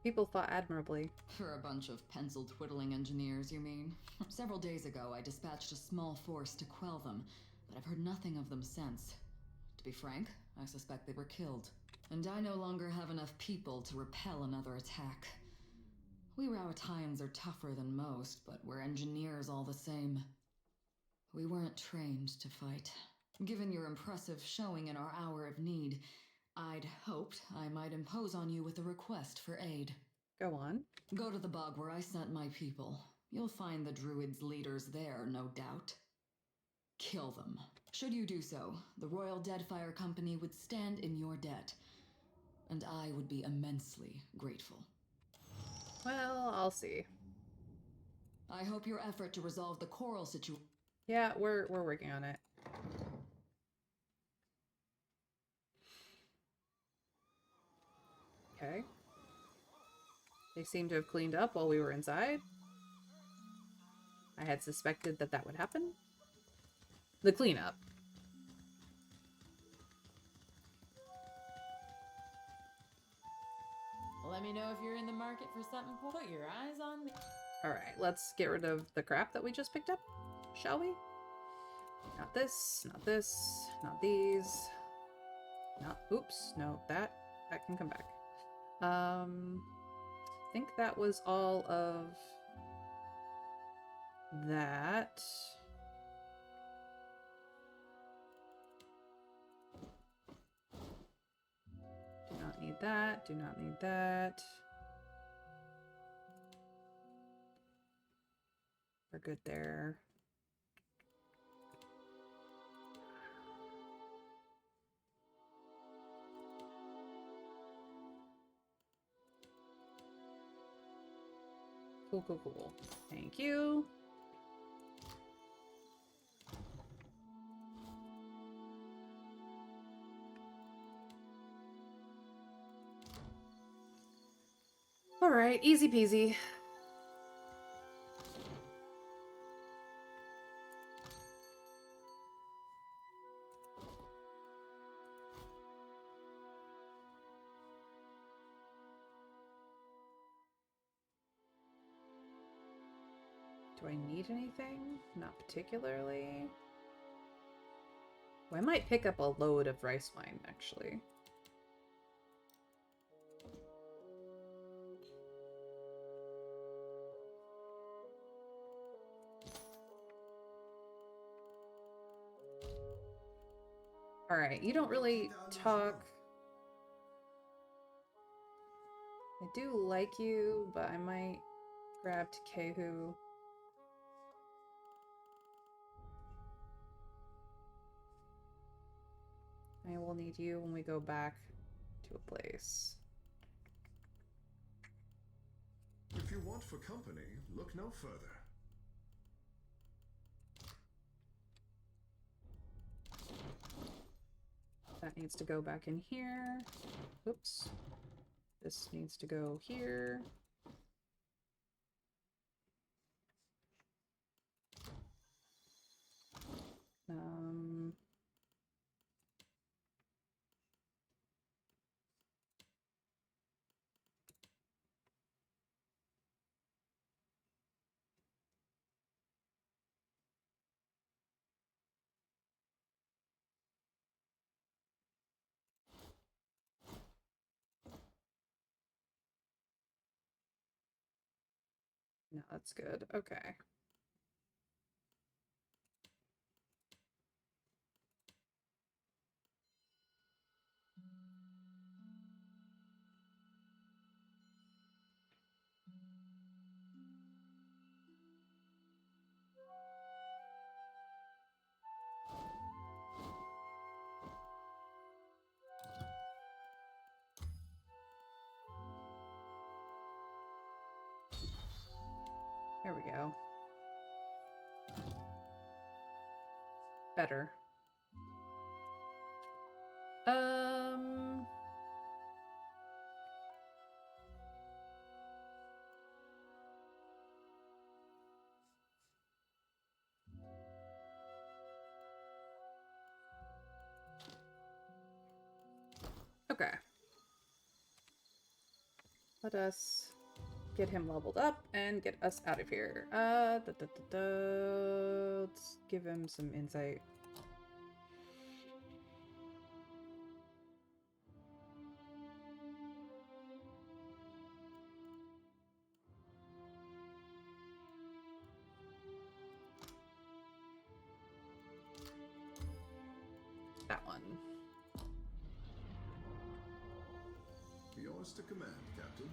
A: People fought admirably.
R: For a bunch of pencil-twiddling engineers, you mean? Several days ago, I dispatched a small force to quell them, but I've heard nothing of them since. To be frank, I suspect they were killed. And I no longer have enough people to repel another attack. We Rowattians are tougher than most, but we're engineers all the same. We weren't trained to fight. Given your impressive showing in our hour of need, I'd hoped I might impose on you with a request for aid.
A: Go on.
R: Go to the bog where I sent my people. You'll find the Druids' leaders there, no doubt. Kill them. Should you do so, the Royal Deadfire Company would stand in your debt, and I would be immensely grateful.
A: Well, I'll see.
R: I hope your effort to resolve the coral situation...
A: Yeah, we're working on it. Okay. They seem to have cleaned up while we were inside. I had suspected that that would happen. The cleanup.
B: Let me know if you're in the market for something. Put your eyes on me.
A: Alright, let's get rid of the crap that we just picked up, shall we? Not this, not this, not these. Not, oops, no, that can come back. I think that was all of that. Do not need that, do not need that. We're good there. Cool, cool, cool. Thank you. All right, easy peasy. Do I need anything? Not particularly. Well, I might pick up a load of rice wine, actually. Alright, you don't really talk. I do like you, but I might grab Takehu. I will need you when we go back to a place.
V: If you want for company, look no further.
A: That needs to go back in here. Oops. This needs to go here. No, that's good. Okay. There we go. Better. Okay. Let us get him leveled up and get us out of here. Let's give him some insight. That one.
V: Yours to command, Captain.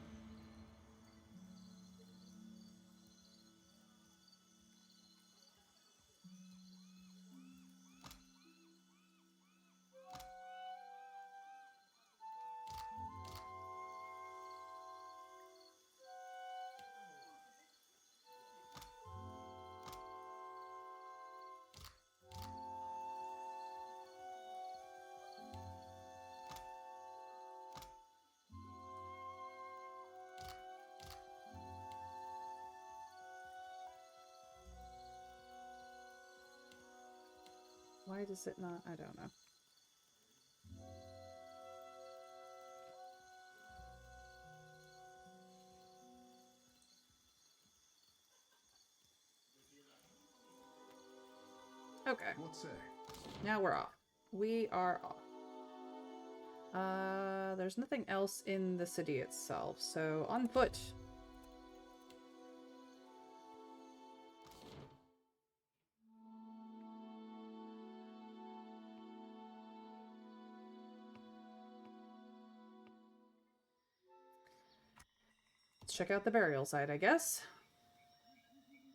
A: Why does it not? I don't know. Okay.
V: What say?
A: Now we're off. We are off. There's nothing else in the city itself, so on foot. Let's check out the burial site, I guess.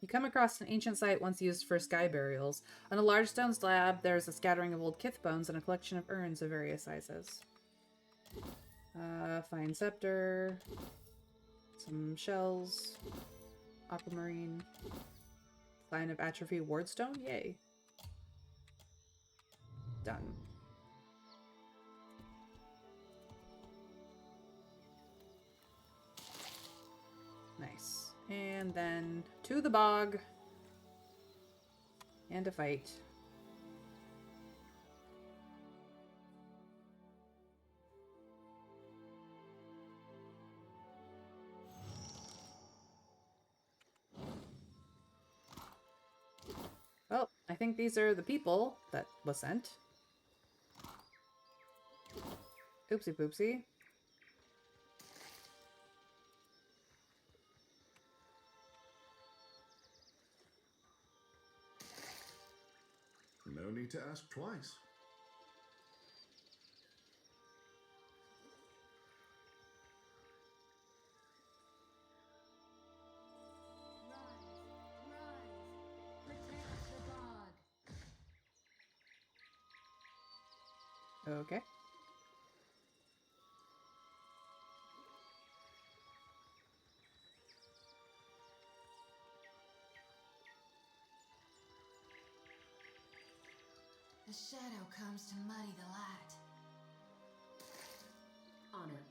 A: You come across an ancient site once used for sky burials. On a large stone slab, there's a scattering of old kith bones and a collection of urns of various sizes. Fine scepter. Some shells. Aquamarine. Sign of atrophy wardstone? Yay. Done. Nice. And then to the bog. And a fight. Well, I think these are the people that was sent. Oopsie poopsie.
V: No need to ask twice.
A: Okay.
J: The shadow comes to muddy the light.
B: Honor.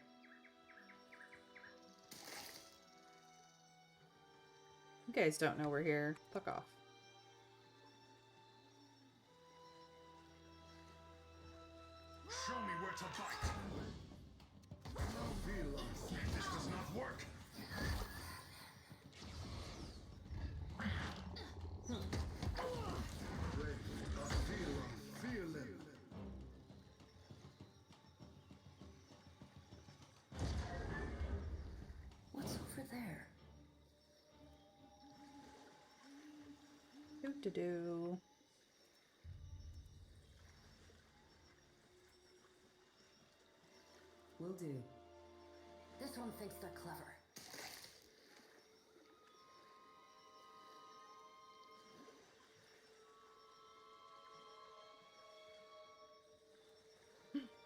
A: You guys don't know we're here. Fuck off.
V: Show me where to bite. I feel like this does not work.
J: What's over there?
A: Do.
Q: Will do.
J: This one thinks they're clever.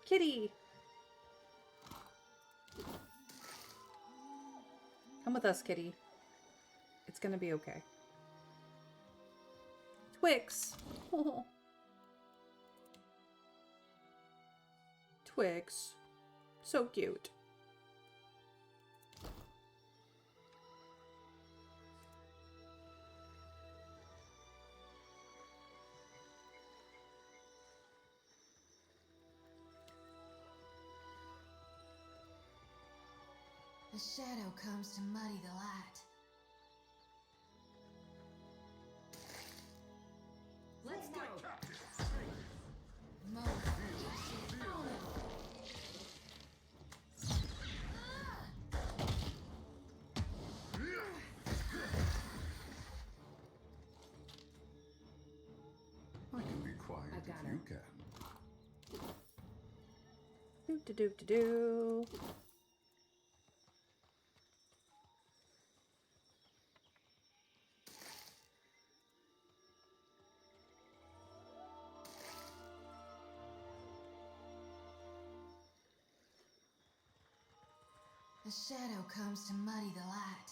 A: Kitty! Come with us, kitty. It's gonna be okay. Twix! Oh. Twix. So cute.
F: A shadow comes to muddy the light.
T: Let's go.
V: I can be quiet
T: I got
V: if you
T: her.
A: Doop
V: can.
A: de doop de doo.
F: A shadow comes to muddy the light.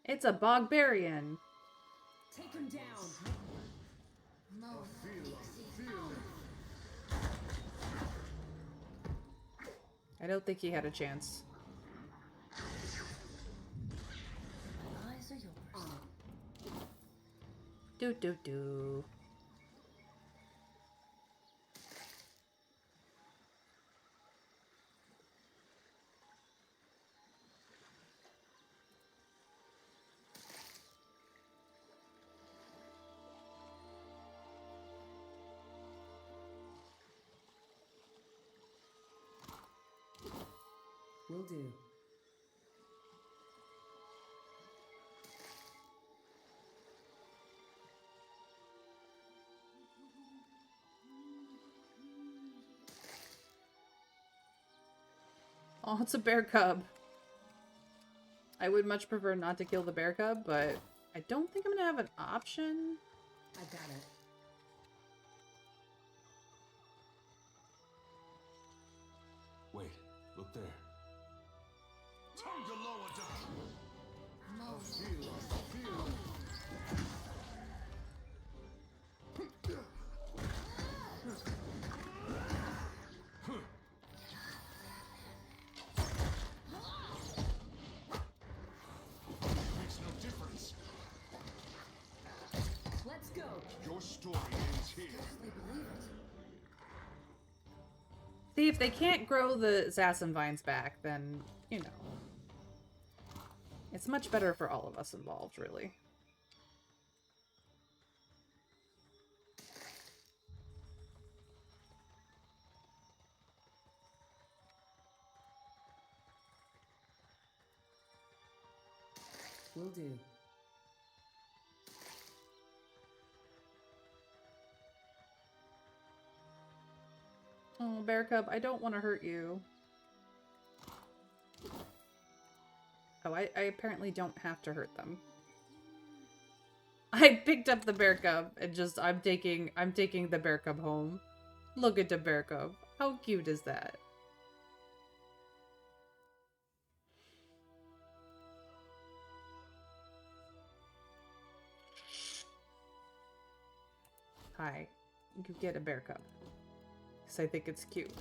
A: It's a Bogbarian.
T: Take him down.
A: I don't think he had a chance.
F: My eyes are yours.
A: Doo doo doo.
Q: Will do.
A: Oh, it's a bear cub. I would much prefer not to kill the bear cub, but I don't think I'm gonna have an option.
Q: I got it.
C: Wait, look there.
V: Time to lower down. Makes no difference.
T: Let's go.
V: Your story ends here.
A: See, if they can't grow the assassin vines back, then, you know. It's much better for all of us involved, really.
Q: Will do.
A: Oh, bear cub, I don't want to hurt you. Oh, I apparently don't have to hurt them. I picked up the bear cub and just I'm taking the bear cub home. Look at the bear cub. How cute is that? Hi. You get a bear cub. Because I think it's cute.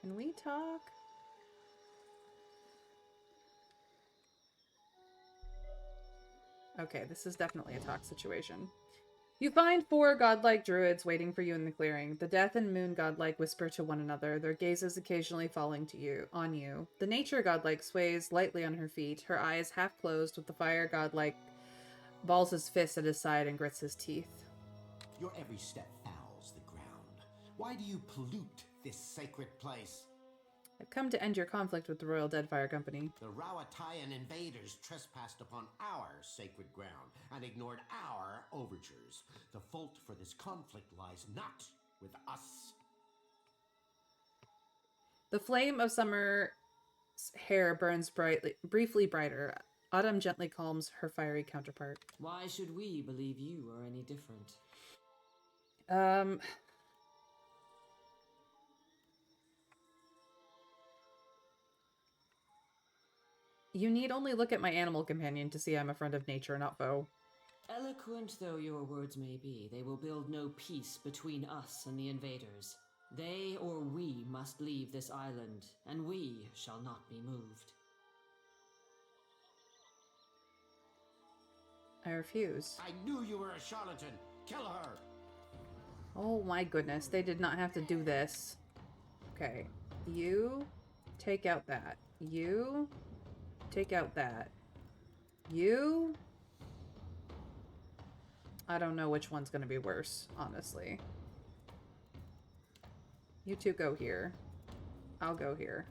A: Can we talk? Okay, this is definitely a talk situation. You find 4 godlike druids waiting for you in the clearing. The death and moon godlike whisper to one another, their gazes occasionally falling on you. The nature godlike sways lightly on her feet, her eyes half closed, with the fire godlike balls his fist at his side and grits his teeth.
I: Your every step fouls the ground. Why do you pollute this sacred place?
A: I've come to end your conflict with the Royal Deadfire Company.
I: The Rawatayan invaders trespassed upon our sacred ground and ignored our overtures. The fault for this conflict lies not with us.
A: The flame of summer's hair burns briefly brighter. Autumn gently calms her fiery counterpart.
M: Why should we believe you are any different?
A: You need only look at my animal companion to see I'm a friend of nature, not foe.
B: Eloquent though your words may be, they will build no peace between us and the invaders. They or we must leave this island, and we shall not be moved.
A: I refuse.
I: I knew you were a charlatan. Kill her.
A: Oh my goodness, they did not have to do this. Okay, you take out that. You take out that. You... I don't know which one's gonna be worse, honestly. You two go here. I'll go here.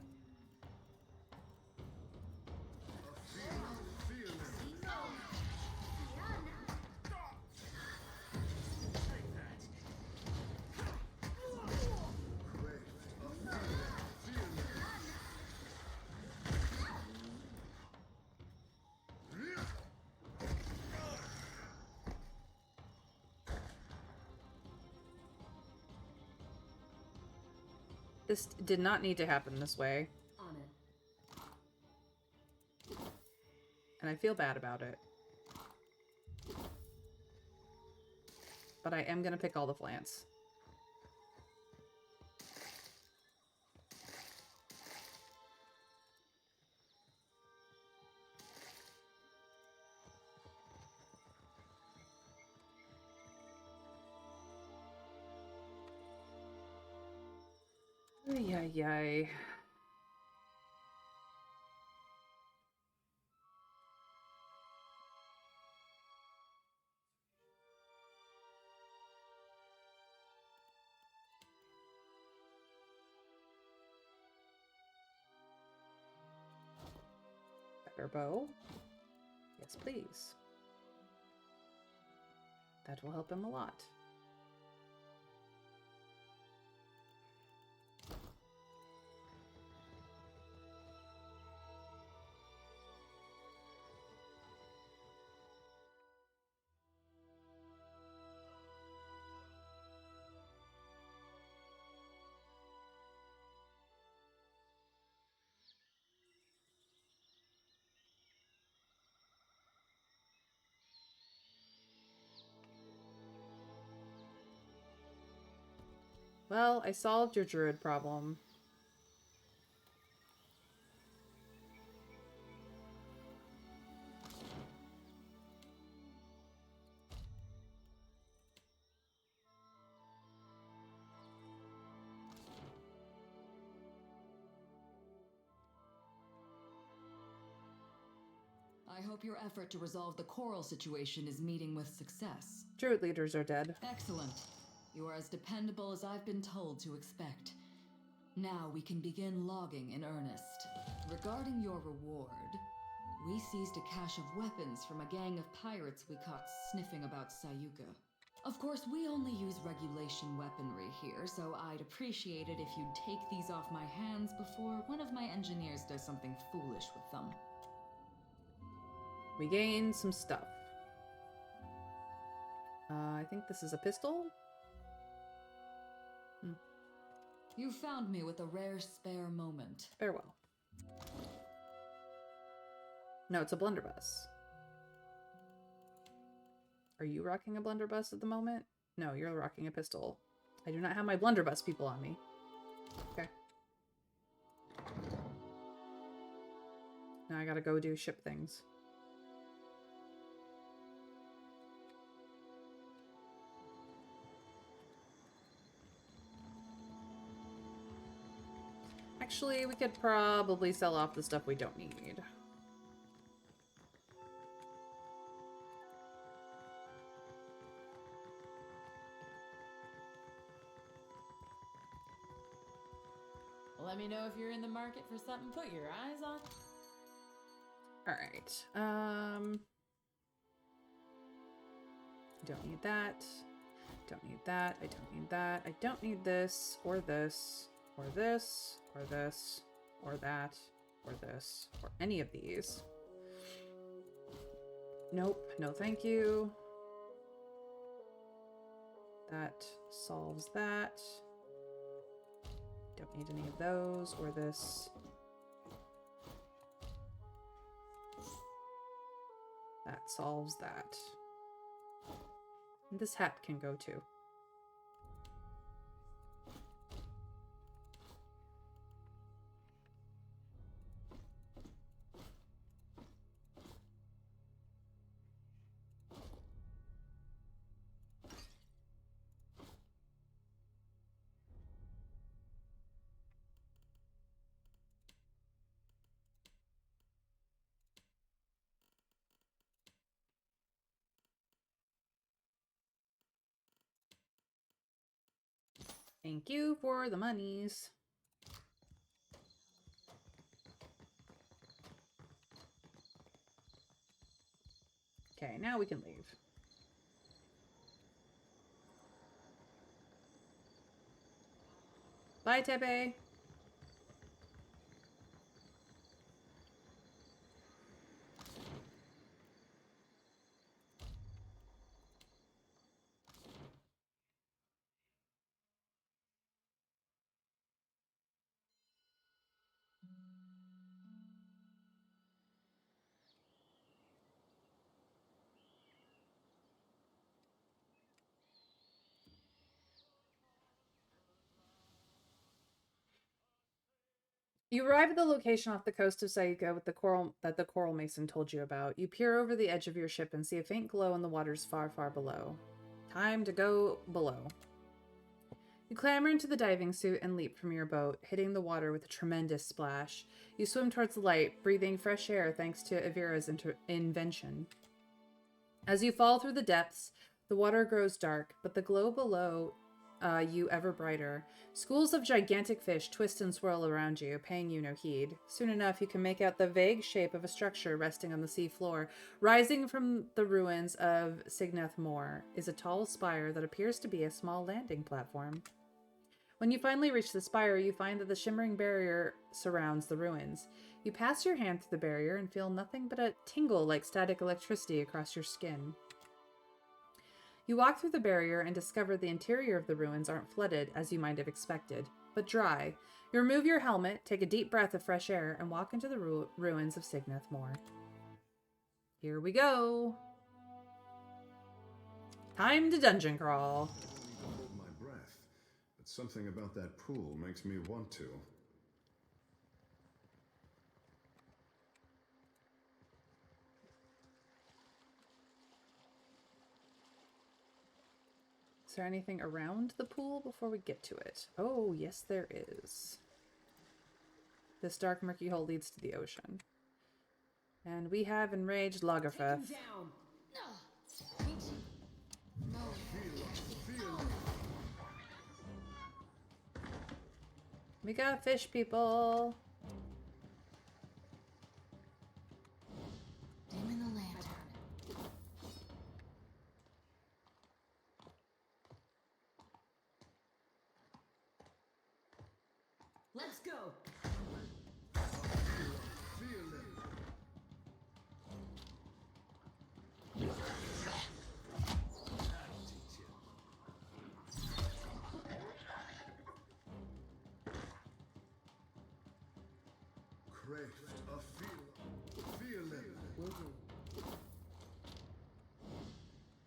A: This did not need to happen this way.
J: On it.
A: And I feel bad about it. But I am gonna pick all the plants. Ay, ay, ay. Better bow. Yes, please. That will help him a lot. Well, I solved your druid problem.
R: I hope your effort to resolve the coral situation is meeting with success.
A: Druid leaders are dead.
R: Excellent. You are as dependable as I've been told to expect. Now we can begin logging in earnest. Regarding your reward, we seized a cache of weapons from a gang of pirates we caught sniffing about Sayuka. Of course, we only use regulation weaponry here, so I'd appreciate it if you'd take these off my hands before one of my engineers does something foolish with them.
A: We gained some stuff. I think this is a pistol?
R: You found me with a rare spare moment.
A: Farewell. No, it's a blunderbuss. Are you rocking a blunderbuss at the moment? No, you're rocking a pistol. I do not have my blunderbuss people on me. Okay. Now I gotta go do ship things. Actually, we could probably sell off the stuff we don't need.
Q: Let me know if you're in the market for something to put your eyes on.
A: Alright. Don't need that. Don't need that. I don't need that. I don't need this, or this, or this, or this, or that, or this, or any of these. Nope. No thank you. That solves that. Don't need any of those, or this. That solves that. This hat can go too. Thank you for the monies. Okay, now we can leave. Bye, Tepe. You arrive at the location off the coast of Saika with the coral that the coral mason told you about. You peer over the edge of your ship and see a faint glow in the waters far, far below. Time to go below. You clamber into the diving suit and leap from your boat, hitting the water with a tremendous splash. You swim towards the light, breathing fresh air thanks to Avira's invention. As you fall through the depths, the water grows dark, but the glow below you ever brighter. Schools of gigantic fish twist and swirl around you, paying you no heed. Soon enough, you can make out the vague shape of a structure resting on the sea floor. Rising from the ruins of Signath Moor is a tall spire that appears to be a small landing platform. When you finally reach the spire, you find that the shimmering barrier surrounds the ruins. You pass your hand through the barrier and feel nothing but a tingle like static electricity across your skin. You walk through the barrier and discover the interior of the ruins aren't flooded, as you might have expected, but dry. You remove your helmet, take a deep breath of fresh air, and walk into the ruins of Signath Moor. Here we go! Time to dungeon crawl.
V: Hold my breath, but something about that pool makes me want to.
A: Is there anything around the pool before we get to it? Oh, yes there is. This dark murky hole leads to the ocean. And we have enraged Lagerfeth. We got fish people.
F: Dim in the lantern.
M: Let's go.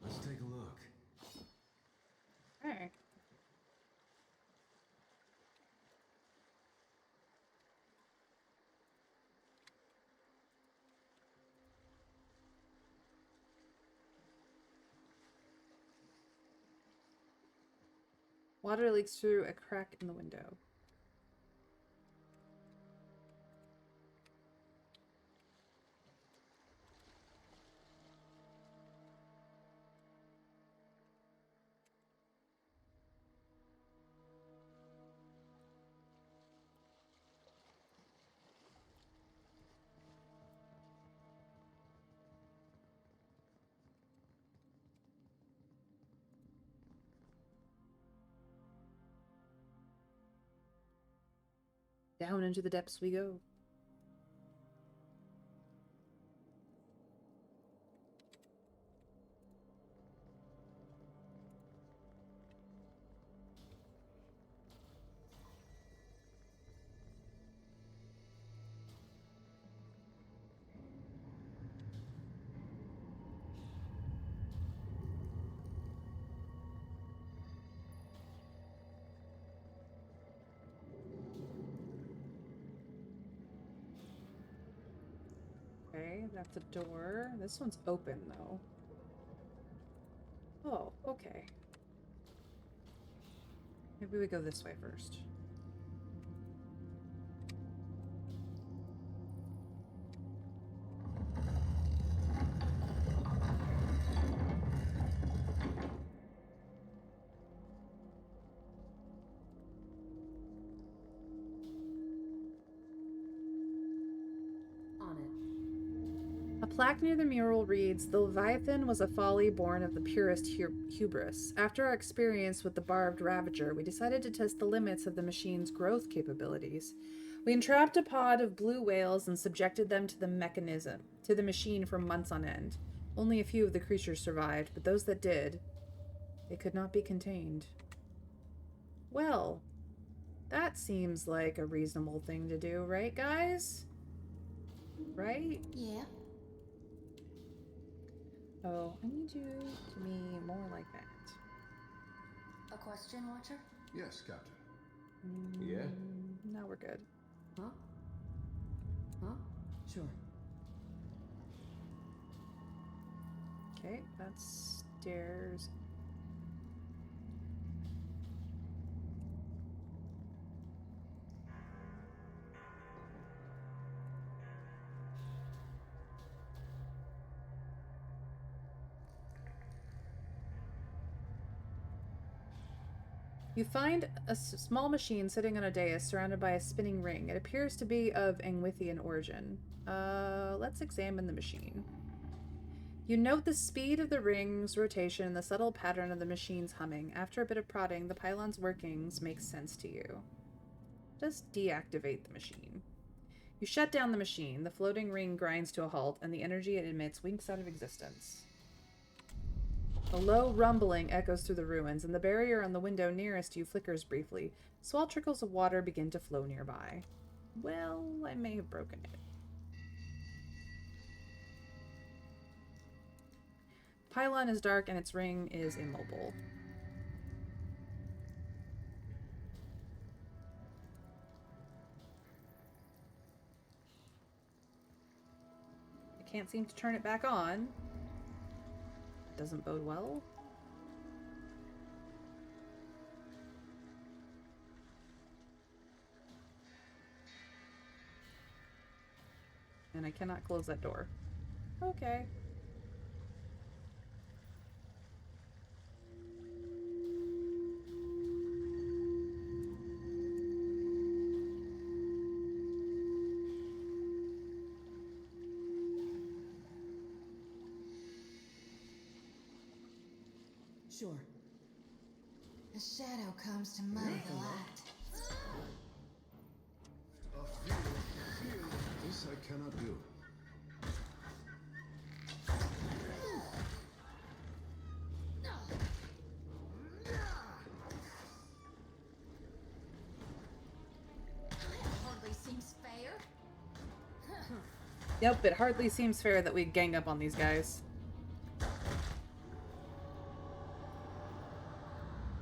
V: Let's take a look.
A: Okay. Water leaks through a crack in the window. Down into the depths we go. That's a door. This one's open, though. Oh, okay. Maybe we go this way first.
J: On it.
A: A plaque near the mural reads, "The Leviathan was a folly born of the purest hubris. After our experience with the barbed Ravager, we decided to test the limits of the machine's growth capabilities. We entrapped a pod of blue whales and subjected them to the machine for months on end. Only a few of the creatures survived, but those that did, they could not be contained." Well, that seems like a reasonable thing to do, right, guys? Right?
F: Yeah.
A: Oh, I need you to be more like that.
F: A question, Watcher?
V: Yes, Captain.
O: Yeah?
A: Now we're good.
J: Huh? Huh? Sure.
A: Okay, that's stairs. You find a small machine sitting on a dais surrounded by a spinning ring. It appears to be of Angwithian origin. Let's examine the machine. You note the speed of the ring's rotation and the subtle pattern of the machine's humming. After a bit of prodding, the pylon's workings make sense to you. Just deactivate the machine. You shut down the machine. The floating ring grinds to a halt, and the energy it emits winks out of existence. A low rumbling echoes through the ruins, and the barrier on the window nearest you flickers briefly. Small trickles of water begin to flow nearby. Well, I may have broken it. Pylon is dark, and its ring is immobile. I can't seem to turn it back on. Doesn't bode well. And I cannot close that door. Okay.
J: Sure.
F: The shadow comes to muddy the light.
V: A fear. This I cannot do.
F: Hardly seems fair.
A: Yep, it hardly seems fair that we gang up on these guys.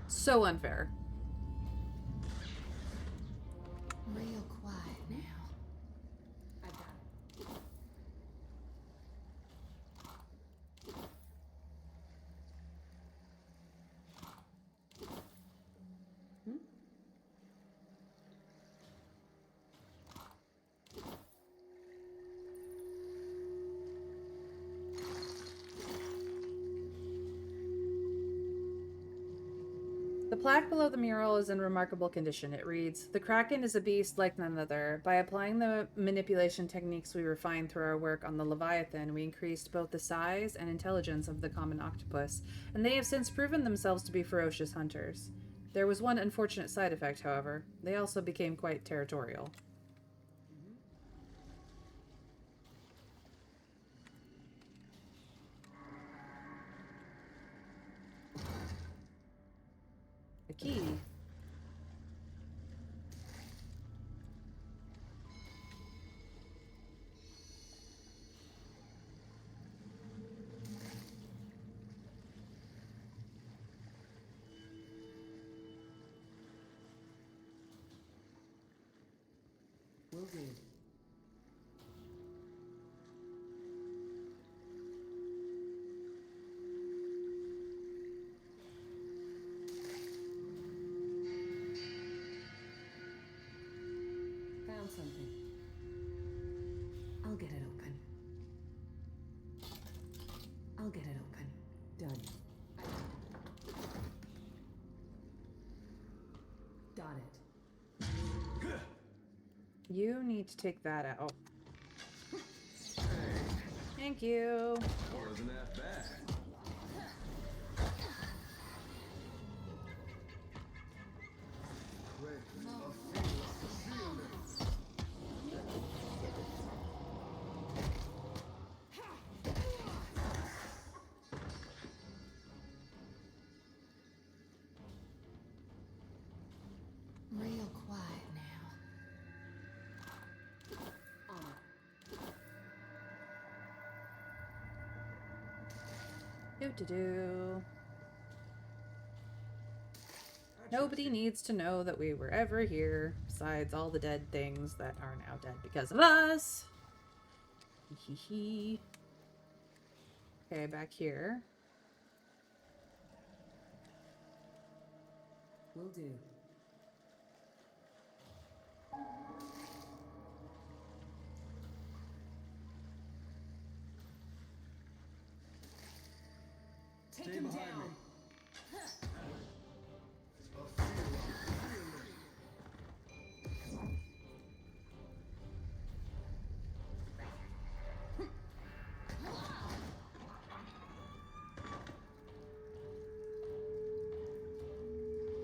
A: So unfair.
F: Real quiet now.
J: I got it.
A: The plaque below the mural is in remarkable condition. It reads, "The Kraken is a beast like none other. By applying the manipulation techniques we refined through our work on the Leviathan, we increased both the size and intelligence of the common octopus, and they have since proven themselves to be ferocious hunters. There was one unfortunate side effect, however. They also became quite territorial." A key.
J: Will do.
A: You need to take that out. Thank you.
V: Wasn't that bad?
F: Real quiet now.
A: Do. Nobody needs to know that we were ever here, besides all the dead things that are now dead because of us. Hee hee. Okay, back here.
B: Will do.
V: Take him down.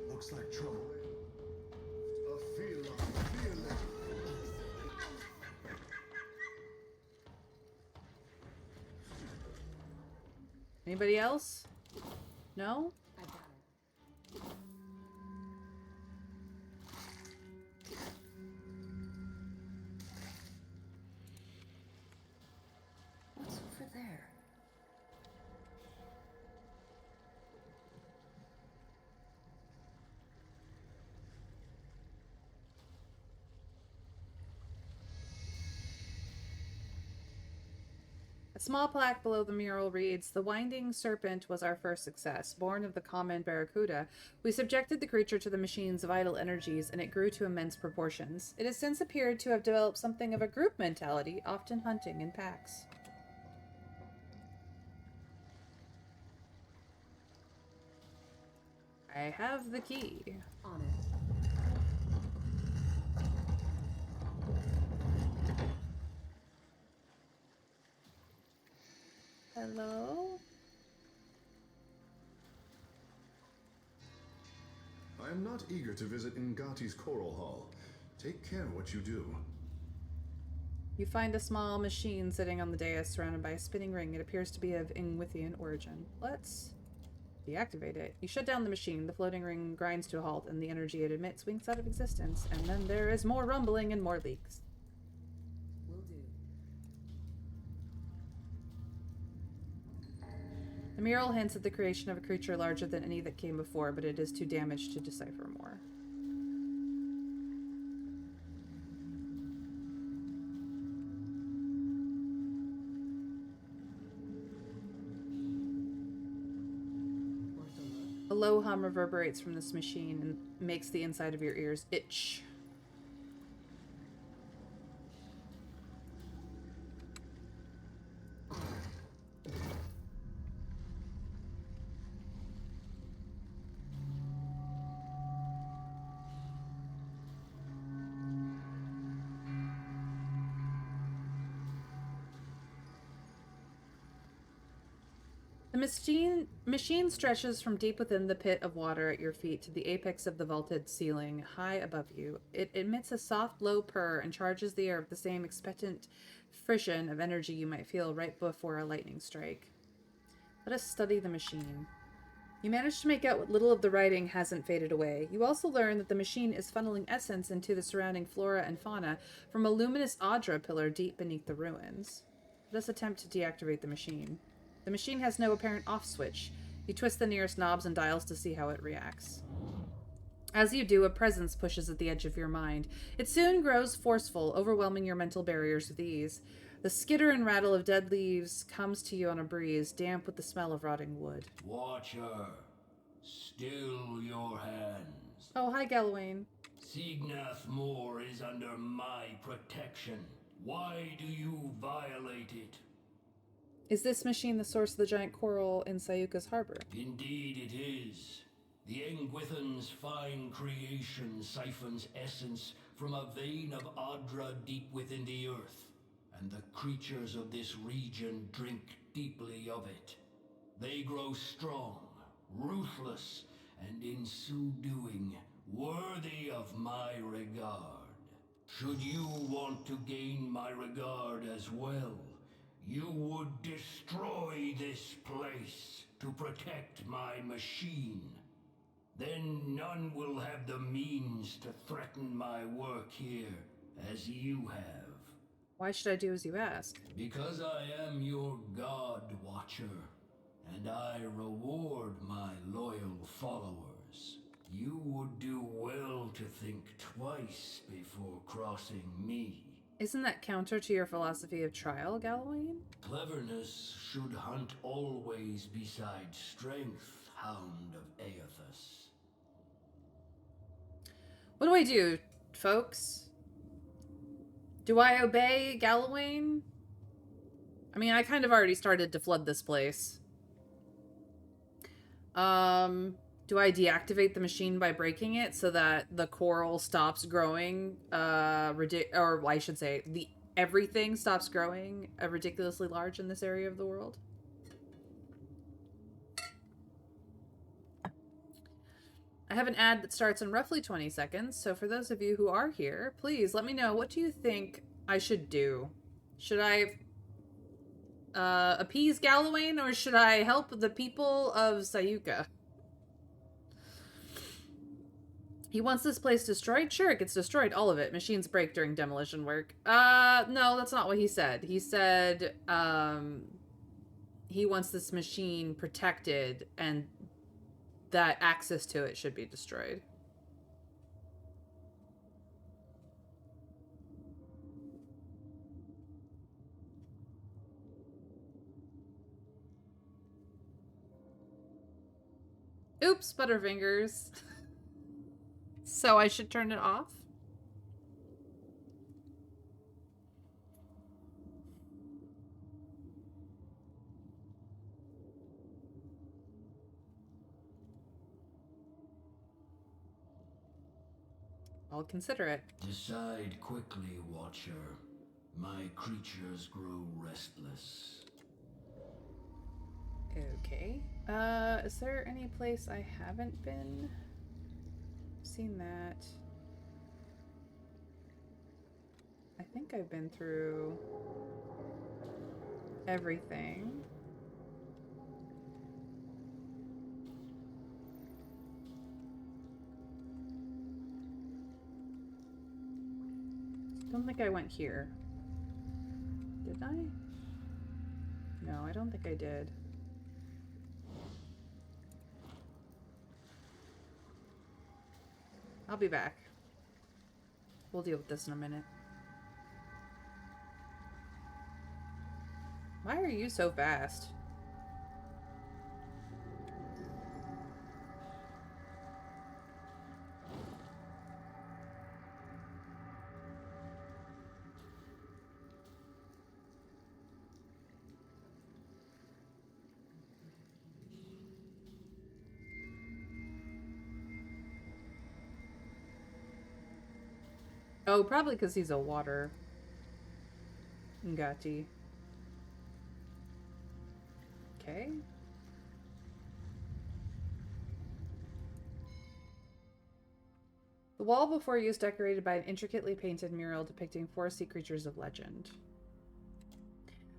H: Looks like trouble. A feeling.
A: Anybody else? No?
B: I got it.
J: What's over there?
A: A small plaque below the mural reads, "The winding serpent was our first success. Born of the common barracuda, we subjected the creature to the machine's vital energies, and it grew to immense proportions. It has since appeared to have developed something of a group mentality, often hunting in packs." I have the key.
B: On it.
A: Hello?
V: I am not eager to visit Ngati's Coral Hall. Take care what you do.
A: You find a small machine sitting on the dais surrounded by a spinning ring. It appears to be of Ingwithian origin. Let's deactivate it. You shut down the machine. The floating ring grinds to a halt, and the energy it emits winks out of existence. And then there is more rumbling and more leaks.
B: Will do.
A: The mural hints at the creation of a creature larger than any that came before, but it is too damaged to decipher more. A low hum reverberates from this machine and makes the inside of your ears itch. The machine stretches from deep within the pit of water at your feet to the apex of the vaulted ceiling high above you. It emits a soft, low purr and charges the air with the same expectant frisson of energy you might feel right before a lightning strike. Let us study the machine. You manage to make out what little of the writing hasn't faded away. You also learn that the machine is funneling essence into the surrounding flora and fauna from a luminous Audra pillar deep beneath the ruins. Let us attempt to deactivate the machine. The machine has no apparent off switch. You twist the nearest knobs and dials to see how it reacts. As you do, a presence pushes at the edge of your mind. It soon grows forceful, overwhelming your mental barriers with ease. The skitter and rattle of dead leaves comes to you on a breeze, damp with the smell of rotting wood.
L: Watcher, still your hands.
A: Oh, hi, Galawain.
L: Signath Moor is under my protection. Why do you violate it?
A: Is this machine the source of the giant coral in Sayuka's harbor?
L: Indeed it is. The Engwithan's fine creation siphons essence from a vein of Adra deep within the earth, and the creatures of this region drink deeply of it. They grow strong, ruthless, and in so doing, worthy of my regard. Should you want to gain my regard as well, you would destroy this place to protect my machine. Then none will have the means to threaten my work here as you have.
A: Why should I do as you ask?
L: Because I am your God Watcher, and I reward my loyal followers. You would do well to think twice before crossing me.
A: Isn't that counter to your philosophy of trial, Gallowayne?
L: Cleverness should hunt always beside strength, Hound of Aethys.
A: What do I do, folks? Do I obey Gallowayne? I mean, I kind of already started to flood this place. Do I deactivate the machine by breaking it so that the coral stops growing? Or I should say, everything stops growing ridiculously large in this area of the world? I have an ad that starts in roughly 20 seconds, so for those of you who are here, please let me know, what do you think I should do? Should I appease Gallowayne, or should I help the people of Sayuka? He wants this place destroyed? Sure, it gets destroyed, all of it. Machines break during demolition work. No, that's not what he said. He said, he wants this machine protected, and that access to it should be destroyed. Oops, Butterfingers. So I should turn it off? I'll consider it.
L: Decide quickly, Watcher. My creatures grow restless.
A: Okay. Is there any place I haven't been? Seen that. I think I've been through everything. Don't think I went here. Did I? No, I don't think I did. I'll be back. We'll deal with this in a minute. Why are you so fast? Oh, probably because he's a water. Ngati. Okay. The wall before you is decorated by an intricately painted mural depicting 4 sea creatures of legend.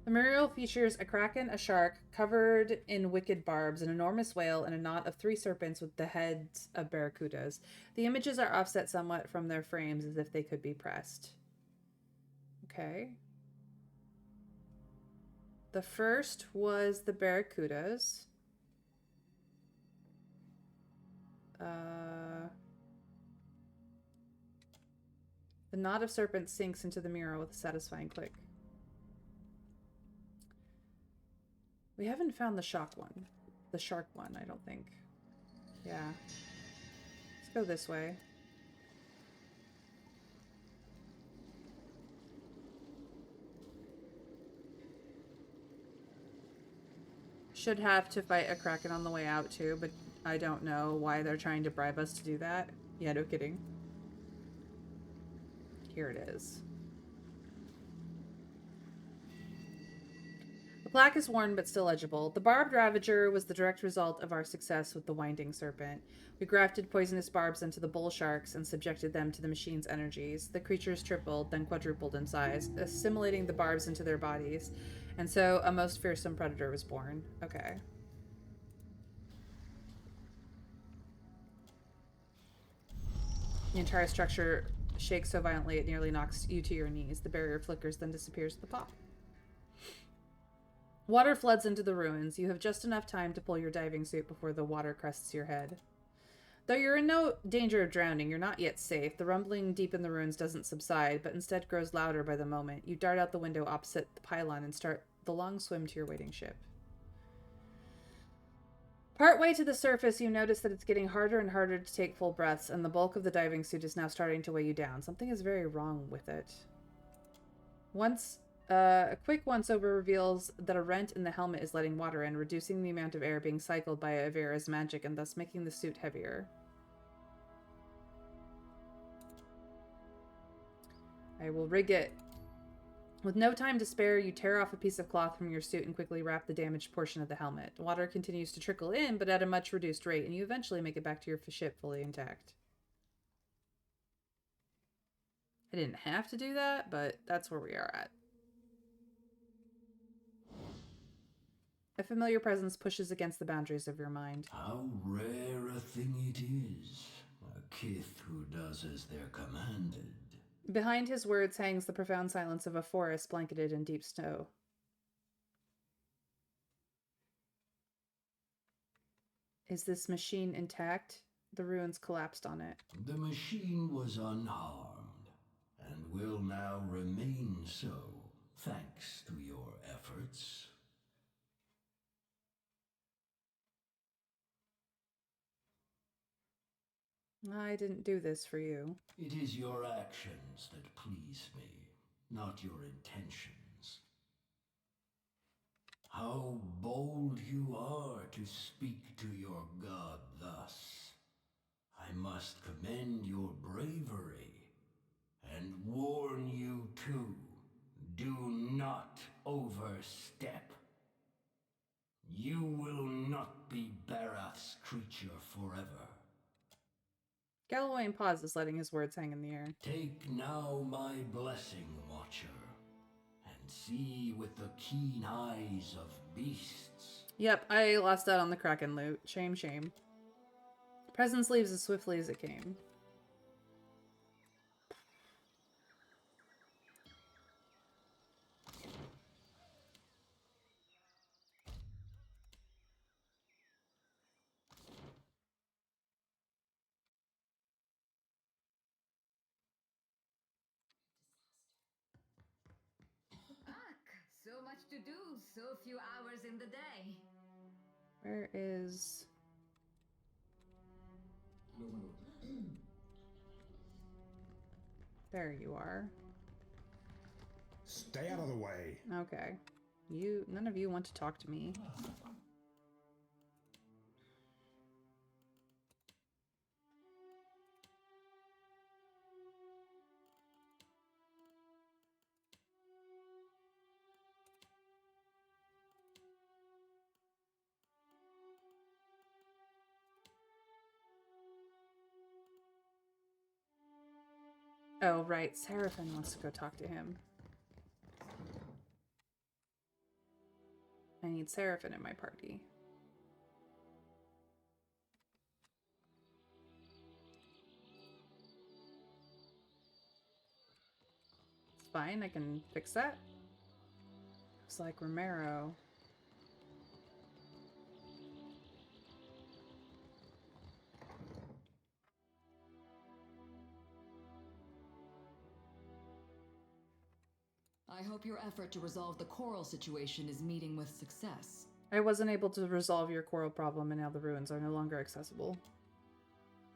A: The mural features a kraken, a shark, covered in wicked barbs, an enormous whale, and a knot of 3 serpents with the heads of barracudas. The images are offset somewhat from their frames as if they could be pressed. Okay. The first was the barracudas. The knot of serpents sinks into the mural with a satisfying click. We haven't found the shark one. The shark one, I don't think. Yeah. Let's go this way. Should have to fight a kraken on the way out too, but I don't know why they're trying to bribe us to do that. Yeah, no kidding. Here it is. The plaque is worn but still legible. The barbed ravager was the direct result of our success with the winding serpent. We grafted poisonous barbs into the bull sharks and subjected them to the machine's energies. The creatures tripled, then quadrupled in size, assimilating the barbs into their bodies. And so a most fearsome predator was born. Okay. The entire structure shakes so violently it nearly knocks you to your knees. The barrier flickers, then disappears with the pop. Water floods into the ruins. You have just enough time to pull your diving suit before the water crests your head. Though you're in no danger of drowning, you're not yet safe. The rumbling deep in the ruins doesn't subside, but instead grows louder by the moment. You dart out the window opposite the pylon and start the long swim to your waiting ship. Partway to the surface, you notice that it's getting harder and harder to take full breaths, and the bulk of the diving suit is now starting to weigh you down. Something is very wrong with it. A quick once-over reveals that a rent in the helmet is letting water in, reducing the amount of air being cycled by Avera's magic and thus making the suit heavier. I will rig it. With no time to spare, you tear off a piece of cloth from your suit and quickly wrap the damaged portion of the helmet. Water continues to trickle in, but at a much reduced rate, and you eventually make it back to your ship fully intact. I didn't have to do that, but that's where we are at. A familiar presence pushes against the boundaries of your mind.
L: How rare a thing it is, a kith who does as they're commanded.
A: Behind his words hangs the profound silence of a forest blanketed in deep snow. Is this machine intact? The ruins collapsed on it.
L: The machine was unharmed, and will now remain so, thanks to your efforts.
A: I didn't do this for you.
L: It is your actions that please me, not your intentions. How bold you are to speak to your god thus. I must commend your bravery, and warn you too, do not overstep. You will not be Barath's creature forever.
A: Galloway pauses, letting his words hang in the air.
L: Take now my blessing, Watcher, and see with the keen eyes of beasts.
A: Yep, I lost out on the Kraken loot. Shame, shame. Presence leaves as swiftly as it came.
D: So much to do, so few hours in the day.
A: Where is... There you are.
V: Stay out of the way.
A: Okay. None of you want to talk to me. Oh, right. Seraphim wants to go talk to him. I need Seraphim in my party. It's fine. I can fix that. Looks like Romero.
R: I hope your effort to resolve the coral situation is meeting with success.
A: I wasn't able to resolve your coral problem, and now the ruins are no longer accessible.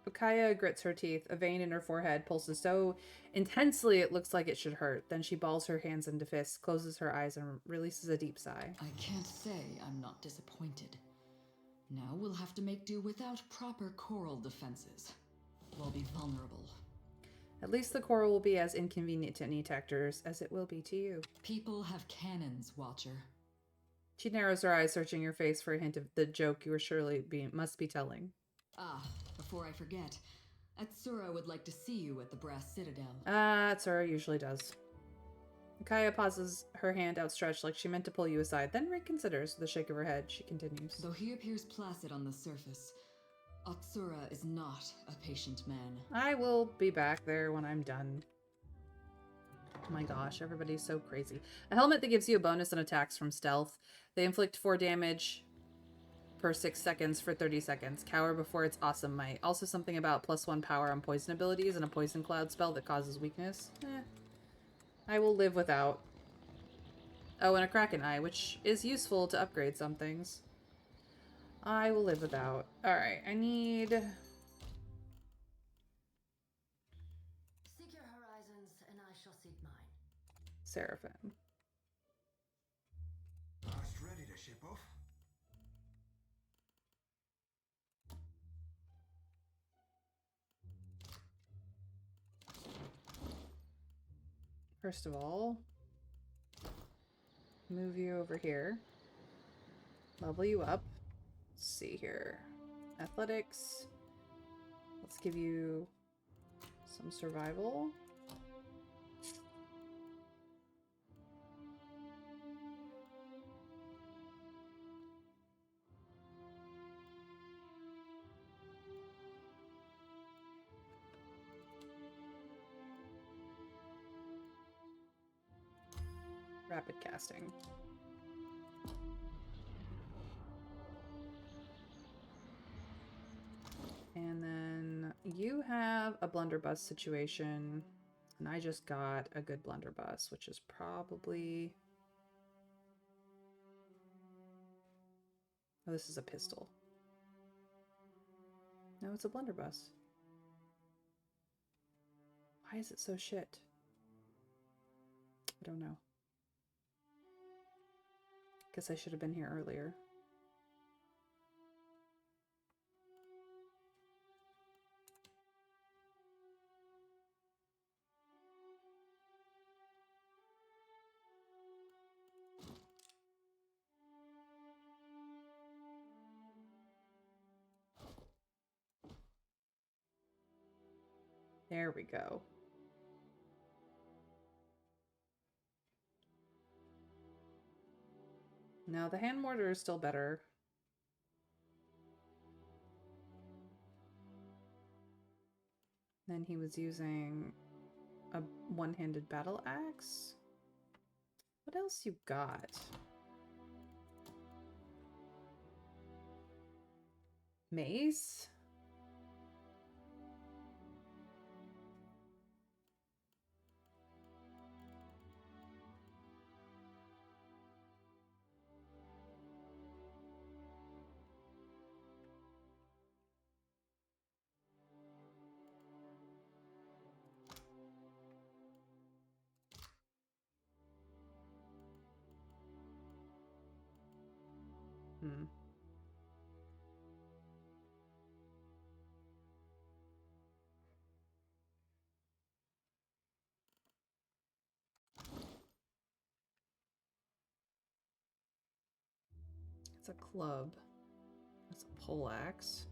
A: Ukaya grits her teeth. A vein in her forehead pulses so intensely it looks like it should hurt. Then she balls her hands into fists, closes her eyes, and releases a deep sigh.
R: I can't say I'm not disappointed. Now we'll have to make do without proper coral defenses. We'll be vulnerable.
A: At least the coral will be as inconvenient to any actors as it will be to you.
R: People have cannons, Watcher.
A: She narrows her eyes, searching your face for a hint of the joke you must be telling.
R: Ah, before I forget, Atsura would like to see you at the Brass Citadel.
A: Atsura usually does. Kaya pauses, her hand outstretched like she meant to pull you aside, then reconsiders. With a shake of her head, she continues.
R: Though he appears placid on the surface, Atsura is not a patient man.
A: I will be back there when I'm done. Oh my gosh, everybody's so crazy. A helmet that gives you a bonus on attacks from stealth. They inflict 4 damage per 6 seconds for 30 seconds. Cower before its awesome might. Also something about +1 power on poison abilities and a poison cloud spell that causes weakness. I will live without. Oh, and a Kraken Eye, which is useful to upgrade some things. I will live without. Alright, I need...
J: Seek your horizons, and I shall seek mine.
A: Seraphim.
V: Almost ready to ship off.
A: First of all, move you over here. Level you up. Let's see here. Athletics. Let's give you some survival. Rapid casting. And then you have a blunderbuss situation, and I just got a good blunderbuss, which is probably... Oh, this is a pistol. No, it's a blunderbuss. Why is it so shit? I don't know. Guess I should have been here earlier. There we go. Now the hand mortar is still better. Then he was using a one-handed battle axe. What else you got? Mace? Hmm. It's a club. That's a poleaxe.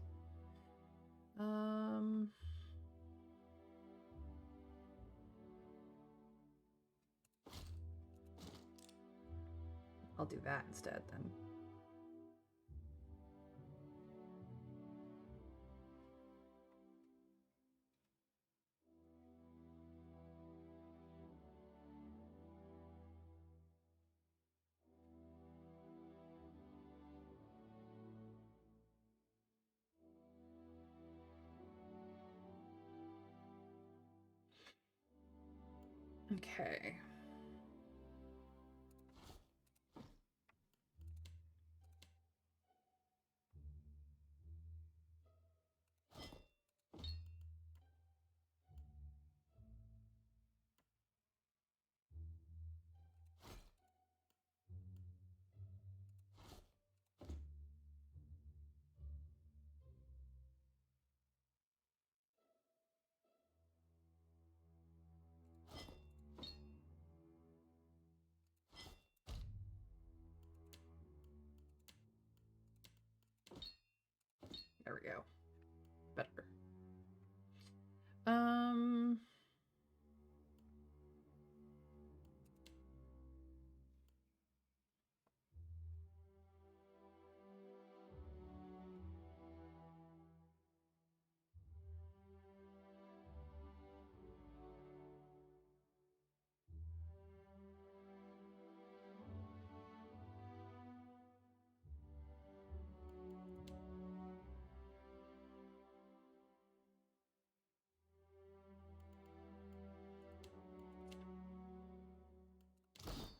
A: I'll do that instead then. Okay. we go. Better. Um...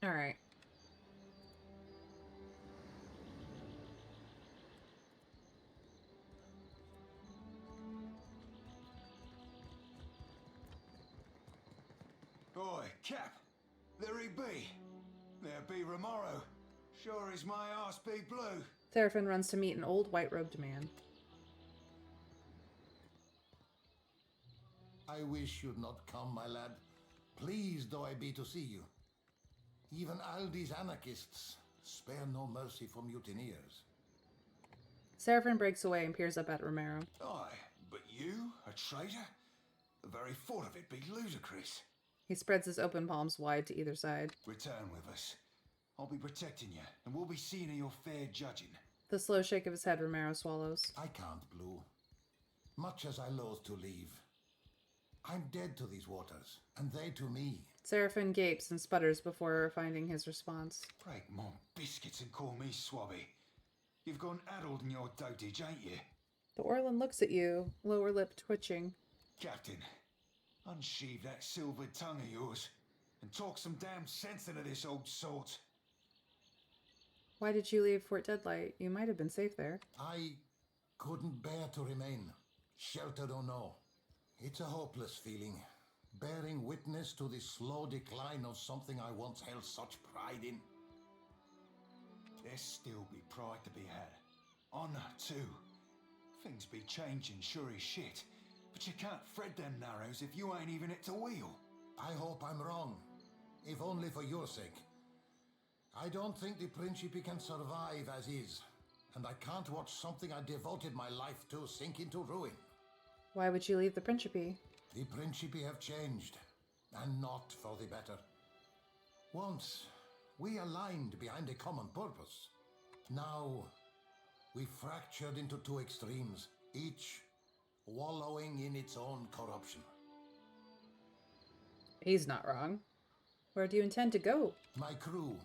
A: All right.
V: Oi, Cap. There he be. There be Romero. Sure as my arse be blue.
A: Seraphin runs to meet an old white-robed man.
G: I wish you'd not come, my lad. Pleased though I be to see you. Even Aldi's anarchists spare no mercy for mutineers.
A: Seraphin breaks away and peers up at Romero.
V: Aye, but you, a traitor? The very thought of it be ludicrous.
A: He spreads his open palms wide to either side.
V: Return with us. I'll be protecting you, and we'll be seeing of your fair judging.
A: The slow shake of his head Romero swallows.
G: I can't, Blue. Much as I loathe to leave. I'm dead to these waters, and they to me.
A: Seraphin gapes and sputters before finding his response.
V: Break my biscuits and call me Swabby. You've gone addled in your dotage, ain't you?
A: The Orlan looks at you, lower lip twitching.
V: Captain, unsheathe that silvered tongue of yours and talk some damn sense into this old sort.
A: Why did you leave Fort Deadlight? You might have been safe there.
G: I couldn't bear to remain, sheltered or no. It's a hopeless feeling, bearing witness to the slow decline of something I once held such pride in.
V: There still be pride to be had. Honor, too. Things be changing sure as shit, but you can't thread them narrows if you ain't even at the wheel.
G: I hope I'm wrong, if only for your sake. I don't think the Principe can survive as is, and I can't watch something I devoted my life to sink into ruin.
A: Why would you leave the Principe?
G: The Principe have changed, and not for the better. Once, we aligned behind a common purpose. Now, we fractured into two extremes, each wallowing in its own corruption.
A: He's not wrong. Where do you intend to go?
G: My crew,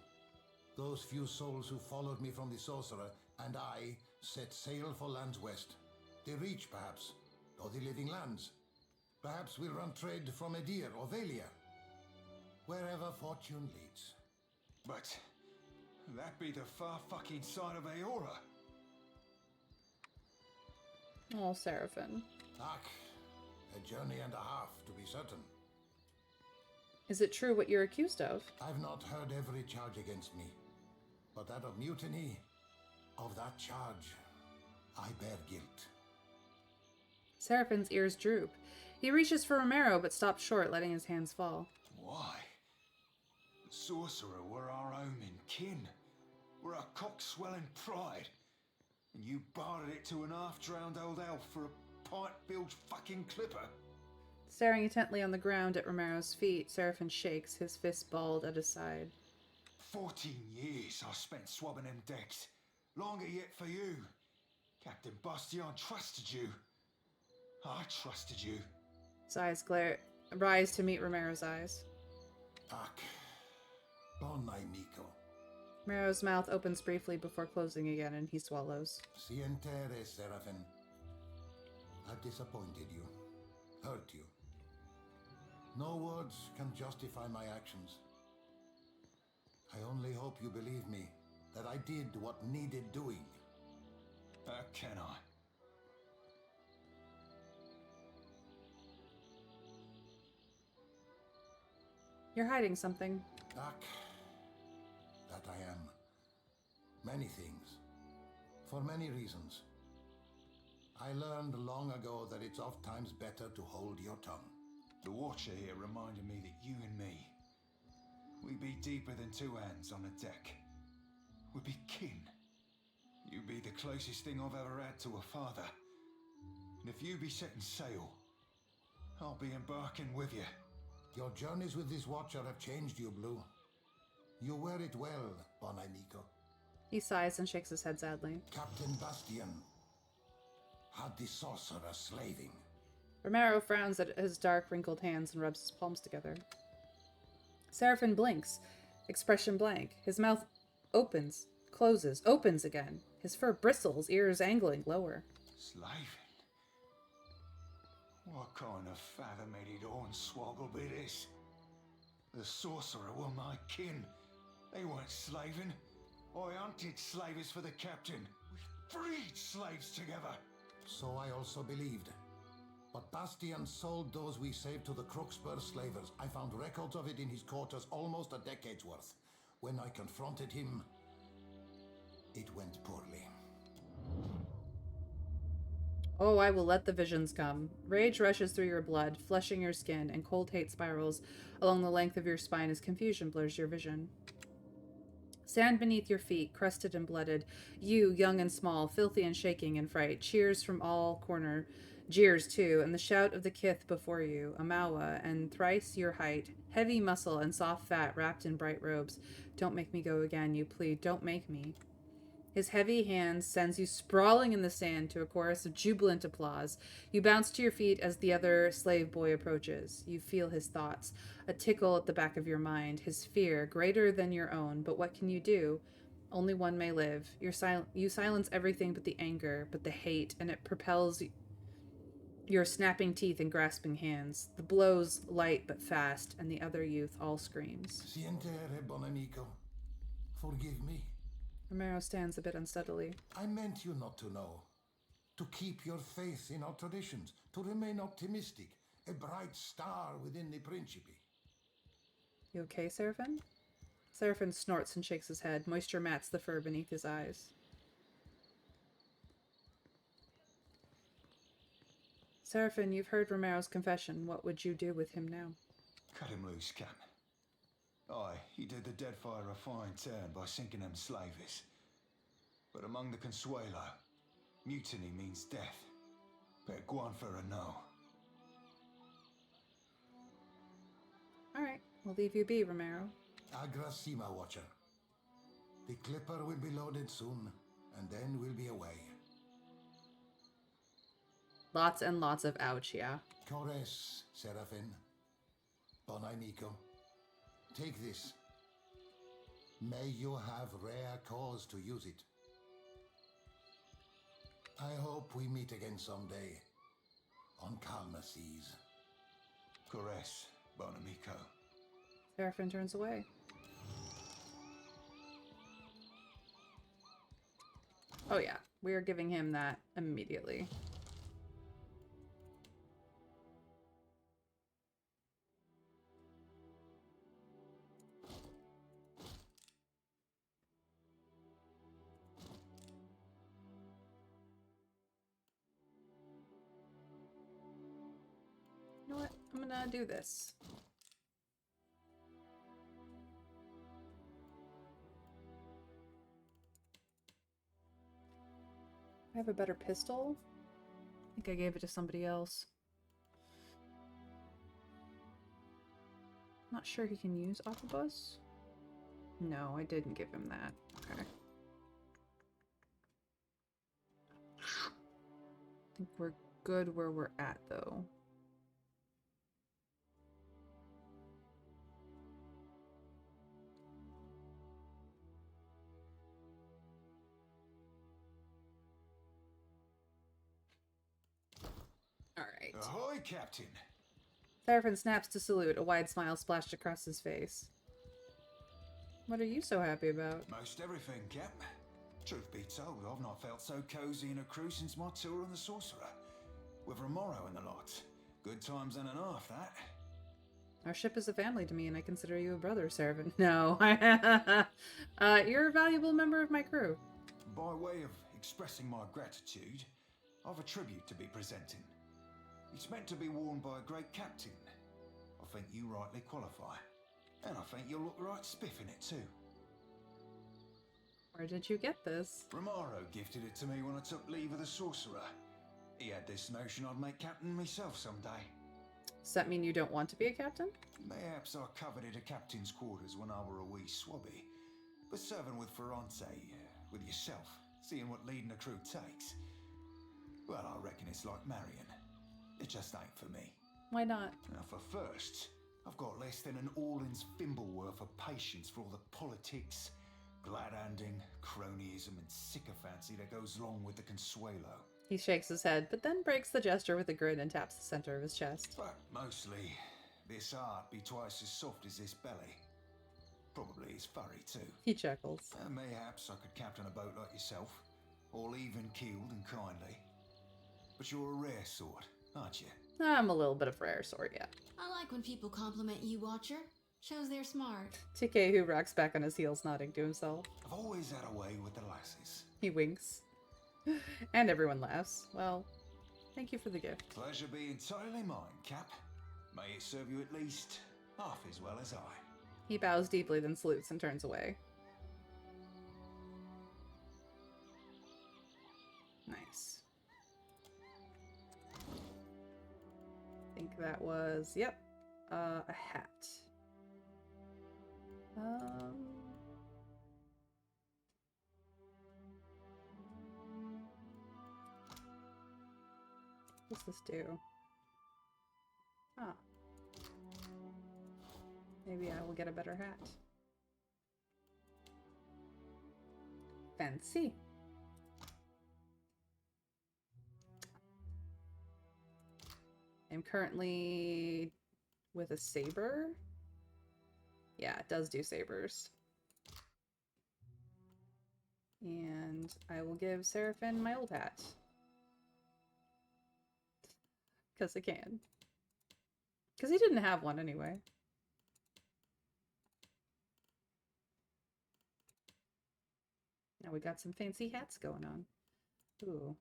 G: those few souls who followed me from the Sorcerer, and I set sail for lands west. The Reach, perhaps, or the Living Lands. Perhaps we'll run trade from Edir or Valia. Wherever fortune leads.
V: But that be the far fucking side of Aora.
A: Oh, Seraphin.
G: Ach, a journey and a half, to be certain.
A: Is it true what you're accused of?
G: I've not heard every charge against me. But that of mutiny, of that charge, I bear guilt.
A: Seraphin's ears droop. He reaches for Romero, but stops short, letting his hands fall.
V: Why? The Sorcerer were our own and kin. We're our cock-swelling pride. And you bartered it to an half-drowned old elf for a pipe-bilged fucking clipper.
A: Staring intently on the ground at Romero's feet, Seraphin shakes, his fist balled at his side.
V: 14 years I spent swabbing them decks. Longer yet for you. Captain Bastion trusted you. I trusted you.
A: His eyes rise to meet Romero's eyes.
G: Ach, bon amico.
A: Romero's mouth opens briefly before closing again, and he swallows.
G: Sientere, Seraphin. I've disappointed you, hurt you. No words can justify my actions. I only hope you believe me, that I did what needed doing.
V: How can I?
A: You're hiding something.
G: Ach, that I am. Many things. For many reasons. I learned long ago that it's oft times better to hold your tongue.
V: The Watcher here reminded me that you and me, we be deeper than two hands on a deck. We be kin. You be the closest thing I've ever had to a father. And if you be setting sail, I'll be embarking with you.
G: Your journeys with this Watcher have changed you, Blue. You wear it well, bon amico.
A: He sighs and shakes his head sadly.
G: Captain Bastian had the sorcerer slaving.
A: Romero frowns at his dark, wrinkled hands and rubs his palms together. Seraphin blinks, expression blank. His mouth opens, closes, opens again. His fur bristles, ears angling lower.
V: Slaving? What kind of fathom-headed hornswoggle be this? The sorcerer were my kin. They weren't slaving. I hunted slavers for the captain. We freed slaves together.
G: So I also believed. But Bastian sold those we saved to the Crooksburg slavers. I found records of it in his quarters almost a decade's worth. When I confronted him, it went poorly.
A: Oh, I will let the visions come. Rage rushes through your blood, flushing your skin, and cold hate spirals along the length of your spine as confusion blurs your vision. Sand beneath your feet, crusted and blooded. You, young and small, filthy and shaking in fright. Cheers from all corner. Jeers, too, and the shout of the kith before you. A Mawa, and thrice your height. Heavy muscle and soft fat wrapped in bright robes. Don't make me go again, you plead. Don't make me. His heavy hand sends you sprawling in the sand to a chorus of jubilant applause. You bounce to your feet as the other slave boy approaches. You feel his thoughts, a tickle at the back of your mind, his fear, greater than your own. But what can you do? Only one may live. You silence everything but the anger, but the hate, and it propels your snapping teeth and grasping hands. The blows light but fast, and the other youth all screams.
G: Sientere, bon amico. Forgive me.
A: Romero stands a bit unsteadily.
G: I meant you not to know. To keep your faith in our traditions. To remain optimistic. A bright star within the Principe.
A: You okay, Seraphin? Seraphin snorts and shakes his head. Moisture mats the fur beneath his eyes. Seraphin, you've heard Romero's confession. What would you do with him now?
V: Cut him loose, Cap. Aye, he did the Deadfire a fine turn by sinking them slavers. But among the Consuelo, mutiny means death. Better go on for a no.
A: Alright, we'll leave you be, Romero.
G: Agrasima, Watcher. The clipper will be loaded soon, and then we'll be away.
A: Lots and lots of ouch, yeah.
G: Cores, Seraphin. Bon amico. Take this. May you have rare cause to use it. I hope we meet again someday. On calmer seas.
V: Cores, bon amico.
A: Seraphin turns away. Oh yeah, we are giving him that immediately. You know what? I'm gonna do this. I have a better pistol. I think I gave it to somebody else. Not sure he can use Autobus. No, I didn't give him that. Okay. I think we're good where we're at, though. Alright.
V: Ahoy, Captain!
A: Seraphin snaps to salute, a wide smile splashed across his face. What are you so happy about?
V: Most everything, Cap. Truth be told, I've not felt so cozy in a crew since my tour on the Sorcerer. With Romero and the lot. Good times and an half, that.
A: Our ship is a family to me, and I consider you a brother, Seraphin. No. You're a valuable member of my crew.
V: By way of expressing my gratitude, I've a tribute to be presenting. It's meant to be worn by a great captain. I think you rightly qualify. And I think you'll look right spiff in it too.
A: Where did you get this?
V: Romero gifted it to me when I took leave of the Sorcerer. He had this notion I'd make captain myself someday.
A: Does that mean you don't want to be a captain?
V: Mayhaps I coveted a captain's quarters when I were a wee swabby. But serving with Ferrante, with yourself, seeing what leading a crew takes, well, I reckon it's like marrying. It just ain't for me.
A: Why not?
V: Now, for first, I've got less than an all-in's thimble worth of patience for all the politics, glad-handing, cronyism, and sycophancy that goes along with the Consuelo.
A: He shakes his head, but then breaks the gesture with a grin and taps the center of his chest.
V: But mostly, this heart be twice as soft as this belly. Probably as furry too.
A: He chuckles.
V: Mayhaps I could captain a boat like yourself, all even-keeled and kindly. But you're a rare sort, aren't you?
A: I'm a little bit of rare sort, yeah.
T: I like when people compliment you, Watcher. Shows they're smart.
A: Tikehu rocks back on his heels, nodding to himself.
V: I've always had a way with the lasses.
A: He winks. And everyone laughs. Well, thank you for the gift.
V: Pleasure be entirely mine, Cap. May it serve you at least half as well as I.
A: He bows deeply, then salutes and turns away. Nice. I think that was, yep, a hat. What's this do? Ah. Maybe I will get a better hat. Fancy. I'm currently with a saber. Yeah, it does do sabers. And I will give Seraphim my old hat. Because I can. Because he didn't have one anyway. Now we got some fancy hats going on. Ooh.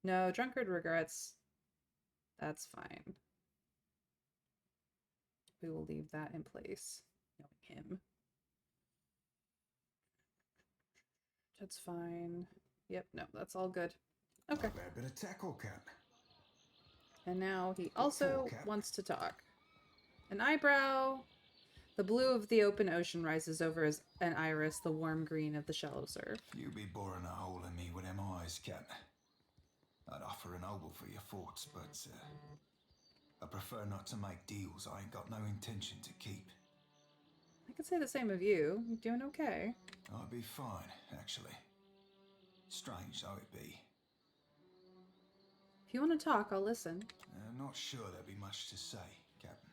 A: No, drunkard regrets. That's fine. We will leave that in place. Knowing him. That's fine. Yep, no, that's all good. Okay.
V: A bit of tackle, Cap.
A: And now he also wants to talk. An eyebrow. The blue of the open ocean rises over an iris, the warm green of the shallow surf.
V: You be boring a hole in me with them eyes, Cap. I'd offer an obol for your thoughts, but I prefer not to make deals I ain't got no intention to keep.
A: I could say the same of you. You're doing okay.
V: I'd be fine, actually. Strange though it be.
A: If you want to talk, I'll listen.
V: Not sure there'd be much to say, Captain.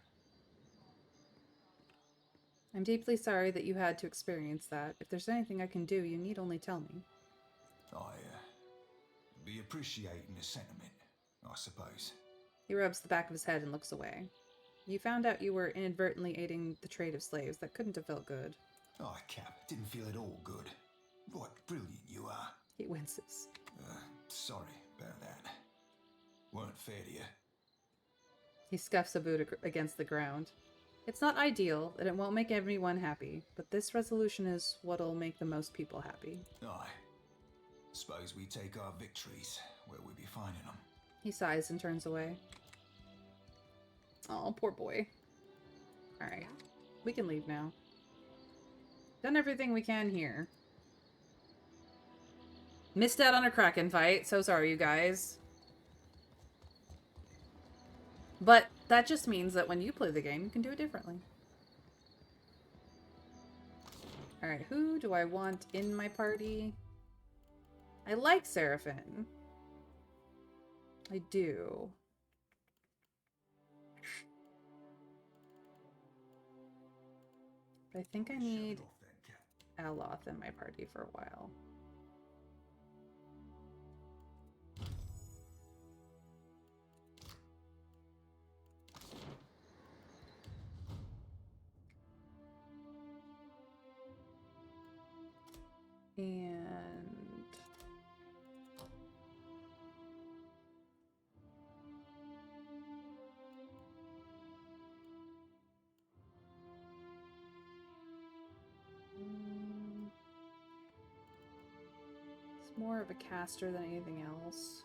A: I'm deeply sorry that you had to experience that. If there's anything I can do, you need only tell me.
V: I be appreciating the sentiment, I suppose.
A: He rubs the back of his head and looks away. You found out you were inadvertently aiding the trade of slaves. That couldn't have felt good.
V: Oh, Cap, didn't feel at all good. What brilliant you are.
A: He winces.
V: Sorry about that. Weren't fair to you.
A: He scuffs a boot against the ground. It's not ideal, and it won't make everyone happy, but this resolution is what'll make the most people happy.
V: Aye. Suppose we take our victories where we be finding them.
A: He sighs and turns away. Oh, poor boy. Alright. We can leave now. Done everything we can here. Missed out on a Kraken fight. So sorry, you guys. But that just means that when you play the game, you can do it differently. Alright, who do I want in my party? I like Seraphim. I do. But I think I need Aloth in my party for a while. And it's more more of a caster than anything else.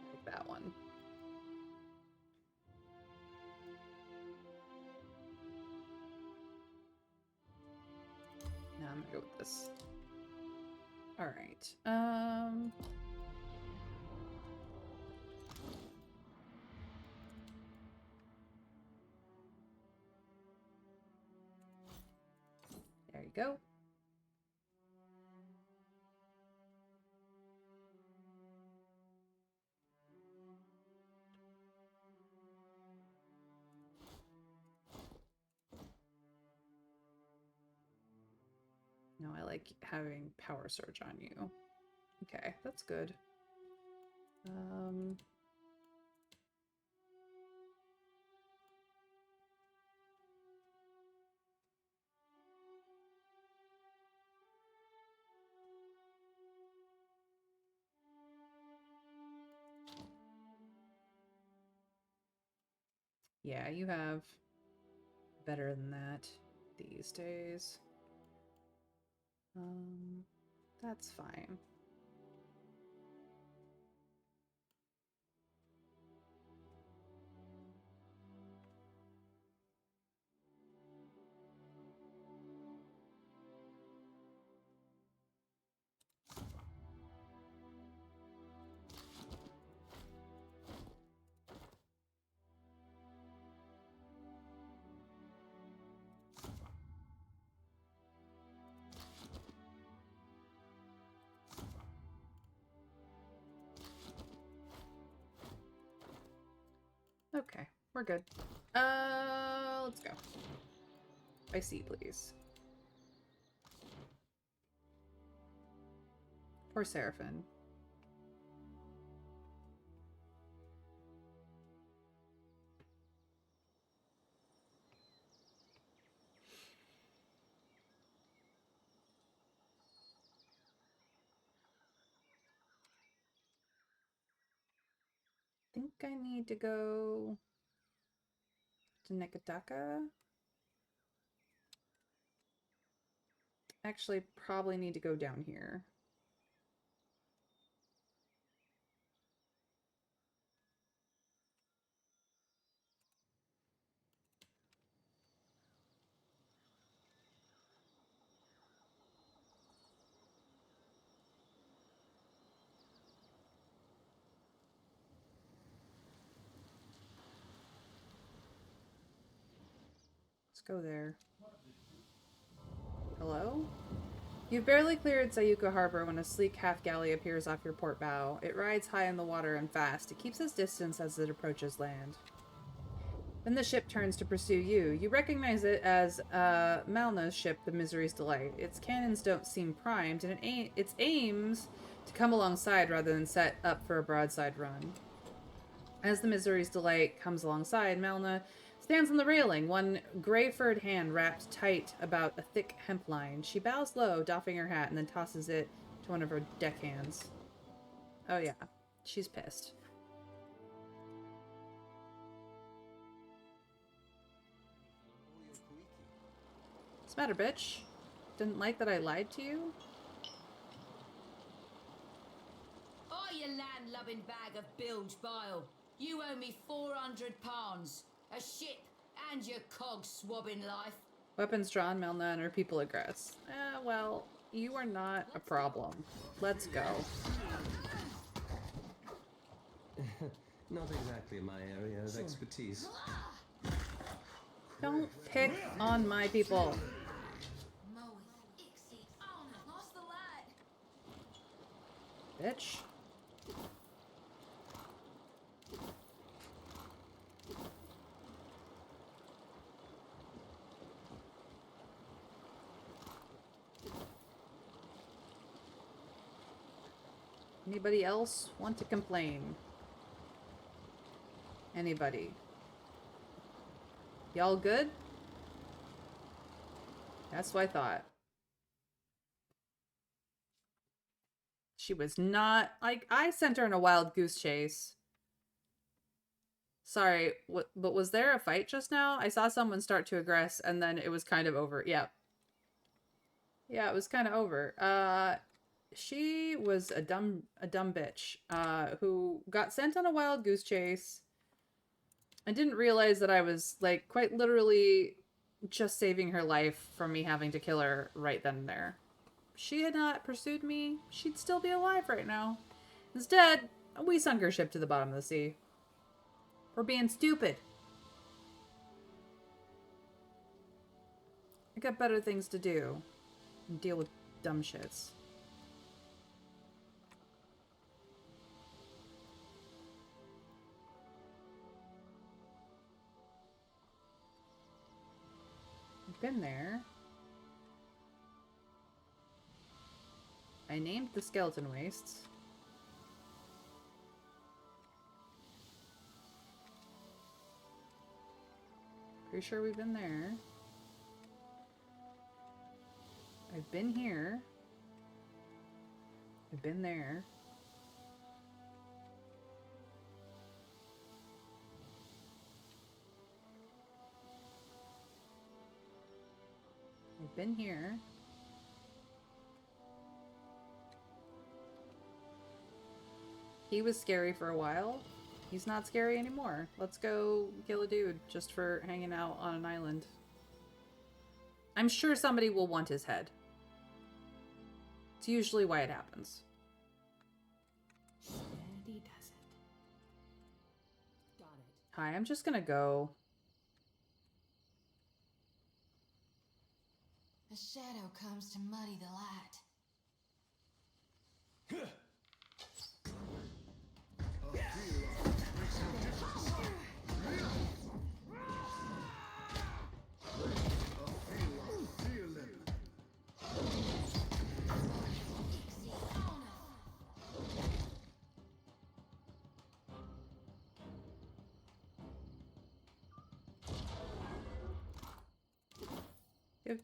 A: Like that one. No, I'm gonna go with this. All right. There you go. No, I like having power surge on you. Okay, that's good. Yeah, you have better than that these days. That's fine. Okay, we're good. Let's go. I see, please. Poor Seraphim. I think I need to go to Nekataka. Actually, probably need to go down here. Let's go there. Hello? You've barely cleared Sayuka Harbor when a sleek half-galley appears off your port bow. It rides high in the water and fast. It keeps its distance as it approaches land. Then the ship turns to pursue you. You recognize it as Malna's ship, the Misery's Delight. Its cannons don't seem primed, and it aims to come alongside rather than set up for a broadside run. As the Misery's Delight comes alongside, Malna stands on the railing, one gray-furred hand wrapped tight about a thick hemp line. She bows low, doffing her hat, and then tosses it to one of her deckhands. Oh yeah, she's pissed. What's the matter, bitch? Didn't like that I lied to you?
B: Oh, you land-lubbing bag of bilge bile. You owe me 400 pounds. A ship and your cog swabbing life.
A: Weapons drawn, Melna and her people aggress. Well, you are not a problem. Let's go.
K: Not exactly my area of expertise.
A: Don't pick on my people. Bitch. Anybody else want to complain? Anybody? Y'all good? That's what I thought. She was not... Like, I sent her in a wild goose chase. Sorry, but was there a fight just now? I saw someone start to aggress, and then it was kind of over. Yeah. Yeah, it was kind of over. She was a dumb bitch, who got sent on a wild goose chase and didn't realize that I was, like, quite literally just saving her life from me having to kill her right then and there. If she had not pursued me, she'd still be alive right now. Instead, we sunk her ship to the bottom of the sea. For being stupid. I got better things to do than deal with dumb shits. I've been there. I named the skeleton wastes. Pretty sure we've been there. I've been here. I've been there. I've been here. He was scary for a while. He's not scary anymore. Let's go kill a dude just for hanging out on an island. I'm sure somebody will want his head. It's usually why it happens.
B: Steady does it. Got it.
A: Hi, I'm just gonna go.
F: A shadow comes to muddy the light.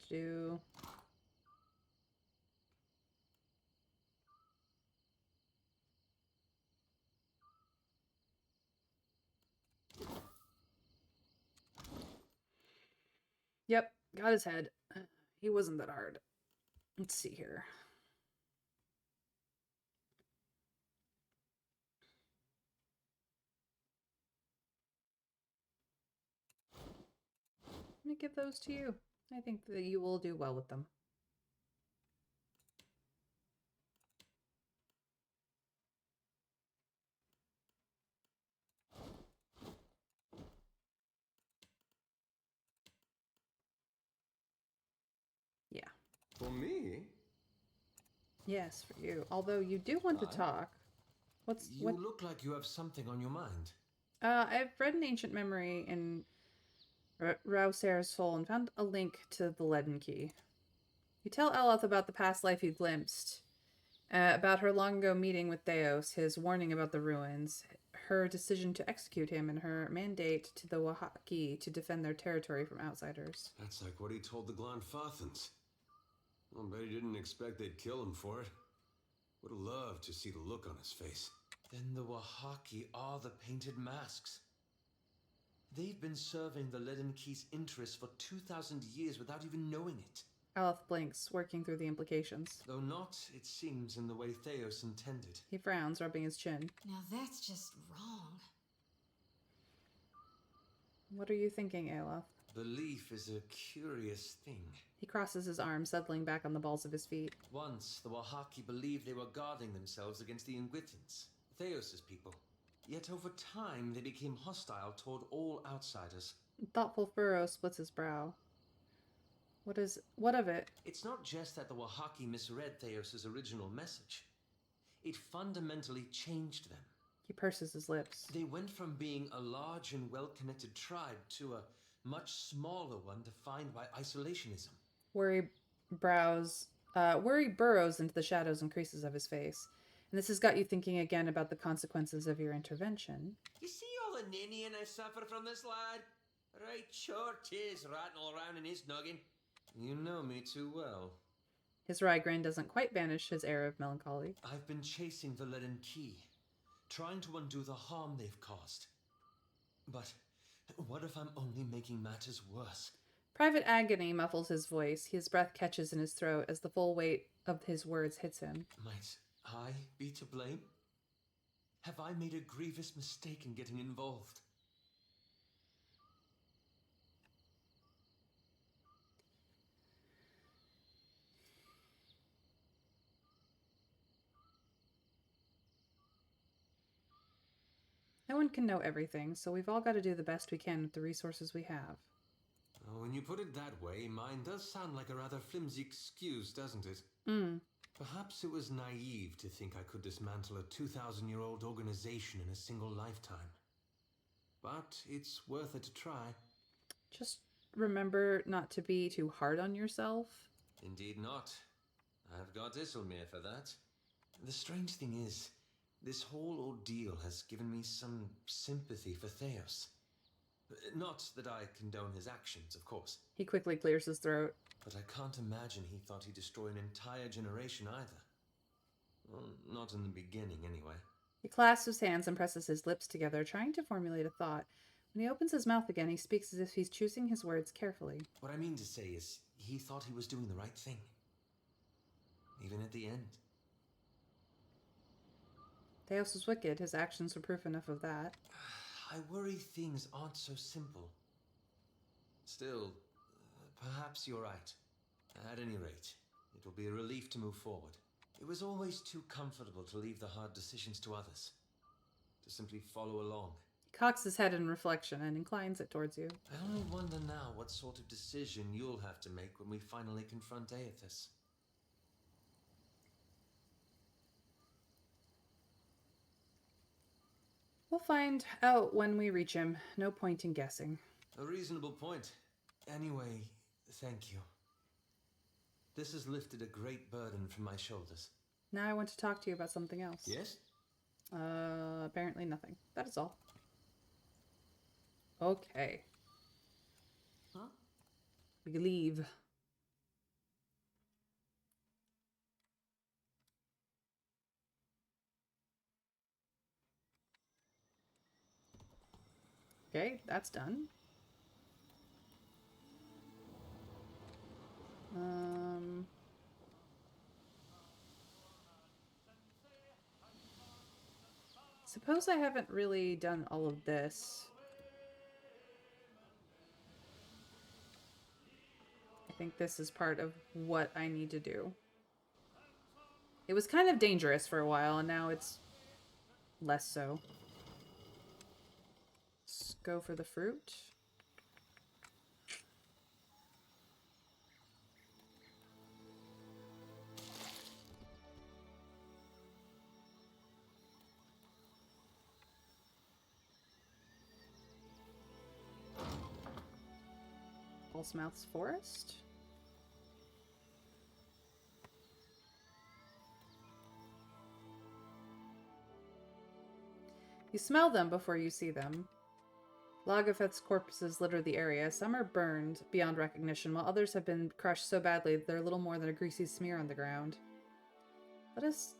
A: Do. Yep, got his head. He wasn't that hard. Let's see here. Let me give those to you. I think that you will do well with them. Yeah.
C: For me?
A: Yes, for you. Although you do want to talk.
K: You look like you have something on your mind.
A: I've read an ancient memory in Rauser's soul and found a link to the Leaden Key. You tell Eloth about the past life you glimpsed, about her long ago meeting with Theos, his warning about the ruins, her decision to execute him, and her mandate to the Wahaki to defend their territory from outsiders.
C: That's like what he told the Glanfathans. I'll bet he didn't expect they'd kill him for it. Would have loved to see the look on his face.
K: Then the Wahaki are the painted masks. They've been serving the Leaden Key's interests for 2,000 years without even knowing it.
A: Eloth blinks, working through the implications.
K: Though not, it seems, in the way Theos intended.
A: He frowns, rubbing his chin.
F: Now that's just wrong.
A: What are you thinking, Eloth?
K: Belief is a curious thing.
A: He crosses his arms, settling back on the balls of his feet.
K: Once, the Wahaki believed they were guarding themselves against the Ingwithans, Theos' people. Yet over time, they became hostile toward all outsiders.
A: Thoughtful furrow splits his brow. What of it?
K: It's not just that the Wahaki misread Theos' original message. It fundamentally changed them.
A: He purses his lips.
K: They went from being a large and well-connected tribe to a much smaller one defined by isolationism.
A: Worry burrows into the shadows and creases of his face. And this has got you thinking again about the consequences of your intervention.
K: You see all the ninnying I suffer from this lad? Right sure 'tis rattling around in his noggin. You know me too well.
A: His wry grin doesn't quite banish his air of melancholy.
K: I've been chasing the leaden key, trying to undo the harm they've caused. But what if I'm only making matters worse?
A: Private agony muffles his voice. His breath catches in his throat as the full weight of his words hits him.
K: Might I be to blame? Have I made a grievous mistake in getting involved?
A: No one can know everything, so we've all got to do the best we can with the resources we have.
K: When you put it that way, mine does sound like a rather flimsy excuse, doesn't it? Perhaps it was naive to think I could dismantle a 2,000-year-old organization in a single lifetime. But it's worth it to try.
A: Just remember not to be too hard on yourself.
K: Indeed not. I've got Isilmir for that. The strange thing is, this whole ordeal has given me some sympathy for Theos. Not that I condone his actions, of course.
A: He quickly clears his throat.
K: But I can't imagine he thought he'd destroy an entire generation either. Well, not in the beginning, anyway.
A: He clasps his hands and presses his lips together, trying to formulate a thought. When he opens his mouth again, he speaks as if he's choosing his words carefully.
K: What I mean to say is, he thought he was doing the right thing. Even at the end.
A: Theos was wicked. His actions were proof enough of that.
K: I worry things aren't so simple. Still, perhaps you're right. At any rate, it will be a relief to move forward. It was always too comfortable to leave the hard decisions to others. To simply follow along.
A: He cocks his head in reflection and inclines it towards you.
K: I only wonder now what sort of decision you'll have to make when we finally confront Aethys.
A: We'll find out when we reach him. No point in guessing.
K: A reasonable point. Anyway, thank you. This has lifted a great burden from my shoulders.
A: Now I want to talk to you about something else.
K: Yes?
A: Apparently nothing. That is all. Okay.
B: Huh?
A: We leave. Okay, that's done. Suppose I haven't really done all of this. I think this is part of what I need to do. It was kind of dangerous for a while, and now it's less so. Let's go for the fruit. Falsemouth's Forest. You smell them before you see them. Lagerfeth's corpses litter the area. Some are burned beyond recognition, while others have been crushed so badly that they're little more than a greasy smear on the ground. Let us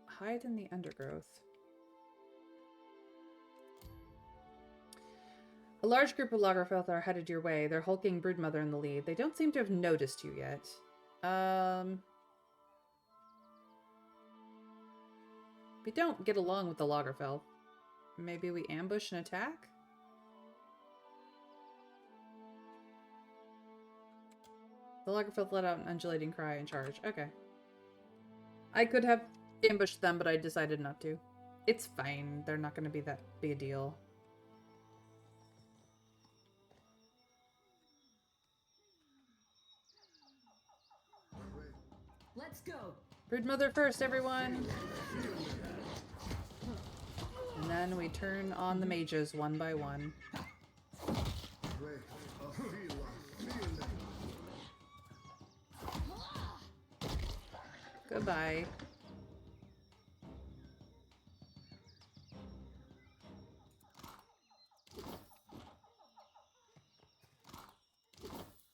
A: hide in the undergrowth. A large group of Lagerfeth are headed your way, their hulking broodmother in the lead. They don't seem to have noticed you yet. We don't get along with the Lagerfeld. Maybe we ambush and attack? The Lagerfeld let out an undulating cry and charged. Okay. I could have ambushed them, but I decided not to. It's fine. They're not going to be that big a deal.
D: Let's go.
A: Broodmother first, everyone. And then we turn on the mages one by one. Goodbye.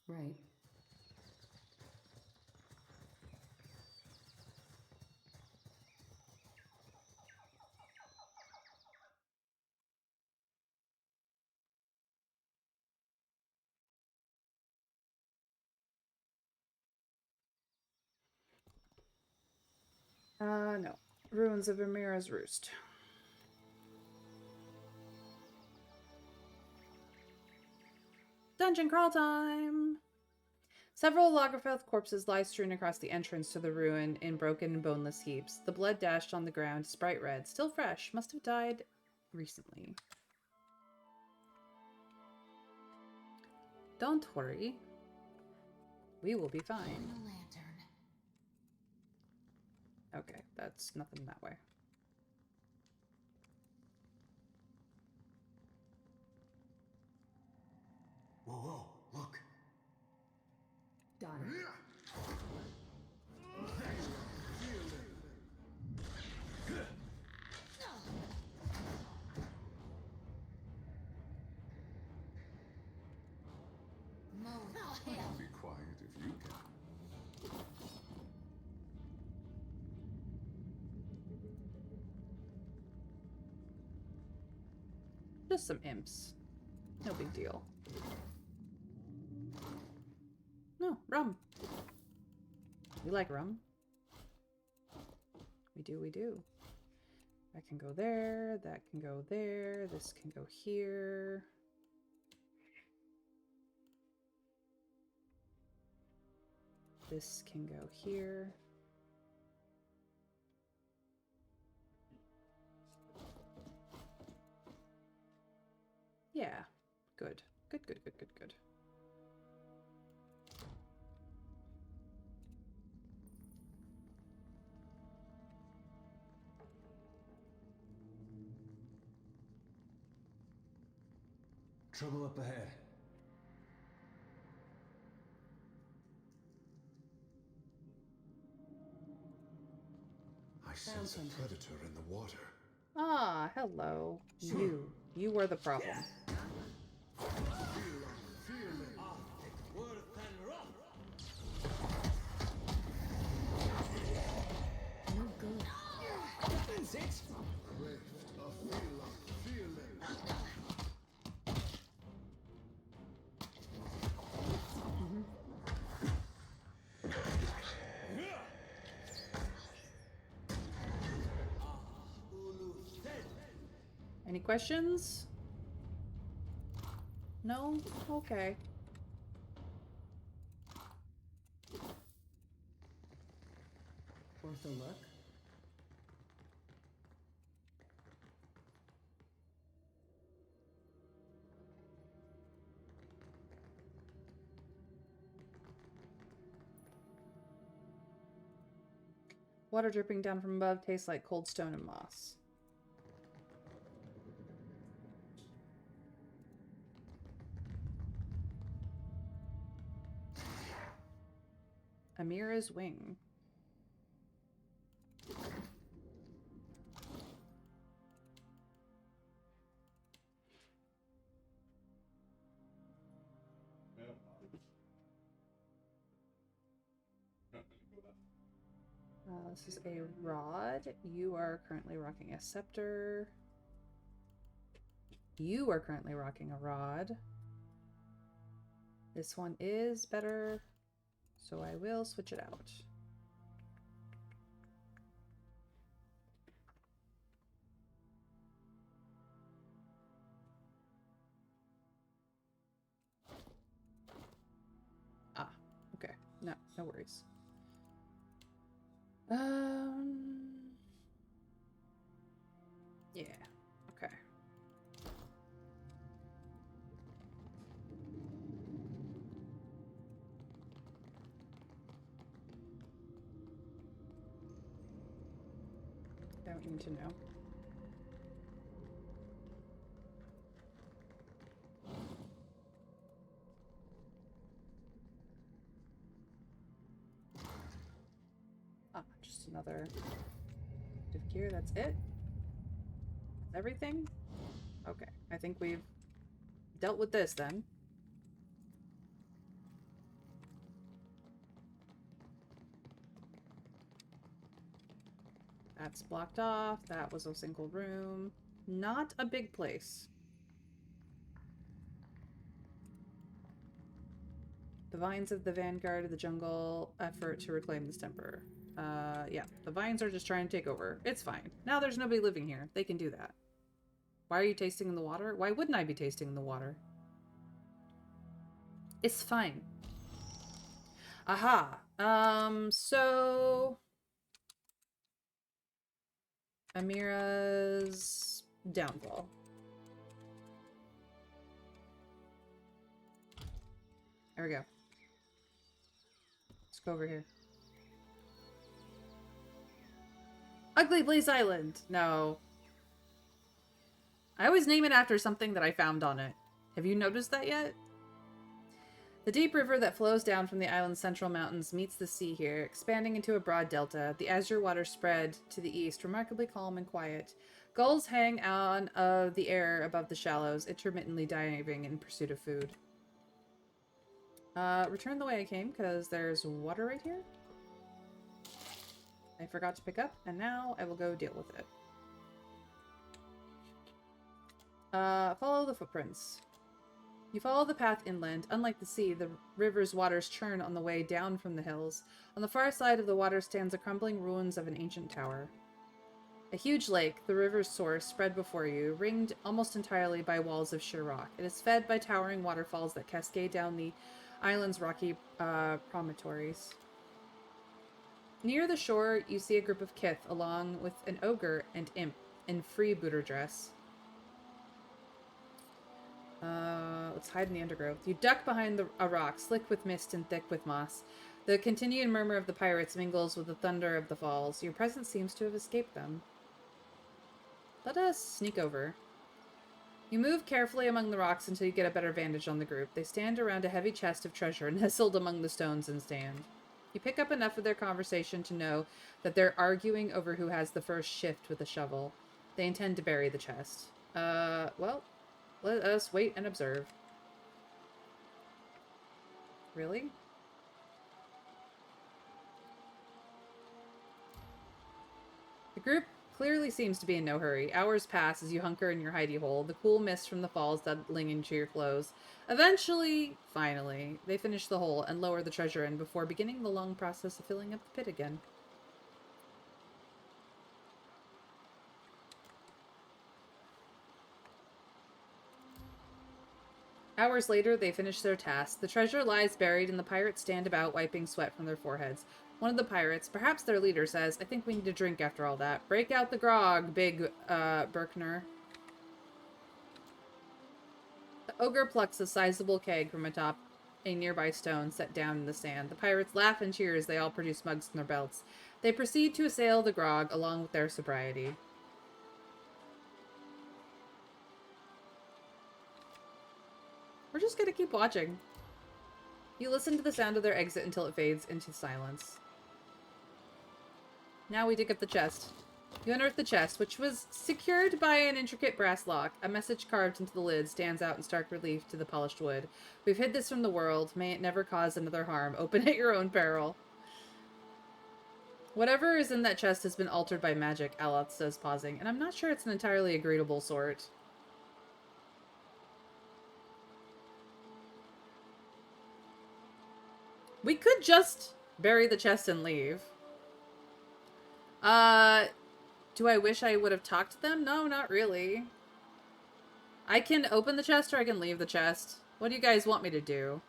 R: Right.
A: No. Ruins of Amira's Roost. Dungeon crawl time! Several Lagerfeld corpses lie strewn across the entrance to the ruin in broken and boneless heaps. The blood dashed on the ground is bright red, still fresh, must have died recently. Don't worry. We will be fine. Okay, that's nothing that way.
H: Whoa, whoa, look.
Q: Done.
H: Be quiet if you can.
A: Just some imps. No big deal. No, rum. We like rum. We do, we do. That can go there, that can go there, this can go here. This can go here. Yeah, good. Good, good, good, good, good.
K: Trouble up ahead.
H: I sense a predator in the water.
A: Ah, hello. You were the problem.
Q: No good.
E: That's it.
A: Any questions? No? Okay.
Q: Worth a look.
A: Water dripping down from above tastes like cold stone and moss. Amira's wing. This is a rod. You are currently rocking a scepter. You are currently rocking a rod. This one is better, so I will switch it out. Ah, okay. No worries. Yeah, okay. Don't need to know. Ah, just another bit of gear, that's it? That's everything? Okay, I think we've dealt with this then. That's blocked off. That was a single room. Not a big place. The vines of the vanguard of the jungle effort to reclaim this temper. Yeah, the vines are just trying to take over. It's fine. Now there's nobody living here. They can do that. Why are you tasting in the water? Why wouldn't I be tasting in the water? It's fine. Aha. So... Amira's downfall. There we go. Let's go over here. Ugly Blaze Island! No. I always name it after something that I found on it. Have you noticed that yet? The deep river that flows down from the island's central mountains meets the sea here, expanding into a broad delta. The azure waters spread to the east, remarkably calm and quiet. Gulls hang on of the air above the shallows, intermittently diving in pursuit of food. Return the way I came, because there's water right here. I forgot to pick up, and now I will go deal with it. Follow the footprints. You follow the path inland. Unlike the sea, the river's waters churn on the way down from the hills. On the far side of the water stands the crumbling ruins of an ancient tower. A huge lake, the river's source, spread before you, ringed almost entirely by walls of sheer rock. It is fed by towering waterfalls that cascade down the island's rocky promontories. Near the shore, you see a group of kith, along with an ogre and imp in freebooter dress. Let's hide in the undergrowth. You duck behind a rock, slick with mist and thick with moss. The continued murmur of the pirates mingles with the thunder of the falls. Your presence seems to have escaped them. Let us sneak over. You move carefully among the rocks until you get a better vantage on the group. They stand around a heavy chest of treasure nestled among the stones and sand. You pick up enough of their conversation to know that they're arguing over who has the first shift with a shovel. They intend to bury the chest. Well, let us wait and observe. Really? The group clearly seems to be in no hurry. Hours pass as you hunker in your hidey hole, the cool mist from the falls settling into your clothes. Eventually, finally, they finish the hole and lower the treasure in before beginning the long process of filling up the pit again. Hours later, they finish their task. The treasure lies buried and the pirates stand about wiping sweat from their foreheads. One of the pirates, perhaps their leader, says, "I think we need a drink after all that. Break out the grog, big, Berkner." The ogre plucks a sizable keg from atop a nearby stone set down in the sand. The pirates laugh and cheer as they all produce mugs from their belts. They proceed to assail the grog along with their sobriety. We're just gonna keep watching. You listen to the sound of their exit until it fades into silence. Now we dig up the chest. You unearth the chest, which was secured by an intricate brass lock. A message carved into the lid stands out in stark relief to the polished wood. "We've hid this from the world. May it never cause another harm. Open at your own peril." Whatever is in that chest has been altered by magic, Aloth says, pausing, and I'm not sure it's an entirely agreeable sort. We could just bury the chest and leave. Do I wish I would have talked to them? No, not really. I can open the chest or I can leave the chest. What do you guys want me to do?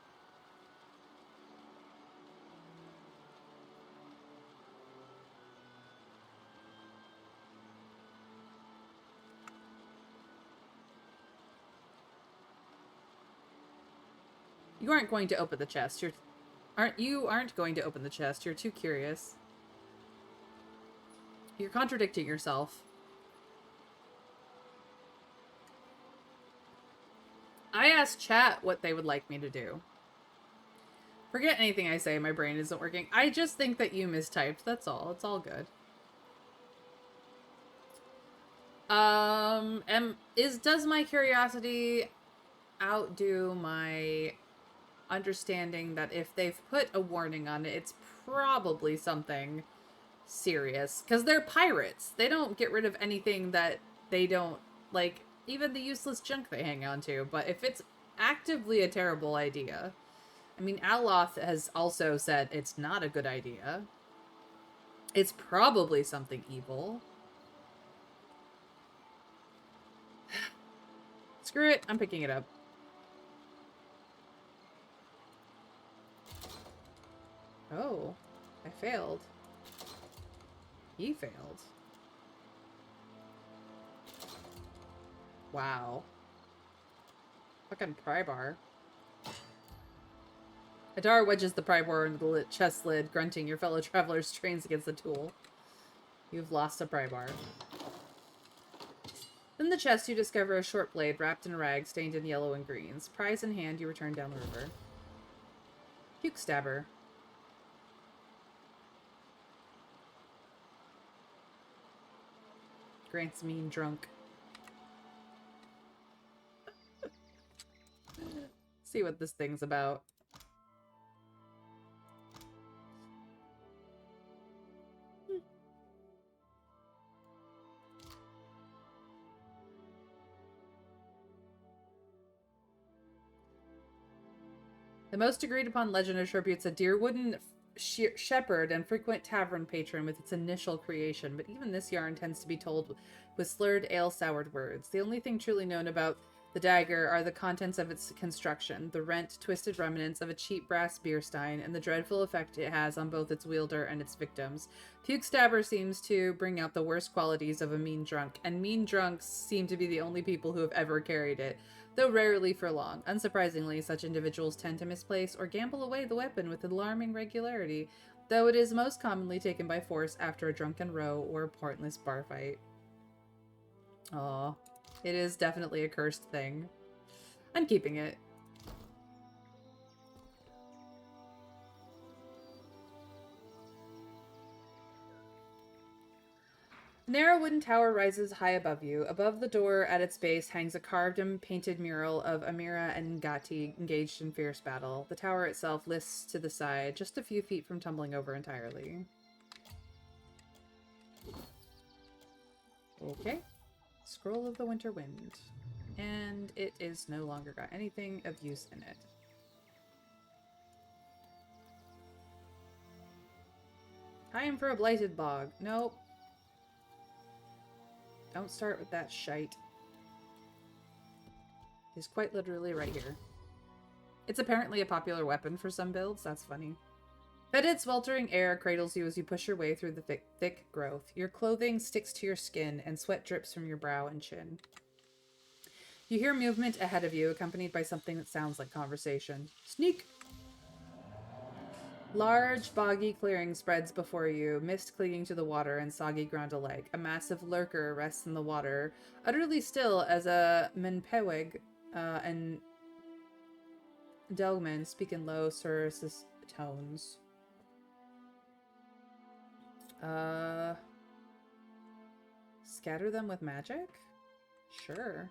A: You aren't going to open the chest. You aren't going to open the chest. You're too curious. You're contradicting yourself. I asked chat what they would like me to do. Forget anything I say, my brain isn't working. I just think that you mistyped, that's all. It's all good. Does my curiosity outdo my understanding that if they've put a warning on it, it's probably something serious, because they're pirates. They don't get rid of anything that they don't like, even the useless junk they hang on to. But if it's actively a terrible idea, I mean, Aloth has also said it's not a good idea. It's probably something evil. Screw it, I'm picking it up. Oh, I failed. He failed. Wow. Fucking pry bar. Adar wedges the pry bar into the chest lid, grunting. Your fellow traveler strains against the tool. You've lost a pry bar. In the chest, you discover a short blade wrapped in a rag stained in yellow and greens. Prize in hand, you return down the river. Puke stabber. Grant's mean drunk. See what this thing's about. The most agreed upon legend attributes a Deerwooden shepherd and frequent tavern patron with its initial creation, but even this yarn tends to be told with slurred, ale-soured words. The only thing truly known about the dagger are the contents of its construction, the rent, twisted remnants of a cheap brass beer stein, and the dreadful effect it has on both its wielder and its victims. Puke Stabber seems to bring out the worst qualities of a mean drunk, and mean drunks seem to be the only people who have ever carried it, though rarely for long. Unsurprisingly, such individuals tend to misplace or gamble away the weapon with alarming regularity, though it is most commonly taken by force after a drunken row or a pointless bar fight. Aw. It is definitely a cursed thing. I'm keeping it. A narrow wooden tower rises high above you. Above the door at its base hangs a carved and painted mural of Amira and Ngati engaged in fierce battle. The tower itself lifts to the side, just a few feet from tumbling over entirely. Okay. Scroll of the Winter Wind. And it is no longer got anything of use in it. I am for a blighted bog. Nope. Don't start with that shite. It's quite literally right here. It's apparently a popular weapon for some builds. That's funny. Fetid, sweltering air cradles you as you push your way through the thick growth. Your clothing sticks to your skin, and sweat drips from your brow and chin. You hear movement ahead of you, accompanied by something that sounds like conversation. Sneak! Large, boggy clearing spreads before you, mist clinging to the water and soggy ground alike. A massive lurker rests in the water, utterly still as a Menpeweg and Delgman speak in low, surreptitious tones. Scatter them with magic? Sure.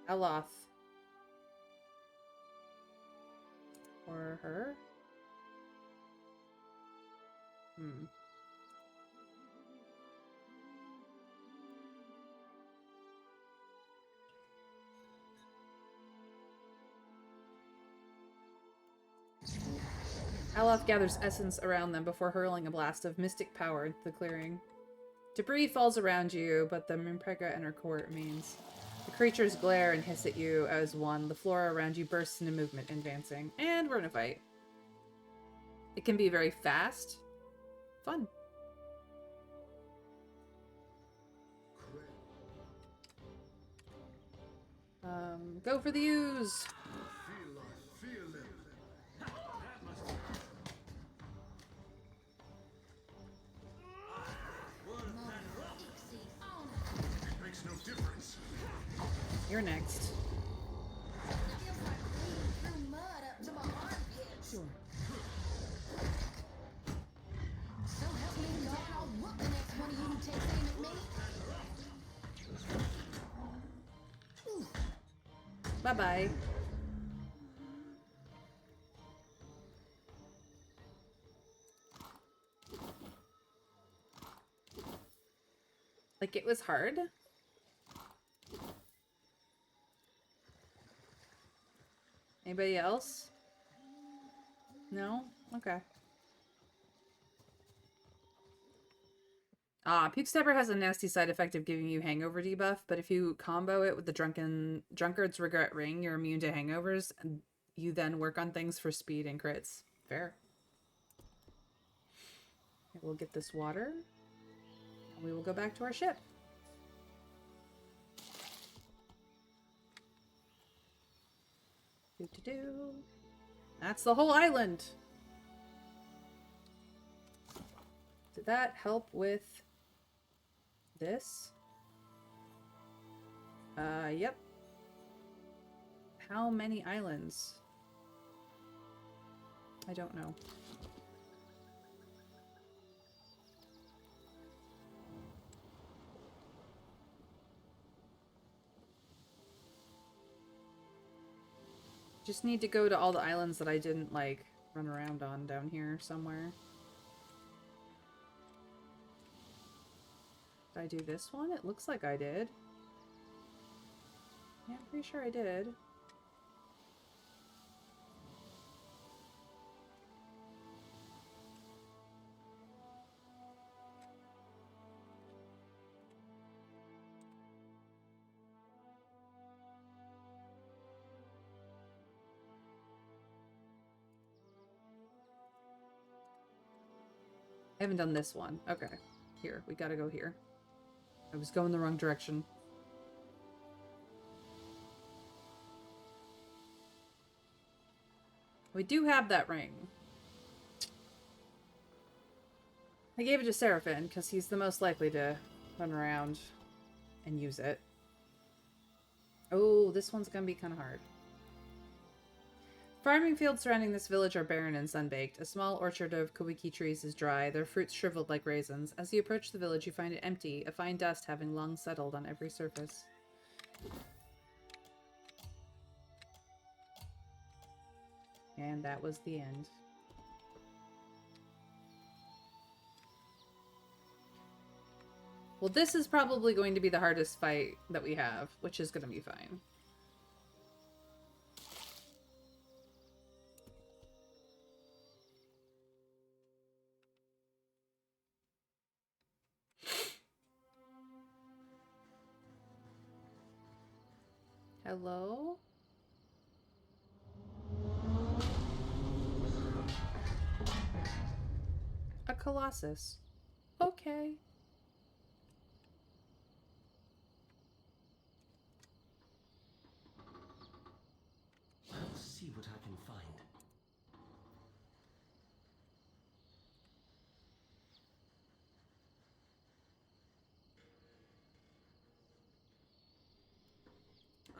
A: Eloth. Or her? Eloth gathers essence around them before hurling a blast of mystic power into the clearing. Debris falls around you, but the Mimprega and her core remains. The creatures glare and hiss at you as one. The flora around you bursts into movement, advancing. And we're in a fight. It can be very fast. Fun. Go for the use.
H: Makes no difference.
A: You're next. Sure.
F: So help me God, I'll whoop the next one of you who takes aim at me.
A: Bye-bye. Like, it was hard. Anybody else? No? Okay. Puke Stepper has a nasty side effect of giving you hangover debuff, but if you combo it with the Drunkard's Regret Ring, you're immune to hangovers, and you then work on things for speed and crits. Fair. Okay, we'll get this water, and we will go back to our ship. Do-do-do. That's the whole island. Did that help with this? Yep. How many islands? I don't know. Just need to go to all the islands that I didn't, like, run around on down here somewhere. Did I do this one? It looks like I did. Yeah, I'm pretty sure I did. I haven't done this one. Okay. Here, we gotta go here. I was going the wrong direction. We do have that ring. I gave it to Seraphim because he's the most likely to run around and use it. Oh, this one's gonna be kind of hard. Farming fields surrounding this village are barren and sunbaked. A small orchard of kawiki trees is dry, their fruits shriveled like raisins. As you approach the village, you find it empty, a fine dust having long settled on every surface. And that was the end. Well, this is probably going to be the hardest fight that we have, which is going to be fine. Hello? A Colossus. Okay.
K: I'll see what I can find.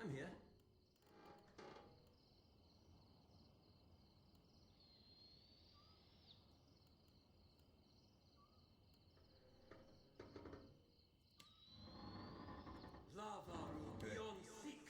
K: I'm here. Lava beyond seek.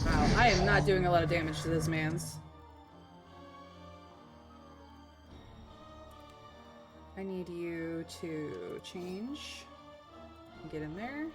A: Wow, I am not doing a lot of damage to this man's. I need you to change. Get in there.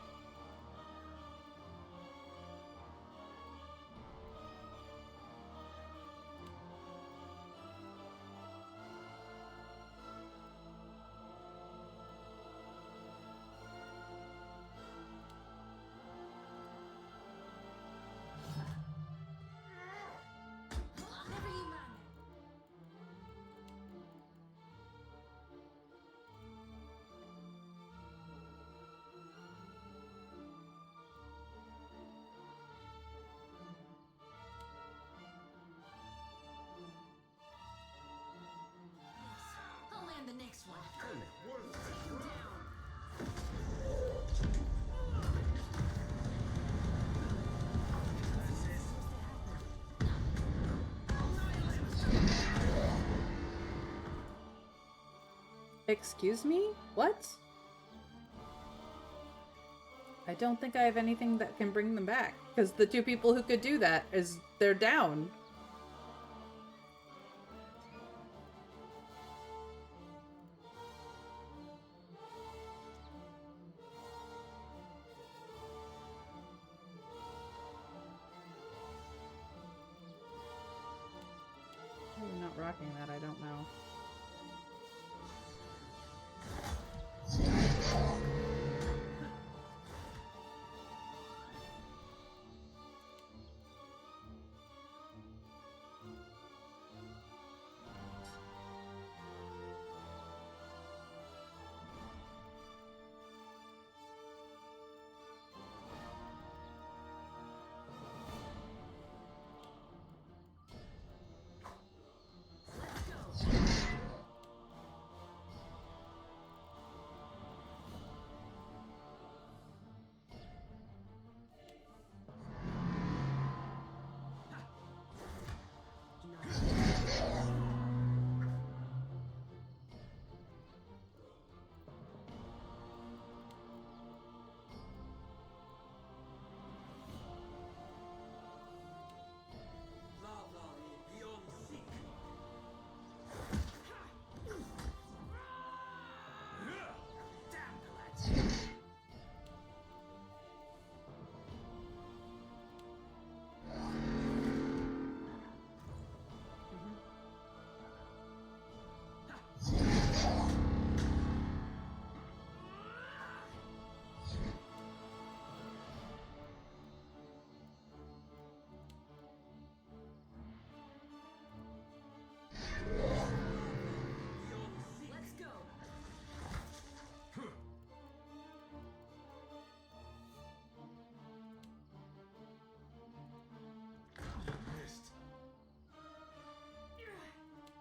F: I'll land the next one.
A: Excuse me? What? I don't think I have anything that can bring them back, because the two people who could do that they're down. I'm not rocking that, I don't know.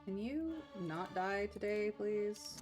A: Can you not die today, please?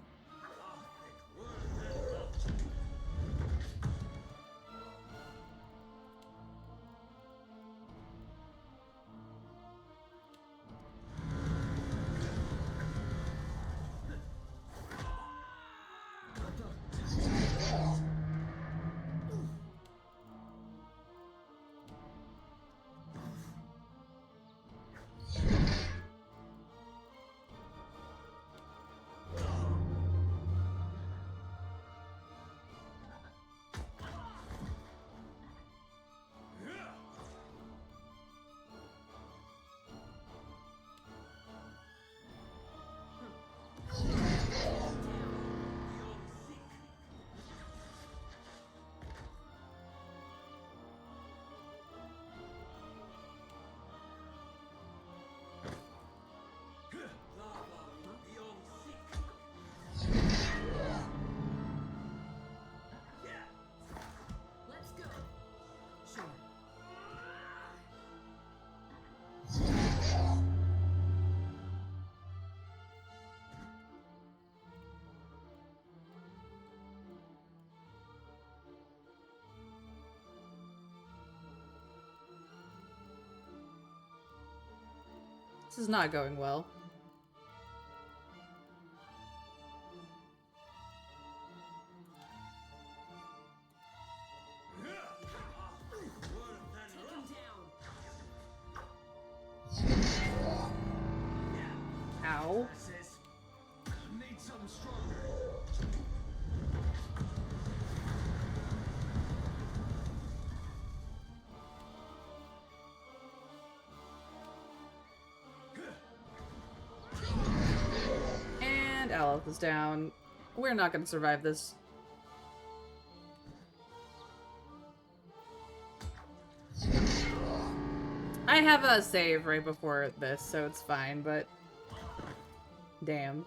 A: This is not going well. And Aleph is down. We're not going to survive this. I have a save right before this, so it's fine, but... Damn.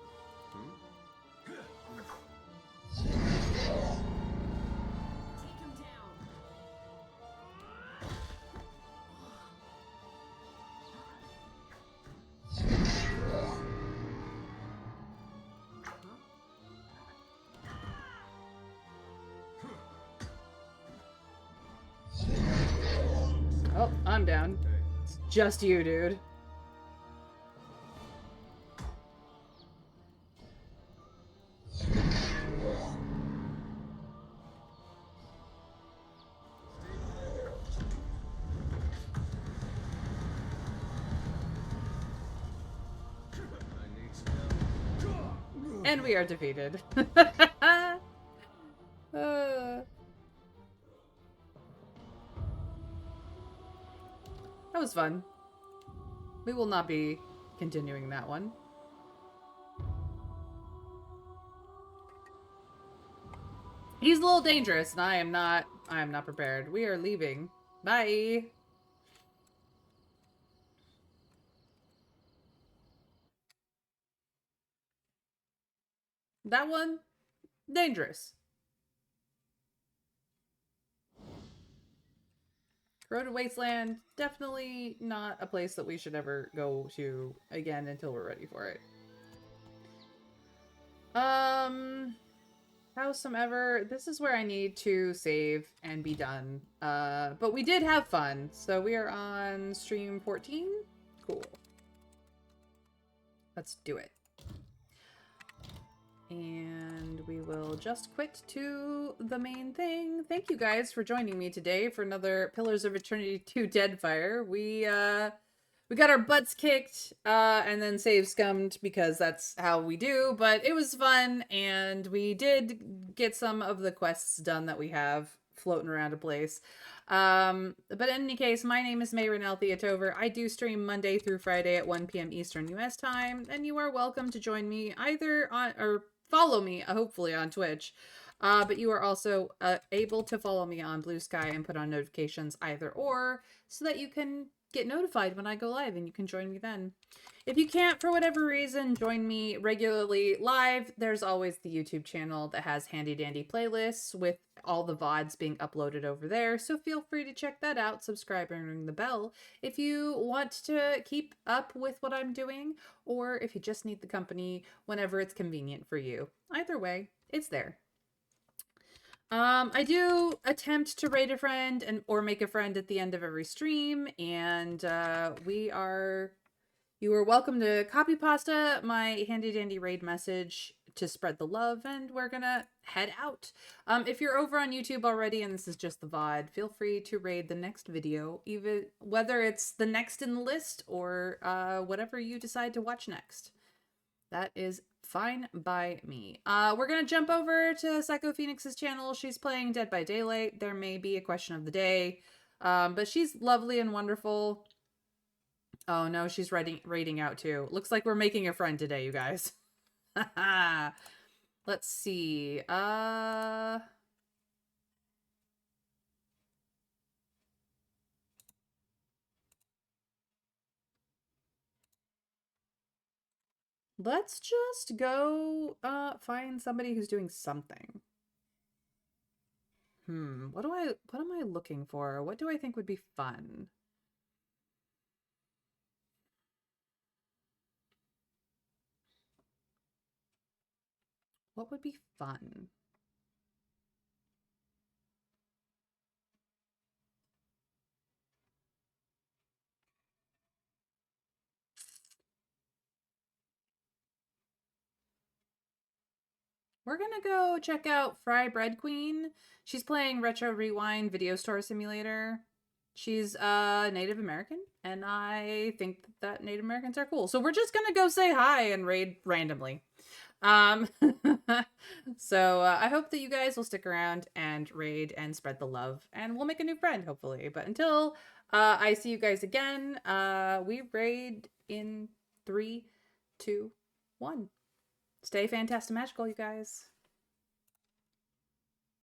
A: Oh, I'm down. It's just you, dude. And we are defeated. That was fun. We will not be continuing that one. He's a little dangerous, and I am not prepared. We are leaving. Bye. That one, dangerous. Corroded Wasteland, definitely not a place that we should ever go to again until we're ready for it. Howsomever, this is where I need to save and be done. But we did have fun, so we are on stream 14. Cool. Let's do it. And we will just quit to the main thing. Thank you guys for joining me today for another Pillars of Eternity 2 Deadfire. We got our butts kicked, and then save scummed because that's how we do, but it was fun, and we did get some of the quests done that we have floating around a place. But in any case, my name is Mayronel Theotover. I do stream Monday through Friday at 1 p.m. Eastern US time, and you are welcome to join me either on, or follow me, hopefully on Twitch. But you are also able to follow me on Blue Sky and put on notifications either or, so that you can get notified when I go live and you can join me then. If you can't, for whatever reason, join me regularly live, there's always the YouTube channel that has handy dandy playlists with all the VODs being uploaded over there, so feel free to check that out, subscribe and ring the bell if you want to keep up with what I'm doing, or if you just need the company whenever it's convenient for you. Either way, it's there. I do attempt to raid a friend or make a friend at the end of every stream, and you are welcome to copy pasta my handy dandy raid message to spread the love, and we're gonna head out. If you're over on YouTube already and this is just the VOD, feel free to raid the next video, even whether it's the next in the list or whatever you decide to watch next. That is fine by me. We're gonna jump over to Psycho Phoenix's channel. She's playing Dead by Daylight. There may be a question of the day, but she's lovely and wonderful. Oh no, she's raiding out too. Looks like we're making a friend today, you guys. Let's see. Let's just go find somebody who's doing something. What am I looking for? What do I think would be fun? What would be fun? We're gonna go check out Fry Bread Queen. She's playing Retro Rewind Video Store Simulator. She's Native American, and I think that Native Americans are cool. So we're just gonna go say hi and raid randomly. So I hope that you guys will stick around and raid and spread the love, and we'll make a new friend, hopefully. But until I see you guys again, we raid in 3, 2, 1. Stay fantastimagical, you guys.